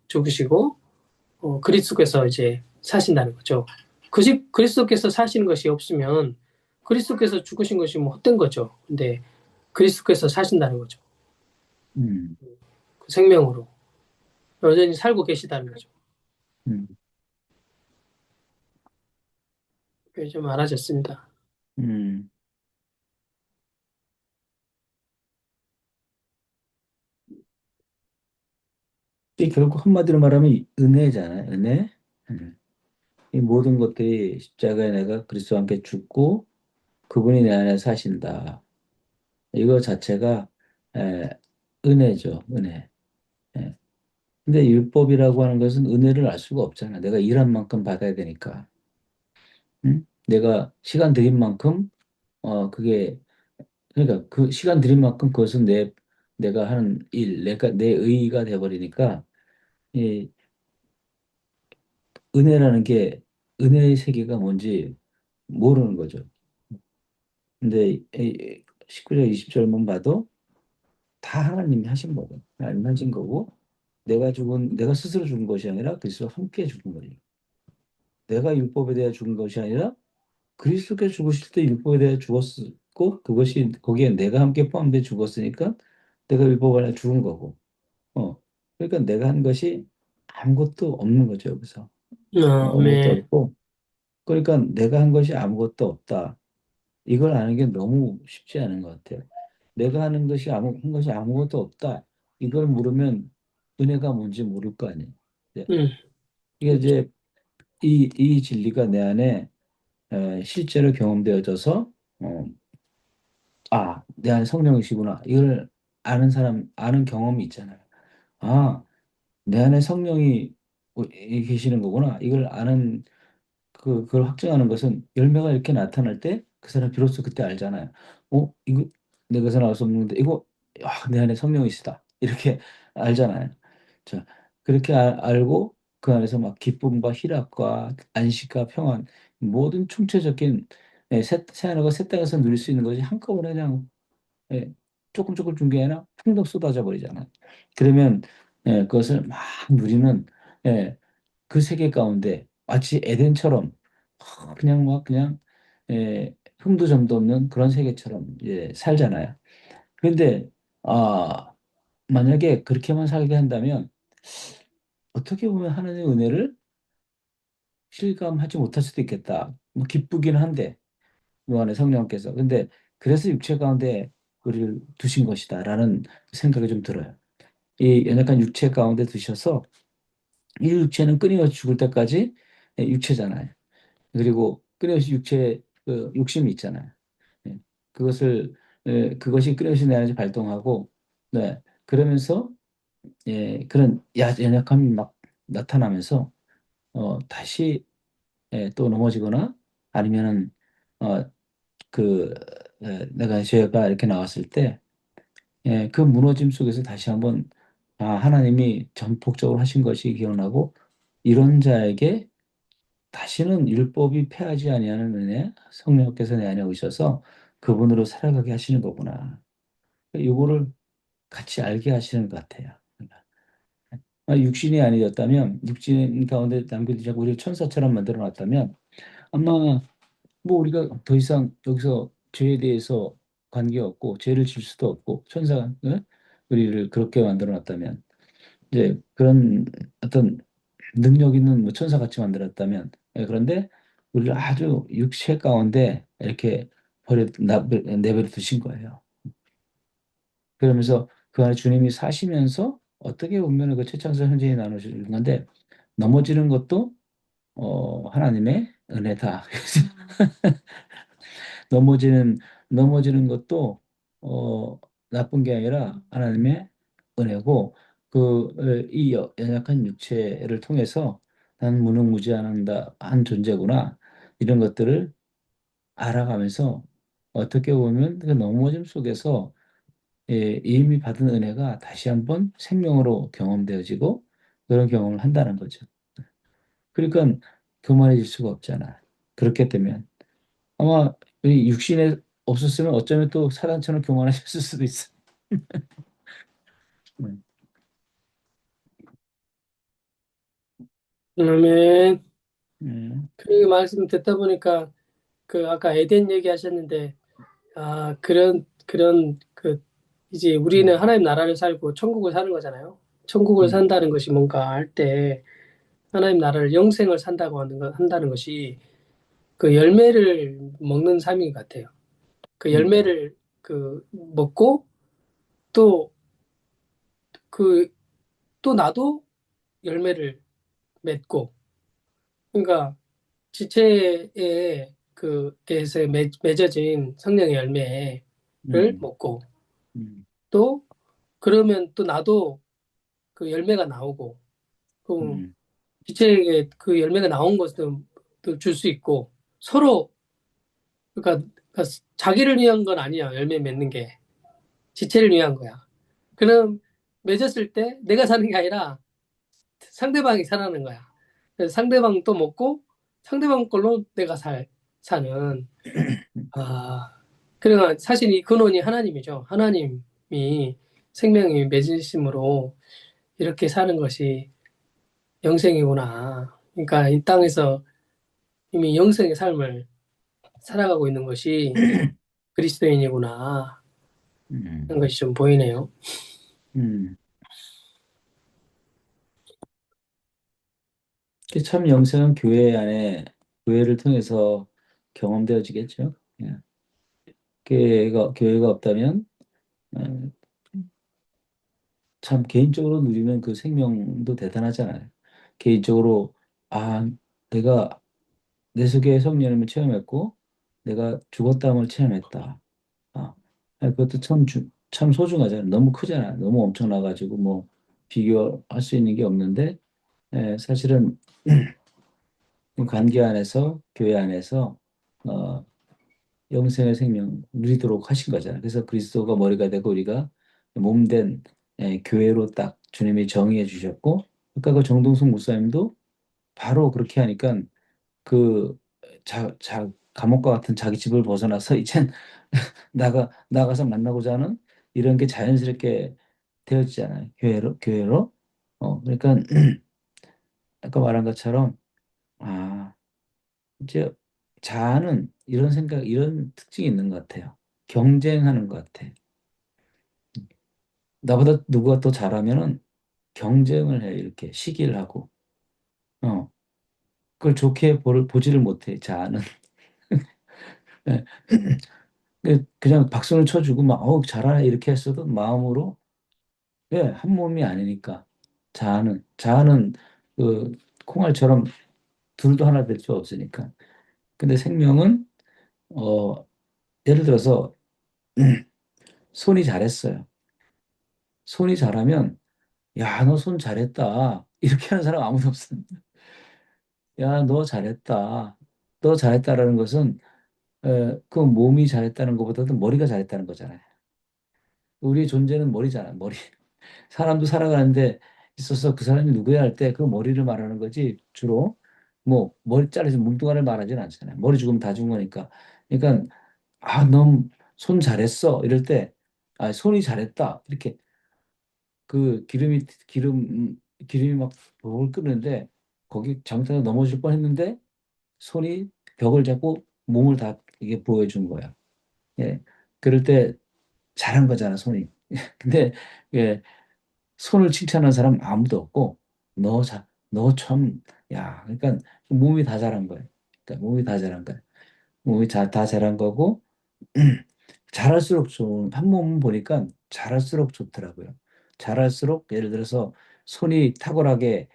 죽으시고 그리스도께서 이제 사신다는 거죠. 그리스도께서 사시는 것이 없으면 그리스도께서 죽으신 것이 뭐 헛된 거죠. 근데 그리스도께서 사신다는 거죠. 음, 그 생명으로 여전히 살고 계시다는 거죠. 음, 그게 좀 알아졌습니다. 음. 이 결국 한마디로 말하면 은혜잖아요. 은혜. 음. 이 모든 것들이 십자가에 내가 그리스도와 함께 죽고 그분이 내 안에 사신다. 이거 자체가 에, 은혜죠. 은혜. 예. 근데 율법이라고 하는 것은 은혜를 알 수가 없잖아. 내가 일한 만큼 받아야 되니까. 응? 내가 시간 들인 만큼 그게 그러니까 그 시간 들인 만큼 그것은 내가 하는 일, 내가 내 의의가 돼 버리니까 이 은혜라는 게 은혜의 세계가 뭔지 모르는 거죠. 근데 19절, 20절만 봐도 다 하나님이 하신 거고, 하나님 하신 거고, 내가 스스로 죽은 것이 아니라 그리스도와 함께 죽은 거니. 내가 율법에 대해 죽은 것이 아니라 그리스도께서 죽으실 때 율법에 대해 죽었고 그것이 거기에 내가 함께 포함되어 죽었으니까 내가 율법 안에 죽은 거고. 그러니까 내가 한 것이 아무것도 없는 거죠, 여기서. 아무것도 아멘. 없고. 그러니까 내가 한 것이 아무것도 없다. 이걸 아는 게 너무 쉽지 않은 것 같아요. 내가 한 것이 아무것도 없다. 이걸 물으면 은혜가 뭔지 모를 거 아니에요. 네. 음, 이게 그렇죠. 이제 이 진리가 내 안에 실제로 경험되어져서 내 안에 성령이시구나. 이걸 아는 경험이 있잖아요. 아, 내 안에 성령이 계시는 거구나. 이걸 아는 그걸 확증하는 것은 열매가 이렇게 나타날 때 그 사람 비로소 그때 알잖아요. 이거 내게서 나올 수 없는데 이거 내 안에 성령이 있다. 이렇게 알잖아요. 자, 그렇게 알고 그 안에서 막 기쁨과 희락과 안식과 평안 모든 총체적인 새 하늘과 새 땅에서 누릴 수 있는 것이 한꺼번에 그냥 예, 조금 조금 준 게 아니라 풍덩 쏟아져 버리잖아요. 그러면 그것을 막 누리는 예, 그 세계 가운데 마치 에덴처럼 그냥 막 그냥 흠도 점도 없는 그런 세계처럼 살잖아요. 그런데 만약에 그렇게만 살게 한다면 어떻게 보면 하나님의 은혜를 실감하지 못할 수도 있겠다. 뭐 기쁘기는 한데 요한의 성령께서 근데 그래서 육체 가운데 우리를 두신 것이다라는 생각이 좀 들어요. 이 연약한 육체 가운데 두셔서 이 육체는 끊임없이 죽을 때까지 육체잖아요. 그리고 끊임없이 그 욕심이 있잖아요. 예. 그것이 끊임없이 내 안에서 발동하고, 네. 그러면서, 그런 연약함이 막 나타나면서, 다시, 또 넘어지거나, 아니면은, 어, 그, 내가 죄가 이렇게 나왔을 때, 그 무너짐 속에서 다시 한번, 하나님이 전폭적으로 하신 것이 기억나고, 이런 자에게 다시는 율법이 패하지 아니하는 은혜, 성령께서 내 안에 오셔서 그분으로 살아가게 하시는 거구나. 이거를 같이 알게 하시는 것 같아요. 육신이 아니었다면, 육신 가운데 남겨두자고 우리를 천사처럼 만들어 놨다면, 아마 뭐 우리가 더 이상 여기서 죄에 대해서 관계없고, 죄를 질 수도 없고, 천사가 우리를 그렇게 만들어 놨다면, 이제 그런 어떤 능력 있는 뭐 천사같이 만들었다면 그런데 우리를 아주 육체 가운데 이렇게 내버려 두신 거예요. 그러면서 그 안에 주님이 사시면서 어떻게 보면 그 최창성 현재에 나누시는 건데 넘어지는 것도 하나님의 은혜다. 넘어지는 넘어지는 것도 나쁜 게 아니라 하나님의 은혜고 이 연약한 육체를 통해서 난 무능무지한다 한 존재구나 이런 것들을 알아가면서 어떻게 보면 그 넘어짐 속에서 이미 받은 은혜가 다시 한번 생명으로 경험되어지고 그런 경험을 한다는 거죠. 그러니까 교만해질 수가 없잖아. 그렇게 되면 아마 이 육신에 없었으면 어쩌면 또 사단처럼 교만하셨을 수도 있어. 음, 아멘. 음, 그 말씀 듣다 보니까 그 아까 에덴 얘기하셨는데 그런 이제 우리는 음, 하나님 나라를 살고 천국을 사는 거잖아요. 천국을 음, 산다는 것이 뭔가 할 때 하나님 나라를 영생을 한다는 것이 그 열매를 먹는 삶인 것 같아요. 그 음, 열매를 먹고 또 그 또 나도 열매를 맺고 그러니까 지체에 그에서 맺어진 성령의 열매를 음, 먹고 음, 또 그러면 또 나도 그 열매가 나오고 그 음, 지체에게 그 열매가 나온 것도 줄 수 있고 서로 그러니까 자기를 위한 건 아니야 열매 맺는 게 지체를 위한 거야. 그럼 맺었을 때 내가 사는 게 아니라 상대방이 살아나는 거야. 그래서 상대방 또 먹고 상대방 걸로 내가 사는 그러니까 사실 이 근원이 하나님이죠. 하나님이 생명이 맺으심으로 이렇게 사는 것이 영생이구나. 그러니까 이 땅에서 이미 영생의 삶을 살아가고 있는 것이 그리스도인이구나 음, 하는 것이 좀 보이네요. 음. 참 영생은 교회 안에 교회를 통해서 경험되어지겠죠. 예. 교회가 없다면 어, 참 개인적으로 누리는 그 생명도 대단하잖아요. 개인적으로 아 내가 내 속에 성령님을 체험했고 내가 죽었다함을 체험했다. 아, 그것도 참 소중하잖아요. 너무 크잖아요. 너무 엄청나가지고 뭐 비교할 수 있는 게 없는데 사실은 관계 안에서 교회 안에서 어, 영생의 생명 누리도록 하신 거잖아요. 그래서 그리스도가 머리가 되고 우리가 몸된 교회로 딱 주님이 정의해 주셨고, 그러니까 그 정동숙 목사님도 바로 그렇게 하니까 그 감옥과 같은 자기 집을 벗어나서 이젠 나가서 만나고자 하는 이런 게 자연스럽게 되어지잖아요. 교회로. 그러니까 아까 말한 것처럼 아 이제 자아는 이런 생각, 이런 특징이 있는 것 같아요. 경쟁하는 것 같아. 나보다 누가 더 잘하면은 경쟁을 해, 이렇게 시기를 하고. 어, 그걸 좋게 보지를 못해, 자아는. 예. 그냥 박수를 쳐주고 막, 잘하네, 이렇게 했어도 마음으로, 왜, 한 몸이 아니니까. 자아는 그 콩알처럼 둘도 하나 될 수 없으니까. 근데 생명은, 어, 예를 들어서, 손이 잘했어요. 손이 잘하면 야, 너 손 잘했다. 이렇게 하는 사람 아무도 없습니다. 야, 너 잘했다. 너 잘했다라는 것은 그 몸이 잘했다는 것보다도 머리가 잘했다는 거잖아요. 우리의 존재는 머리잖아, 머리. 사람도 살아가는데 있어서 그 사람이 누구야 할 때 그 머리를 말하는 거지 주로 뭐 머리 자르서 뭉뚱아리를 말하지는 않잖아요. 머리 죽으면 다 죽은 거니까. 그러니까 너 손 잘했어 이럴 때 손이 잘했다 이렇게 그 기름이 막 볼볼 끓는데 거기 잘못해서 넘어질 뻔했는데 손이 벽을 잡고 몸을 다 이게 보여준 거야. 예, 그럴 때 잘한 거잖아 손이. 근데 예, 손을 칭찬하는 사람 아무도 없고 너 참, 야, 그러니까 몸이 다 잘한 거예요. 그러니까 몸이 다 잘한 거야. 다 잘한 거고 잘할수록 좋은 한 몸 보니까 잘할수록 좋더라고요. 잘할수록 예를 들어서 손이 탁월하게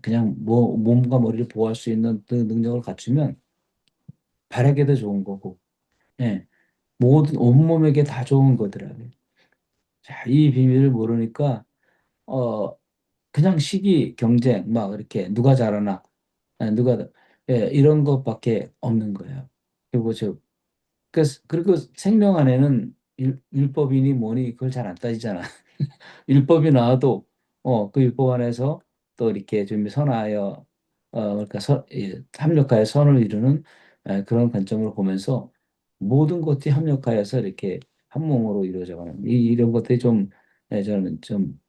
그냥 뭐 몸과 머리를 보호할 수 있는 그 능력을 갖추면 발에게도 좋은 거고 예, 모든 온몸에게 다 좋은 거더라고요. 자, 이 비밀을 모르니까 어 그냥 시기 경쟁 막 이렇게 누가 잘하나 누가 이런 것밖에 없는 거예요. 그리고 그리고 생명 안에는 율법이니 뭐니 그걸 잘 안 따지잖아. 율법이 나와도 그 율법 안에서 또 이렇게 좀 선하여 그러니까 합력하여 선을 이루는 그런 관점으로 보면서 모든 것이 합력하여서 이렇게 한 몸으로 이루어져가는 이런 것들이 좀 저는 좀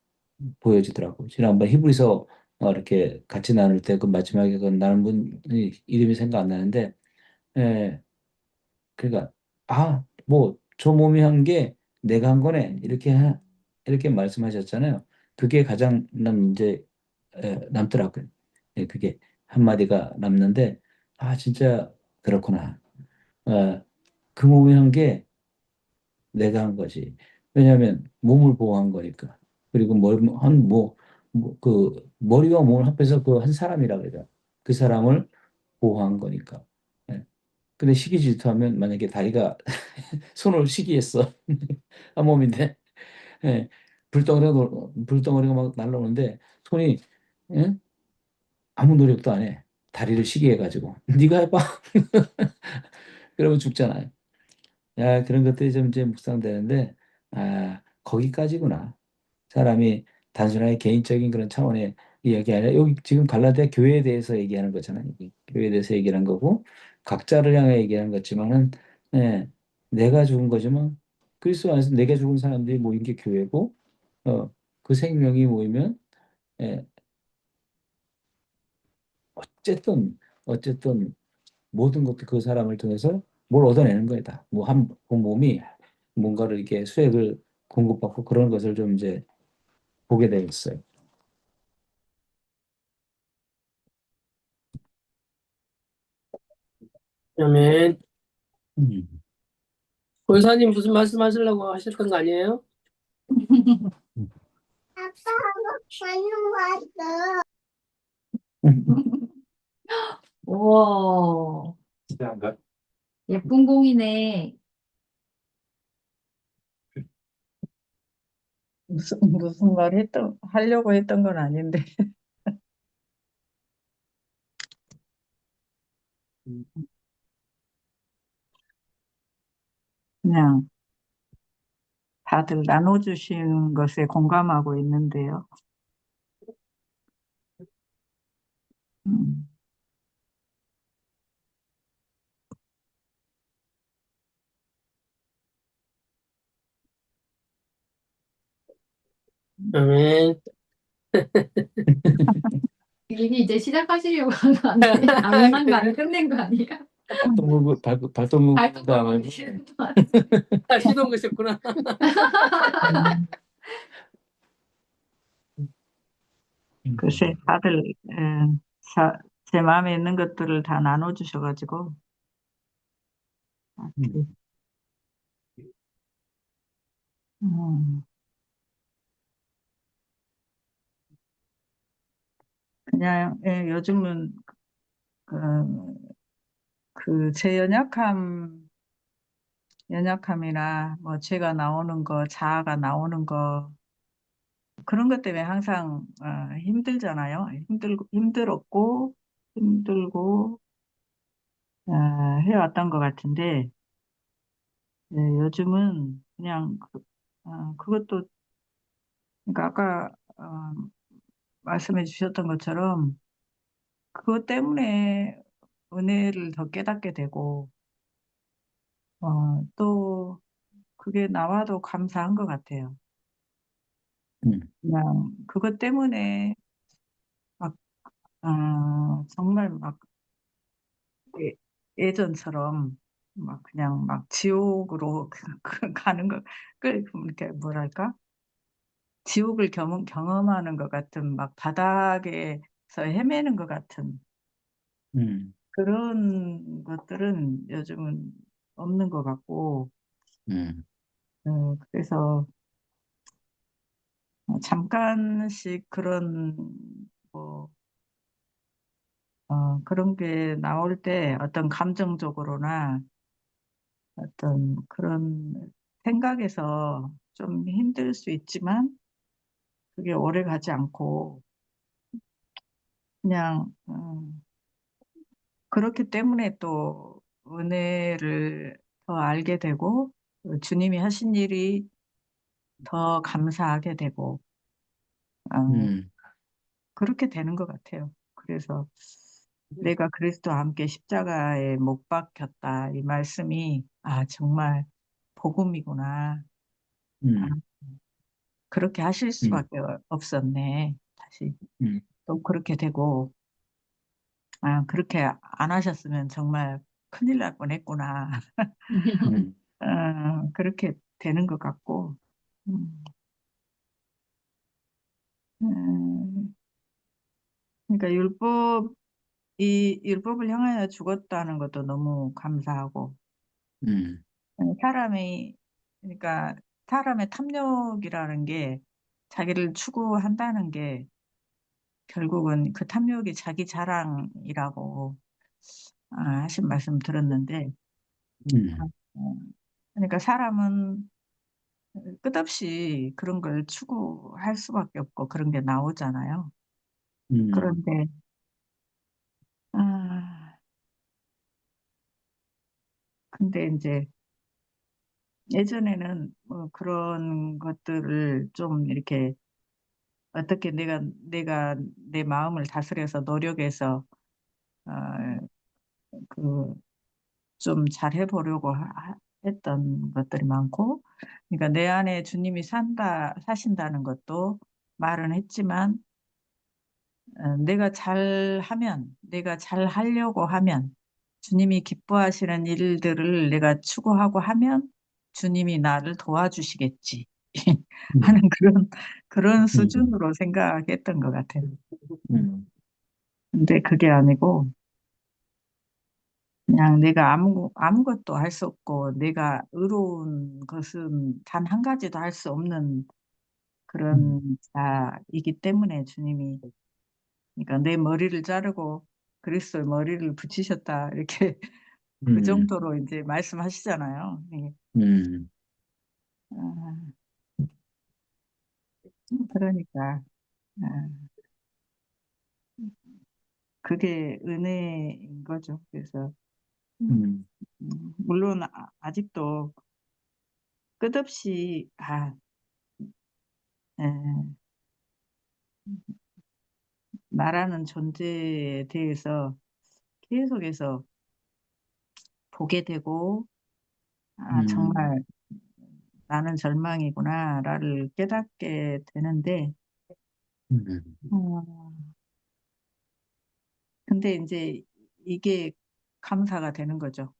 보여지더라고. 지난번 히브리서 이렇게 같이 나눌 때 그 마지막에 그 나눈 분 이름이 생각 안 나는데 예, 그러니까 뭐 저 몸이 한 게 내가 한 거네 이렇게 말씀하셨잖아요. 그게 가장 이제 남더라고요. 예, 그게 한마디가 남는데 진짜 그렇구나. 어, 그 몸이 한 게 내가 한 거지. 왜냐하면 몸을 보호한 거니까. 그리고 그 머리와 몸을 합해서 그 한 사람이라 그래요. 그 사람을 보호한 거니까. 예. 근데 시기 질투하면 만약에 다리가 손을 시기했어. 한 몸인데 예. 불덩어리가 막 날라오는데 손이 예? 아무 노력도 안 해. 다리를 시기해가지고 네가 해봐. 그러면 죽잖아요. 야, 그런 것들이 좀 이제 묵상되는데 거기까지구나. 사람이 단순하게 개인적인 그런 차원의 이야기 아니라 여기 지금 갈라디아 교회에 대해서 얘기하는 거잖아요. 이 교회에 대해서 얘기하는 거고 각자를 향해 얘기하는 거지만은 예, 내가 죽은 거지만 그리스도 안에서 내가 죽은 사람들이 모인 게 교회고 그 생명이 모이면 예, 어쨌든 모든 것도 그 사람을 통해서 뭘 얻어내는 거다. 그 몸이 뭔가를 이렇게 수액을 공급받고 그런 것을 좀 이제 보게 되었어요. 그러면 음. 권사님 무슨 말씀하시려고 하셨던 거 아니에요? 아빠하고 가는 거 우와, 진짜인가? 예쁜 공이네. 무슨 말 하려고 했던 건 아닌데. 그냥 다들 나눠주신 것에 공감하고 있는데요. 음, 아멘. 이미 이제 시작하시려고 한 거 아니에요? 아멘만 많이 끝낸 거 아니에요? 발동무 발톱 다음에 시동 거셨구나. 글쎄, 다들 제 마음에 있는 것들을 다 나눠주셔가지고 음, 그냥 요즘은 제 연약함이나 뭐 제가 나오는 거, 자아가 나오는 거 그런 것 때문에 항상 힘들잖아요. 힘들고 해왔던 것 같은데 요즘은 그냥 그것도 그러니까 아까 말씀해 주셨던 것처럼 그것 때문에 은혜를 더 깨닫게 되고 또 그게 나와도 감사한 것 같아요. 음, 그냥 그것 때문에 막 정말 막 예- 예전처럼 막 그냥 막 지옥으로 가는 거, 이렇게 뭐랄까? 지옥을 경험하는 것 같은 막 바닥에서 헤매는 것 같은 음, 그런 것들은 요즘은 없는 것 같고, 음, 그래서 잠깐씩 그런 뭐 그런 게 나올 때 어떤 감정적으로나 어떤 그런 생각에서 좀 힘들 수 있지만 그게 오래 가지 않고 그냥 그렇기 때문에 또 은혜를 더 알게 되고 주님이 하신 일이 더 감사하게 되고 어, 음, 그렇게 되는 것 같아요. 그래서 내가 그리스도와 함께 십자가에 못 박혔다 이 말씀이 정말 복음이구나. 아, 음, 그렇게 하실 음, 수밖에 없었네. 다시 음, 또 그렇게 되고, 그렇게 안 하셨으면 정말 큰일 날 뻔했구나. 음, 그렇게 되는 것 같고, 음, 음, 그러니까 율법을 향하여 죽었다는 것도 너무 감사하고, 음, 사람이, 그러니까 사람의 탐욕이라는 게 자기를 추구한다는 게 결국은 그 탐욕이 자기 자랑이라고 하신 말씀 들었는데, 음, 어, 그러니까 사람은 끝없이 그런 걸 추구할 수밖에 없고 그런 게 나오잖아요. 음, 그런데, 아, 근데 이제 예전에는 뭐 그런 것들을 좀 이렇게 어떻게 내가 내 마음을 다스려서 노력해서, 어, 좀 잘해보려고 했던 것들이 많고, 그러니까 내 안에 주님이 사신다는 것도 말은 했지만, 내가 잘하면, 내가 잘하려고 하면, 주님이 기뻐하시는 일들을 내가 추구하고 하면 주님이 나를 도와주시겠지. 하는 그런 수준으로 생각했던 것 같아요. 근데 그게 아니고, 그냥 내가 아무것도 할 수 없고, 내가 의로운 것은 단 한 가지도 할 수 없는 그런 자이기 때문에 주님이, 그러니까 내 머리를 자르고 그리스도의 머리를 붙이셨다. 이렇게 그 정도로 이제 말씀하시잖아요. 예. 아, 그러니까, 아, 그게 은혜인 거죠. 그래서, 물론 아직도 끝없이, 에, 나라는 존재에 대해서 계속해서 보게 되고, 정말 나는 절망이구나를 깨닫게 되는데, 어, 근데 이제 이게 감사가 되는 거죠.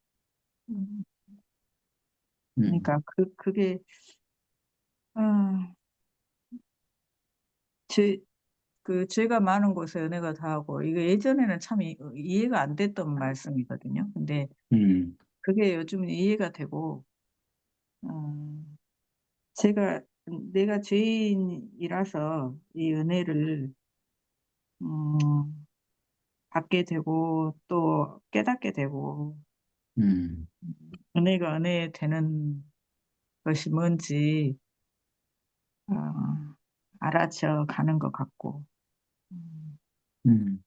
그러니까 그게, 어, 제, 그 죄가 많은 곳에 은혜가 다하고, 이거 예전에는 참 이해가 안 됐던 말씀이거든요. 근데 그게 요즘은 이해가 되고, 어, 제가, 내가 죄인이라서 이 은혜를, 받게 되고, 또 깨닫게 되고, 은혜가 은혜 되는 것이 뭔지, 어, 알아쳐 가는 것 같고, 음,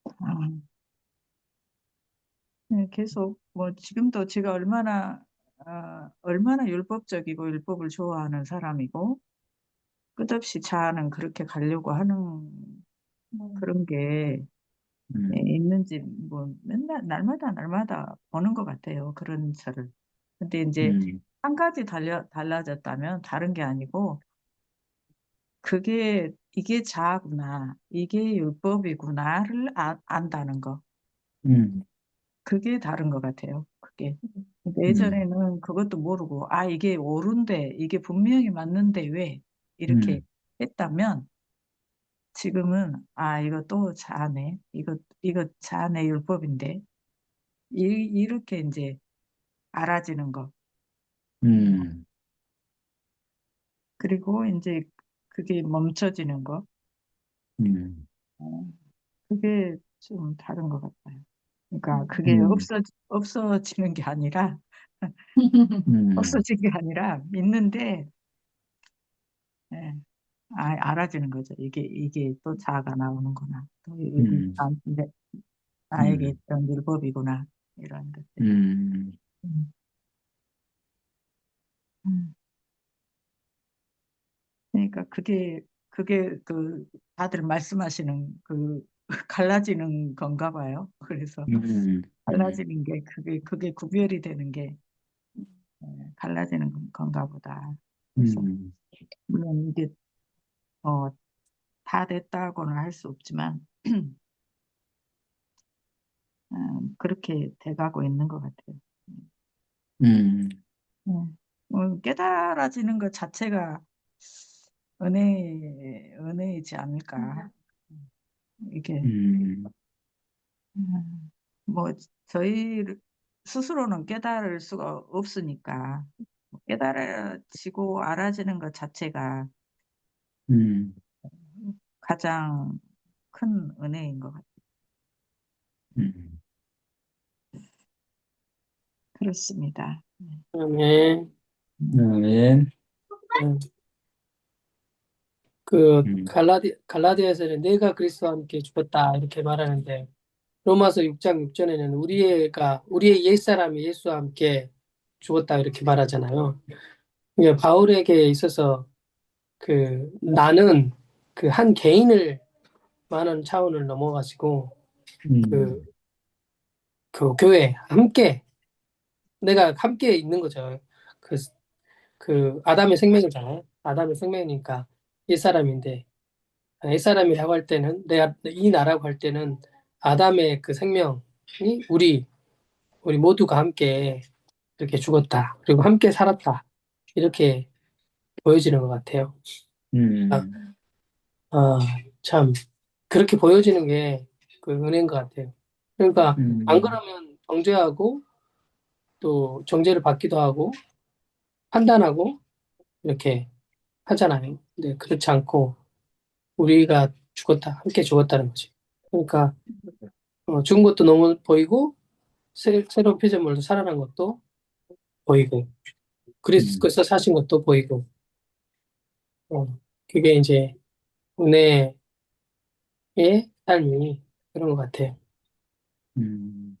어, 계속, 뭐, 지금도 제가 얼마나 율법적이고 율법을 좋아하는 사람이고, 끝없이 자아는 그렇게 가려고 하는 그런 게 있는지, 뭐, 맨날, 날마다 보는 것 같아요. 그런 저를. 근데 이제, 한 가지 달라졌다면 다른 게 아니고, 이게 자아구나, 이게 율법이구나를 안다는 거. 그게 다른 것 같아요. 그게. 근데 예전에는 그것도 모르고, 이게 옳은데, 이게 분명히 맞는데 왜? 이렇게 했다면, 지금은, 이거 또 자아네. 이거 자아네 율법인데. 이렇게 이제 알아지는 거. 그리고 이제 그게 멈춰지는 거. 어, 그게 좀 다른 것 같아요. 그러니까 그게 없어지는 게 아니라, 없어진 게 아니라 믿는데, 예, 알아지는 거죠. 이게 또 자아가 나오는구나. 또 나에게 있던 율법이구나. 이런 것들. 음, 음. 그러니까 그게 다들 말씀하시는 갈라지는 건가 봐요. 그래서 갈라지는 게 그게 구별이 되는 게 갈라지는 건가 보다. 그래서 물론 이게 다 됐다고는 할 수 없지만 그렇게 돼가고 있는 것 같아요. 깨달아지는 것 자체가 은혜이지 않을까. 이게 음, 뭐 저희 스스로는 깨달을 수가 없으니까 깨달아지고 알아지는 것 자체가 가장 큰 은혜인 것 같아요. 그렇습니다. 네. 아멘. 갈라디아서는 내가 그리스도와 함께 죽었다 이렇게 말하는데 로마서 6장 6절에는 우리의 옛사람이 예수와 함께 죽었다 이렇게 말하잖아요. 그러니까 바울에게 있어서 나는 한 개인을 많은 차원을 넘어가지고 그, 그 교회 함께 내가 함께 있는 거죠. 그 아담의 생명이잖아요. 아담의 생명이니까 옛사람인데, 옛사람이라고 할 때는, 내가 이 나라고 할 때는 아담의 그 생명이 우리 모두가 함께 이렇게 죽었다. 그리고 함께 살았다. 이렇게 보여지는 것 같아요. 아, 음, 아, 참, 그렇게 보여지는 게 그 은혜인 것 같아요. 그러니까, 안 음, 그러면 정죄하고, 또 정죄를 받기도 하고, 판단하고, 이렇게 하잖아요. 근데 그렇지 않고, 우리가 죽었다, 함께 죽었다는 거지. 그러니까, 죽은 것도 너무 보이고, 새로운 피조물도 살아난 것도 보이고, 그리스도께서 사신 것도 보이고, 어, 그게 이제 은혜의 삶이 그런 것 같아요. 음.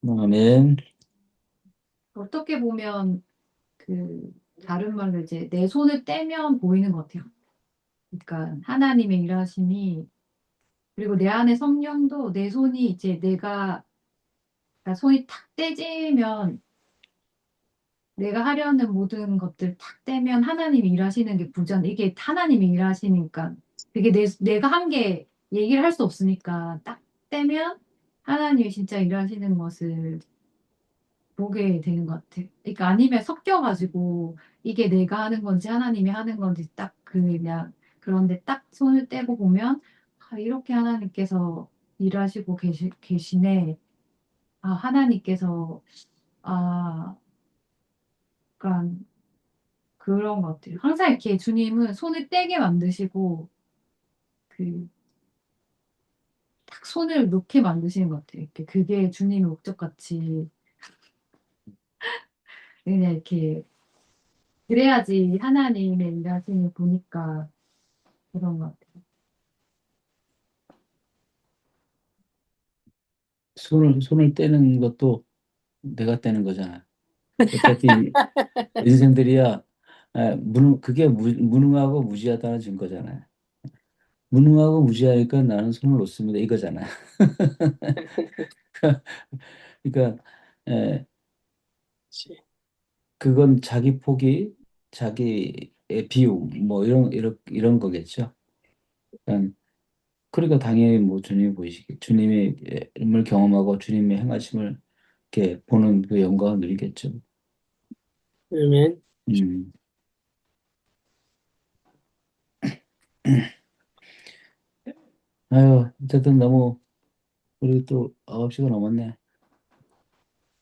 아멘. 어떻게 보면 그 다른 말로 이제 내 손을 떼면 보이는 것 같아요. 그러니까 하나님의 일하심이 그리고 내 안에 성령도 내 손이 이제 그러니까 손이 탁 떼지면 내가 하려는 모든 것들 탁 떼면 하나님이 일하시는 게 이게 하나님이 일하시니까 그게 내가 한 게 얘기를 할 수 없으니까 딱 떼면 하나님이 진짜 일하시는 것을 보게 되는 것 같아. 그러니까 아니면 섞여가지고 이게 내가 하는 건지 하나님이 하는 건지 딱 그냥 그런데 딱 손을 떼고 보면 아, 이렇게 하나님께서 일하시고 계시네. 아, 하나님께서 아, 약간 그런 것 같아요. 항상 이렇게 주님은 손을 떼게 만드시고 그 딱 손을 놓게 만드시는 것 같아요. 이렇게 그게 주님의 목적같이 그냥 이렇게 그래야지 하나님의 일하심을 보니까 그런 것 같아요. 손을 떼는 것도 내가 떼는 거잖아. 어차피 인생들이야, 그게 무능하고 무지하다는 증거잖아요. 무능하고 무지하니까 나는 손을 놓습니다. 이거잖아. 그러니까, 에, 그건 자기 포기, 자기의 비움, 뭐 이런 거겠죠. 그러니까 당연히 뭐 주님이 보이시겠, 주님의 을 경험하고 주님의 행하심을 이렇게 보는 그 영광을 누리겠죠. 그러면, 음. 아유, 어쨌든 너무 우리 또 9시가 넘었네.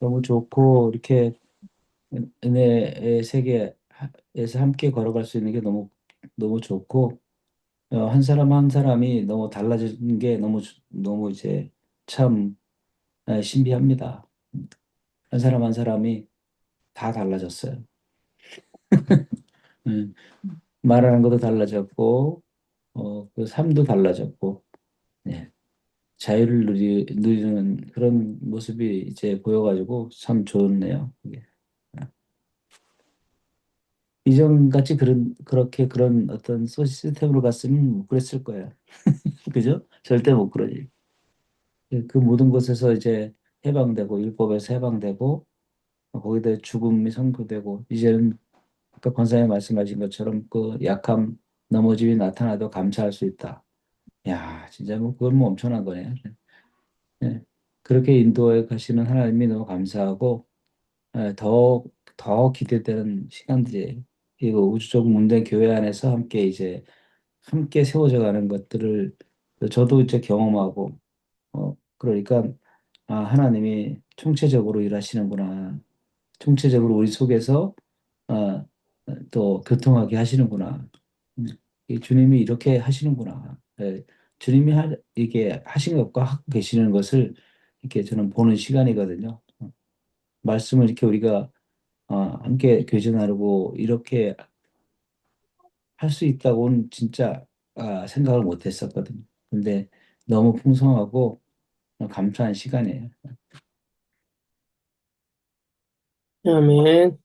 너무 좋고 이렇게 은혜의 세계에서 함께 걸어갈 수 있는 게 너무 너무 좋고 한 사람 한 사람이 너무 달라지는 게 너무 이제 참 신비합니다. 한 사람 한 사람이 다 달라졌어요. 음, 말하는 것도 달라졌고 그 삶도 달라졌고 예, 자유를 누리는 그런 모습이 이제 보여가지고 참 좋네요. 이게. 이전 같이 그런 어떤 시스템으로 갔으면 못 그랬을 거예요. 그죠? 절대 못 그러지. 그 모든 것에서 이제 해방되고 율법에서 해방되고 거기다 죽음이 선고되고 이제는 아까 권사님 말씀하신 것처럼 그 약함 넘어짐이 나타나도 감사할 수 있다. 야, 진짜 뭐 그건 뭐 엄청난 거네요. 예. 그렇게 인도에 가시는 하나님이 너무 감사하고 예, 더 기대되는 시간들이 이거 우주적 문대 교회 안에서 함께 세워져 가는 것들을 저도 이제 경험하고 그러니까 하나님이 총체적으로 일하시는구나. 총체적으로 우리 속에서 어, 또 교통하게 하시는구나. 이 주님이 이렇게 하시는구나. 예, 주님이 이게 하신 것과 하고 계시는 것을 이렇게 저는 보는 시간이거든요. 말씀을 이렇게 우리가 함께 교제 나누고 이렇게 할 수 있다고는 진짜 생각을 못 했었거든요. 근데 너무 풍성하고 감사한 시간이에요. 아멘.